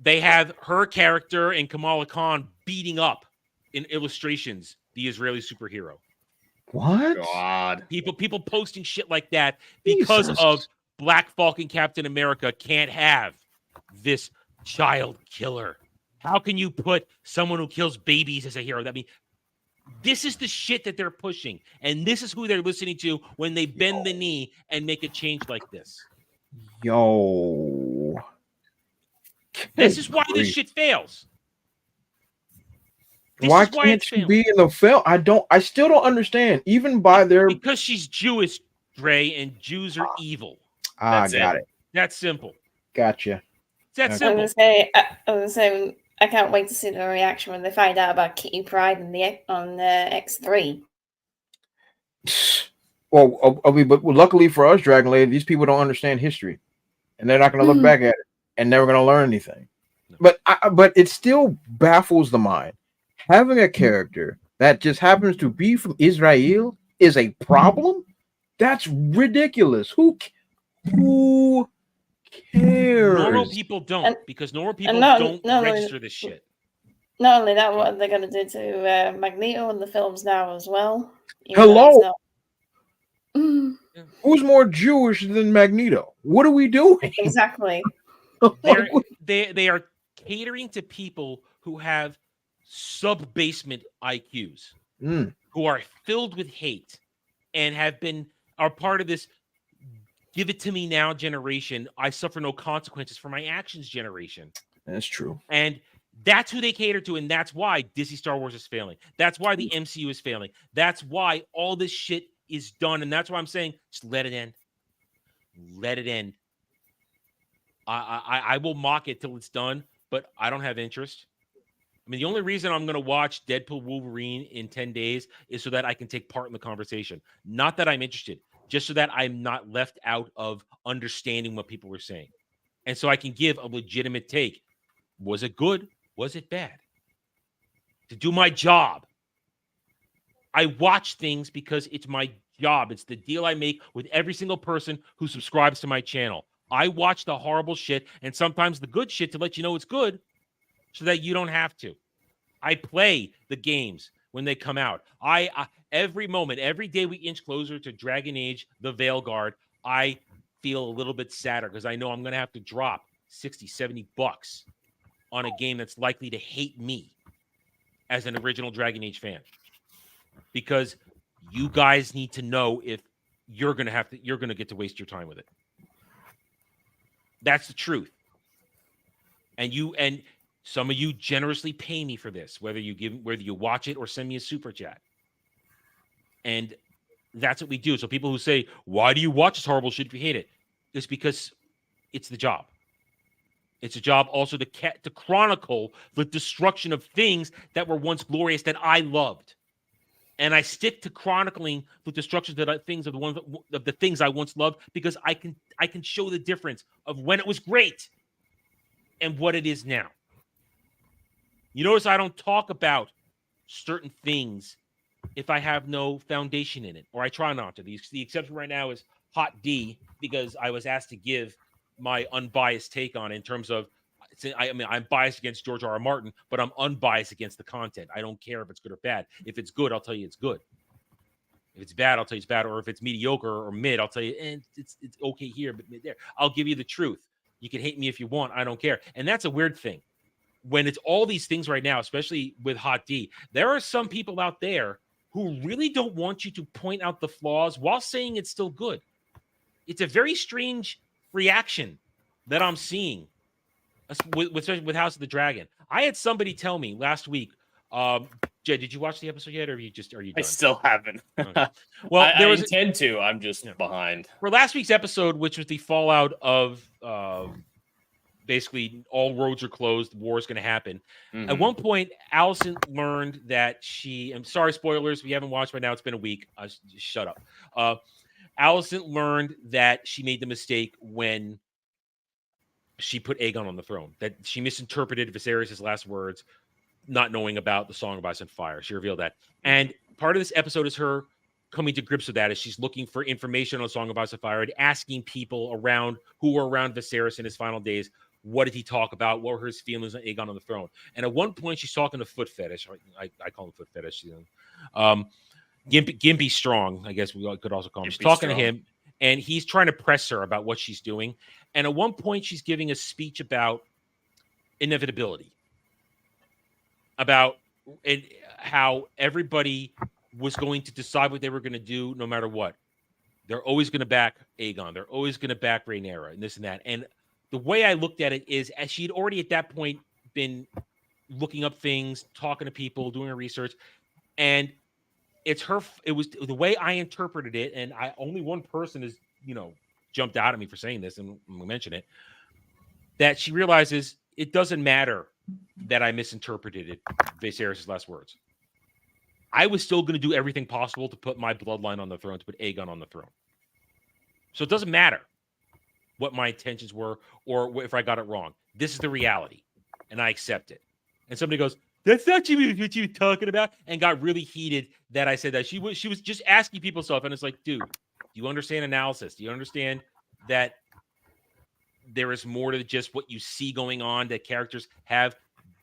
Speaker 4: They have her character and Kamala Khan beating up in illustrations the Israeli superhero.
Speaker 6: What?
Speaker 5: God.
Speaker 4: People posting shit like that because of Black Falcon Captain America can't have this child killer. How can you put someone who kills babies as a hero? That means this is the shit that they're pushing, and this is who they're listening to when they bend the knee and make a change like this.
Speaker 6: Yo,
Speaker 4: this is why this shit fails.
Speaker 6: Why can't she be in the film? I still don't understand. Even by their
Speaker 4: because she's Jewish, Dre, and Jews are evil.
Speaker 6: Got it.
Speaker 4: That's simple.
Speaker 6: Gotcha.
Speaker 4: That's
Speaker 2: I
Speaker 4: simple.
Speaker 2: was gonna say, I can't wait to see the reaction when they find out about Kitty Pryde on X3.
Speaker 6: Well, I mean, but luckily for us, Dragon Lady, these people don't understand history, and they're not going to look back at it and never going to learn anything. No. But it still baffles the mind. Having a character that just happens to be from Israel is a problem. That's ridiculous. Who cares?
Speaker 4: Normal people don't, because normal people don't register this shit.
Speaker 2: Not only that, what they're going to do to Magneto in the films now as well.
Speaker 6: Hello? Who's more Jewish than Magneto? What are we doing?
Speaker 2: Exactly.
Speaker 4: They are catering to people who have sub-basement IQs, who are filled with hate and are part of this give it to me now generation. I suffer no consequences for my actions generation.
Speaker 6: That's true.
Speaker 4: And that's who they cater to, and that's why Disney Star Wars is failing. That's why the MCU is failing. That's why all this shit is done, and that's why I'm saying just let it end. Let it end. I will mock it till it's done, but I don't have interest. I mean, the only reason I'm going to watch Deadpool Wolverine in 10 days is so that I can take part in the conversation. Not that I'm interested, just so that I'm not left out of understanding what people were saying. And so I can give a legitimate take. Was it good? Was it bad? To do my job. I watch things because it's my job. It's the deal I make with every single person who subscribes to my channel. I watch the horrible shit and sometimes the good shit to let you know it's good so that you don't have to. I play the games when they come out. I every moment, every day we inch closer to Dragon Age, the Veilguard, I feel a little bit sadder because I know I'm going to have to drop 60, 70 bucks on a game that's likely to hate me as an original Dragon Age fan. Because you guys need to know if you're going to get to waste your time with it. That's the truth. And some of you generously pay me for this, whether you watch it or send me a super chat. And that's what we do. So people who say, why do you watch this horrible shit if you hate it? It's because it's the job. It's a job also to chronicle the destruction of things that were once glorious that I loved. And I stick to chronicling the destruction of the things I once loved because I can show the difference of when it was great and what it is now. You notice I don't talk about certain things if I have no foundation in it, or I try not to. The exception right now is Hot D, because I was asked to give my unbiased take on it in terms of, I mean, I'm biased against George R.R. Martin, but I'm unbiased against the content. I don't care if it's good or bad. If it's good, I'll tell you it's good. If it's bad, I'll tell you it's bad. Or if it's mediocre or mid, I'll tell you it's okay here, but mid there. I'll give you the truth. You can hate me if you want. I don't care. And that's a weird thing. When it's all these things right now, especially with Hot D, there are some people out there who really don't want you to point out the flaws while saying it's still good. It's a very strange reaction that I'm seeing, especially with House of the Dragon. I had somebody tell me last week, Jed, did you watch the episode yet, or are you done?
Speaker 5: I still haven't.
Speaker 4: Okay. Well,
Speaker 5: I intend to. I'm just behind.
Speaker 4: For last week's episode, which was the fallout of basically all roads are closed, war is going to happen.
Speaker 5: Mm-hmm.
Speaker 4: At one point, Allison learned that I'm sorry, spoilers, if you haven't watched by now, it's been a week. Just shut up. Allison learned that she made the mistake when she put Aegon on the throne, that she misinterpreted Viserys' last words, not knowing about the Song of Ice and Fire. She revealed that. And part of this episode is her coming to grips with that as she's looking for information on Song of Ice and Fire and asking people around who were around Viserys in his final days, what did he talk about? What were his feelings on Aegon on the throne? And at one point, she's talking to Foot Fetish. I call him Foot Fetish. Gimpy Strong, I guess we could also call him. She's talking to him, and he's trying to press her about what she's doing. And at one point, she's giving a speech about inevitability, about how everybody was going to decide what they were going to do no matter what. They're always going to back Aegon. They're always going to back Rhaenyra and this and that. And the way I looked at it is, as she had already at that point been looking up things, talking to people, doing her research, and it was the way I interpreted it, and only one person has, jumped out at me for saying this, and we'll mention it, that she realizes it doesn't matter that I misinterpreted Viserys' last words. I was still going to do everything possible to put my bloodline on the throne, to put Aegon on the throne. So it doesn't matter what my intentions were or if I got it wrong. This is the reality, and I accept it. And somebody goes, that's not what you were talking about, and got really heated that I said that. She was just asking people stuff, and it's like, dude, do you understand analysis? Do you understand that there is more to just what you see going on, that characters have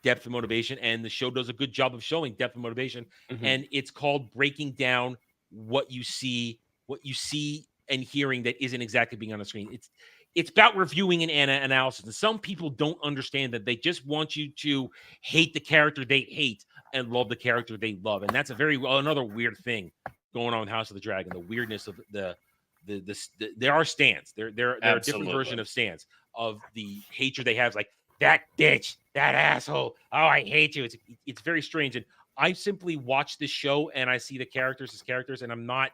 Speaker 4: depth of motivation, and the show does a good job of showing depth of motivation, and it's called breaking down what you see and hearing that isn't exactly being on the screen. It's about reviewing and analysis. And some people don't understand that. They just want you to hate the character they hate and love the character they love. And that's another weird thing going on with House of the Dragon. The weirdness of there are stands. There are a different version of stands of the hatred they have. Like, that bitch, that asshole. Oh, I hate you. It's very strange. And I simply watch this show and I see the characters as characters, and I'm not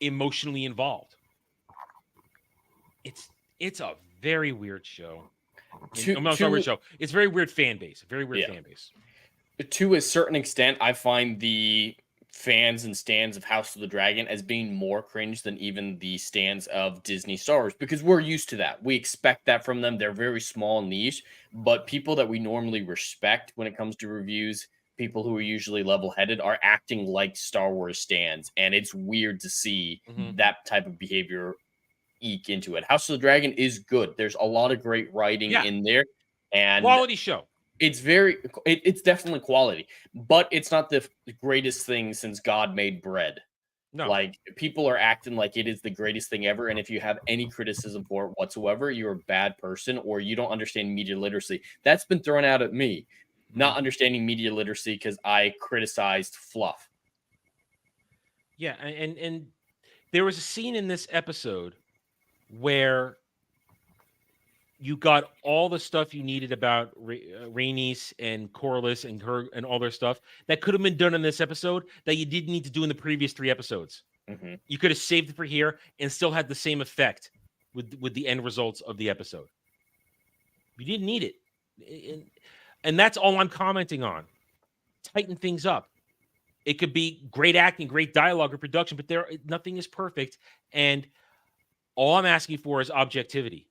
Speaker 4: emotionally involved. It's a very weird show. It's a very weird fan base. Fan base.
Speaker 5: To a certain extent, I find the fans and stands of House of the Dragon as being more cringe than even the stands of Disney Star Wars, because we're used to that. We expect that from them. They're very small niche, but people that we normally respect when it comes to reviews, people who are usually level-headed, are acting like Star Wars stands, and it's weird to see that type of behavior eke into it. House of the Dragon is good. There's a lot of great writing in there, and
Speaker 4: quality show.
Speaker 5: It's definitely quality, but it's not the greatest thing since God made bread.
Speaker 4: No.
Speaker 5: Like, people are acting like it is the greatest thing ever, and if you have any criticism for it whatsoever, you're a bad person or you don't understand media literacy. That's been thrown out at me, not understanding media literacy because I criticized fluff.
Speaker 4: Yeah, and there was a scene in this episode where you got all the stuff you needed about Rhaenys and Corlys and her and all their stuff that could have been done in this episode that you didn't need to do in the previous 3 episodes. You could have saved it for here and still had the same effect with the end results of the episode. You didn't need it. And that's all I'm commenting on. Tighten things up. It could be great acting, great dialogue, or production, but nothing is perfect. And all I'm asking for is objectivity.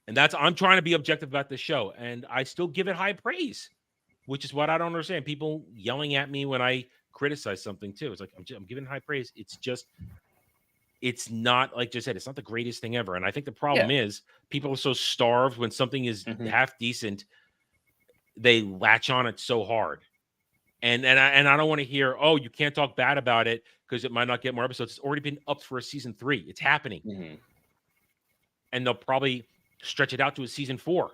Speaker 4: And I'm trying to be objective about this show. And I still give it high praise, which is what I don't understand. People yelling at me when I criticize something too. It's like I'm giving high praise. It's not, like just said, it's not the greatest thing ever. And I think the problem is people are so starved when something is half decent, they latch on it so hard. And I don't want to hear, oh, you can't talk bad about it because it might not get more episodes. It's already been up for a season 3. It's happening. And they'll probably stretch it out to a season 4.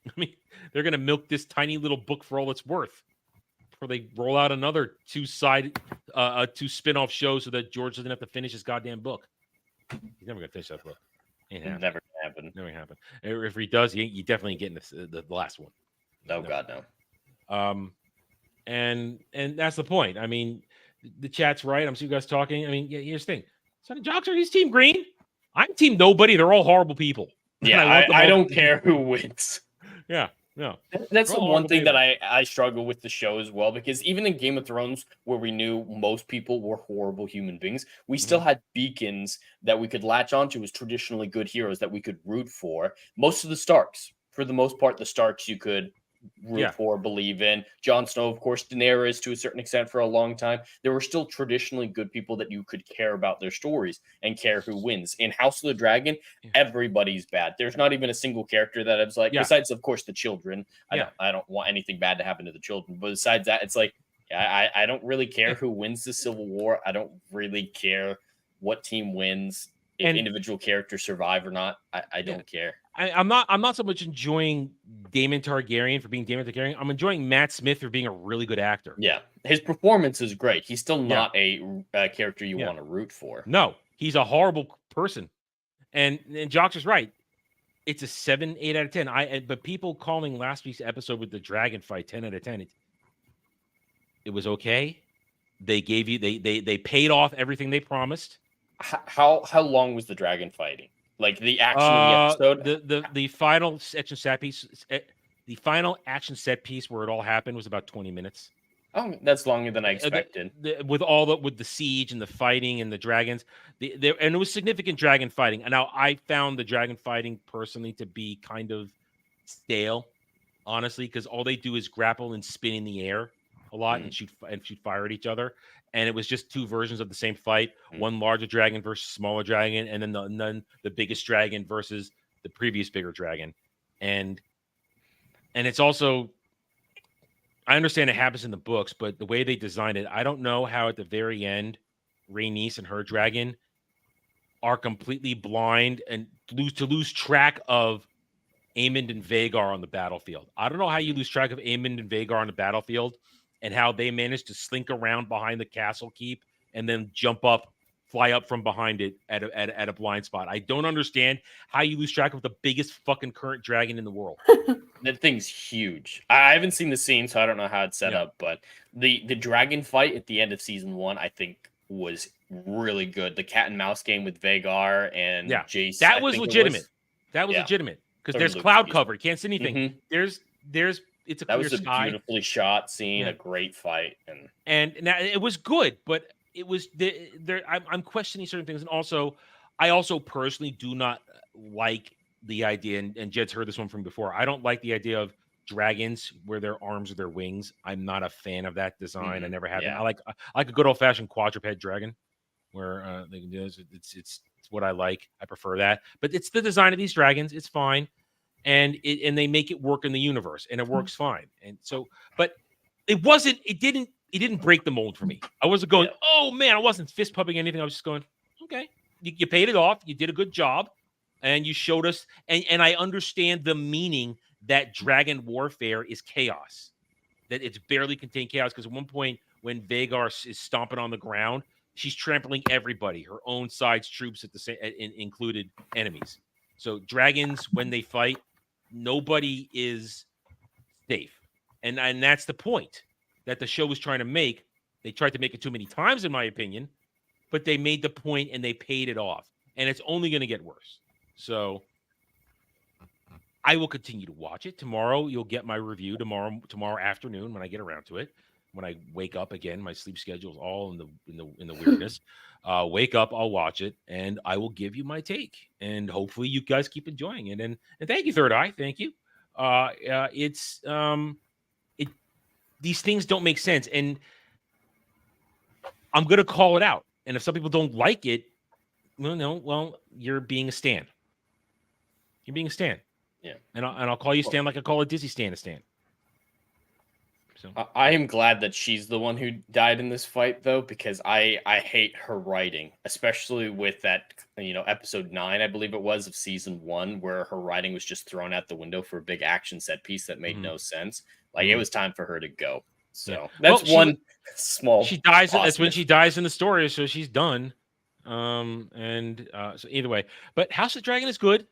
Speaker 4: I mean, they're going to milk this tiny little book for all it's worth before they roll out another 2 spin-off shows so that George doesn't have to finish his goddamn book. He's never going to finish that book.
Speaker 5: Never gonna happen.
Speaker 4: Never happen. If he does, you definitely getting the last one.
Speaker 5: No, God, no.
Speaker 4: And that's the point. I mean, the chat's right. I'm seeing you guys talking. I mean, here's the thing. Son of Joxer, he's Team Green. I'm Team Nobody. They're all horrible people.
Speaker 5: Yeah, I don't care who wins.
Speaker 4: Yeah, no.
Speaker 5: That's the one thing that I struggle with the show as well, because even in Game of Thrones, where we knew most people were horrible human beings, we still had beacons that we could latch onto as traditionally good heroes that we could root for. Most of the Starks, for the most part, the Starks you could root for, believe in. Jon Snow, of course, Daenerys to a certain extent for a long time. There were still traditionally good people that you could care about their stories and care who wins. In House of the Dragon, everybody's bad. There's not even a single character that I was like, besides, of course, the children. I don't want anything bad to happen to the children. But besides that, it's like, I don't really care who wins the Civil War. I don't really care what team wins. If individual characters survive or not, I don't care.
Speaker 4: I'm not so much enjoying Daemon Targaryen for being Daemon Targaryen. I'm enjoying Matt Smith for being a really good actor.
Speaker 5: Yeah, his performance is great. He's still not a character you want to root for.
Speaker 4: No, he's a horrible person. And Jox is right. It's a 7, 8 out of 10. But people calling last week's episode with the dragon fight 10 out of 10. It was okay. They gave you they paid off everything they promised.
Speaker 5: How long was the dragon fighting? Like the action of the episode?
Speaker 4: The final action set piece, the final action set piece where it all happened was about 20 minutes.
Speaker 5: Oh, that's longer than I expected.
Speaker 4: With the siege and the fighting and the dragons, and it was significant dragon fighting. And now I found the dragon fighting personally to be kind of stale, honestly, because all they do is grapple and spin in the air a lot and shoot fire at each other. And it was just 2 versions of the same fight: one larger dragon versus smaller dragon, and then the biggest dragon versus the previous bigger dragon. And it's also, I understand it happens in the books, but the way they designed it, I don't know how at the very end, Rhaenys and her dragon are completely blind and lose track of Aemond and Vhagar on the battlefield. I don't know how you lose track of Aemond and Vhagar on the battlefield, and how they managed to slink around behind the castle keep and then fly up from behind it at a blind spot. I don't understand how you lose track of the biggest fucking current dragon in the world.
Speaker 5: That thing's huge. I haven't seen the scene, so I don't know how it's set up, but the dragon fight at the end of season 1, I think, was really good. The cat and mouse game with Vhagar and Jace.
Speaker 4: That was legitimate. That was legitimate. Because there's cloud cover. You can't see anything. There's it's a clear sky.
Speaker 5: A beautifully shot scene, a great fight,
Speaker 4: and now it was good, but it was there. I'm questioning certain things, and also, I also personally do not like the idea. And Jed's heard this one from before. I don't like the idea of dragons where their arms are their wings. I'm not a fan of that design. I never have. I like a good old fashioned quadruped dragon, where they can do this. It's what I like. I prefer that. But it's the design of these dragons. It's fine. And they make it work in the universe, and it works fine. And so, but it didn't break the mold for me. I wasn't going, oh man, I wasn't fist pumping anything. I was just going, okay, you paid it off. You did a good job, and you showed us. And I understand the meaning that dragon warfare is chaos, that it's barely contained chaos. Because at one point, when Vhagar is stomping on the ground, she's trampling everybody, her own side's troops at the same, included enemies. So dragons, when they fight, nobody is safe. And that's the point that the show was trying to make. They tried to make it too many times, in my opinion, but they made the point and they paid it off. And it's only going to get worse. So I will continue to watch it. Tomorrow, you'll get my review tomorrow afternoon when I get around to it. When I wake up again, my sleep schedule is all in the weirdness. Wake up, I'll watch it, and I will give you my take. And hopefully, you guys keep enjoying it. And thank you, Third Eye. Thank you. These things don't make sense. And I'm going to call it out. And if some people don't like it, well, you're being a stan. You're being a stan.
Speaker 5: Yeah.
Speaker 4: And I'll call you stan like I call a Disney stan a stan. So
Speaker 5: I am glad that she's the one who died in this fight, though, because I hate her writing, especially with that, episode 9, I believe it was, of season 1, where her writing was just thrown out the window for a big action set piece that made no sense. Like, it was time for her to go. So that's one small.
Speaker 4: She dies. That's when
Speaker 5: positive.
Speaker 4: she dies in the story, so she's done. So either way, but House of the Dragon is good.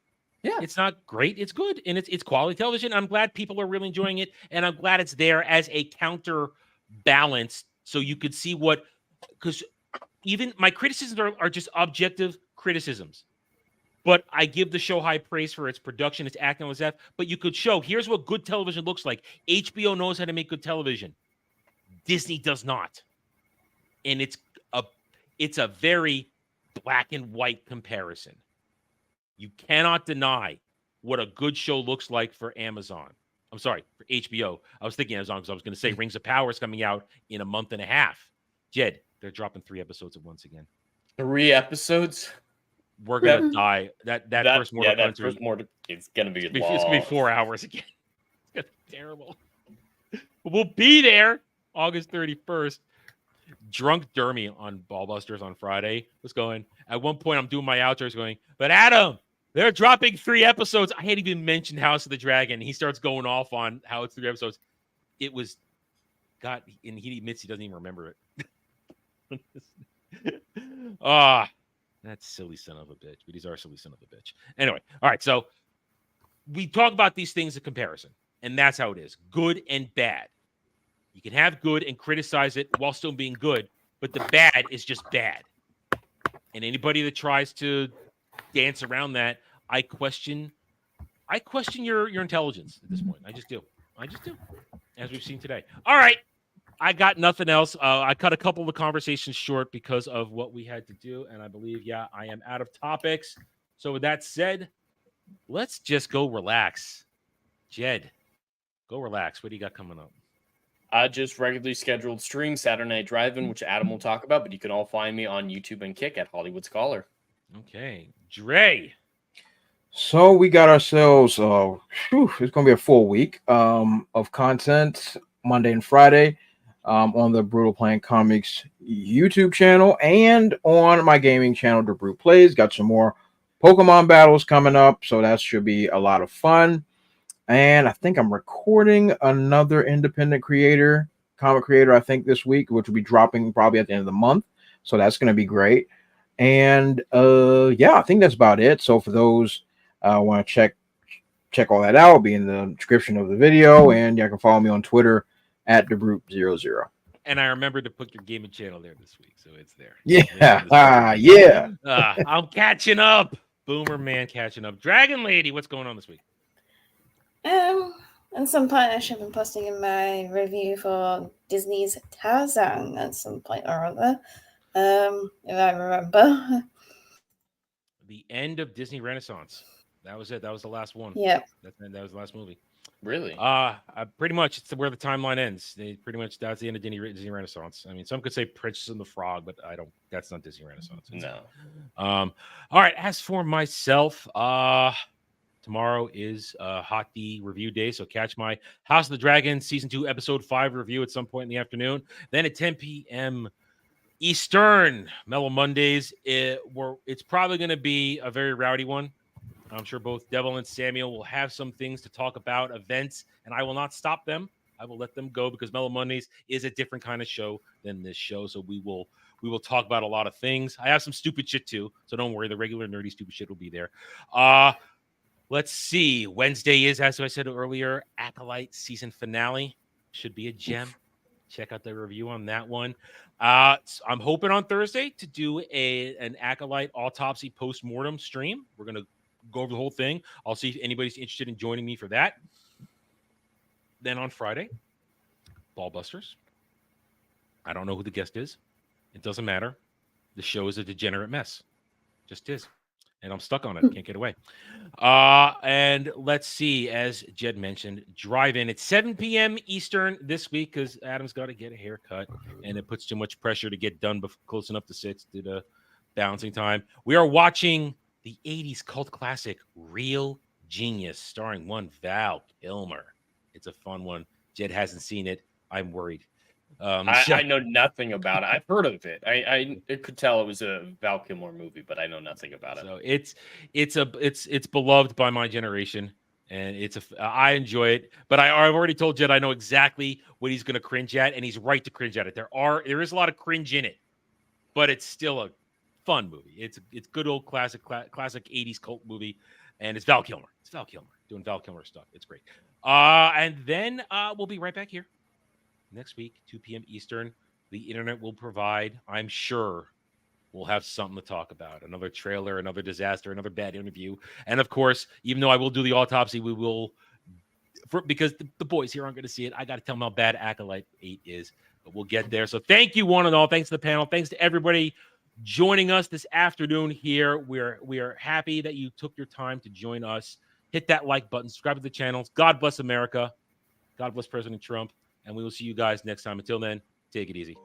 Speaker 5: Yeah,
Speaker 4: it's not great. It's good, and it's quality television. I'm glad people are really enjoying it, and I'm glad it's there as a counterbalance, so you could see what. Because even my criticisms are just objective criticisms, but I give the show high praise for its production, its acting, all that. But you could show here's what good television looks like. HBO knows how to make good television. Disney does not, and it's a very black and white comparison. You cannot deny what a good show looks like for Amazon. I'm sorry, for HBO. I was thinking Amazon because I was going to say Rings of Power is coming out in a month and a half. Jed, they're dropping 3 episodes at once again.
Speaker 5: 3 episodes?
Speaker 4: We're going to die. That first Mortal
Speaker 5: that first Mortal, it's going to be long.
Speaker 4: It's going to be 4 hours again. It's going to be terrible. But we'll be there August 31st. Drunk Dermy on Ballbusters on Friday was going. At one point, I'm doing my outros going, but Adam, they're dropping 3 episodes. I hadn't even mentioned House of the Dragon. He starts going off on how it's 3 episodes. It was, God, and he admits he doesn't even remember it. That silly son of a bitch. But he's our silly son of a bitch. Anyway, all right. So we talk about these things in comparison, and that's how it is. Good and bad. You can have good and criticize it while still being good, but the bad is just bad. And anybody that tries to dance around that, I question your intelligence at this point. I just do, as we've seen today. All right, I got nothing else. I cut a couple of the conversations short because of what we had to do, and I believe, I am out of topics. So with that said, let's just go relax. Jed, go relax. What do you got coming up?
Speaker 5: Just regularly scheduled stream Saturday Night Drive-In, which Adam will talk about, but you can all find me on YouTube and Kick at Hollywood Scholar.
Speaker 4: Okay. Dre.
Speaker 6: So we got ourselves, it's going to be a full week of content Monday and Friday on the Brutal Playing Comics YouTube channel and on my gaming channel, The Brute Plays. Got some more Pokemon battles coming up, so that should be a lot of fun. And I think I'm recording another independent comic creator, I think this week, which will be dropping probably at the end of the month. So that's going to be great. And I think that's about it. So for those want to check all that out, it'll be in the description of the video. And you can follow me on Twitter at TheBrute00.
Speaker 4: And I remembered to put your gaming channel there this week, so it's there.
Speaker 6: Yeah.
Speaker 4: I'm catching up. Boomer man catching up. Dragon Lady, what's going on this week?
Speaker 2: At some point, I should have been posting in my review for Disney's Tarzan at some point or other, if I remember.
Speaker 4: The end of Disney Renaissance. That was it. That was the last one.
Speaker 2: Yeah.
Speaker 4: That was the last movie.
Speaker 5: Really?
Speaker 4: Pretty much, it's where the timeline ends. That's the end of Disney Renaissance. I mean, some could say Princess and the Frog, but I don't. That's not Disney Renaissance.
Speaker 5: No.
Speaker 4: All right. As for myself, tomorrow is Hot D review day, so catch my House of the Dragon Season 2, Episode 5 review at some point in the afternoon. Then at 10 p.m. Eastern, Mellow Mondays. It's probably going to be a very rowdy one. I'm sure both Devil and Samuel will have some things to talk about, events, and I will not stop them. I will let them go because Mellow Mondays is a different kind of show than this show, so we will talk about a lot of things. I have some stupid shit too, so don't worry. The regular nerdy stupid shit will be there. Let's see. Wednesday is, as I said earlier, Acolyte season finale. Should be a gem. Check out the review on that one. I'm hoping on Thursday to do an Acolyte autopsy post-mortem stream. We're going to go over the whole thing. I'll see if anybody's interested in joining me for that. Then on Friday, Ballbusters. I don't know who the guest is. It doesn't matter. The show is a degenerate mess. Just is. and I'm stuck on it. I can't get away. And let's see, as Jed mentioned, drive-in at 7 p.m. Eastern this week because Adam's got to get a haircut, and it puts too much pressure to get done close enough to 6 to the balancing time. We are watching the 80s cult classic Real Genius, starring one Val Kilmer. It's a fun one. Jed hasn't seen it. I'm worried.
Speaker 5: I know nothing about it. I've heard of it. I could tell it was a Val Kilmer movie, but I know nothing about it.
Speaker 4: So it's beloved by my generation, and I enjoy it. But I've already told Jed I know exactly what he's going to cringe at, and he's right to cringe at it. There is a lot of cringe in it, but it's still a fun movie. It's good old classic 80s cult movie, and it's Val Kilmer. It's Val Kilmer doing Val Kilmer stuff. It's great. And then we'll be right back here next week, 2 p.m. Eastern. The internet will provide, I'm sure, we'll have something to talk about. Another trailer, another disaster, another bad interview. And of course, even though I will do the autopsy, we will, because the boys here aren't going to see it, I got to tell them how bad Acolyte 8 is. But we'll get there. So thank you, one and all. Thanks to the panel. Thanks to everybody joining us this afternoon here. We are happy that you took your time to join us. Hit that like button. Subscribe to the channels. God bless America. God bless President Trump. And we will see you guys next time. Until then, take it easy.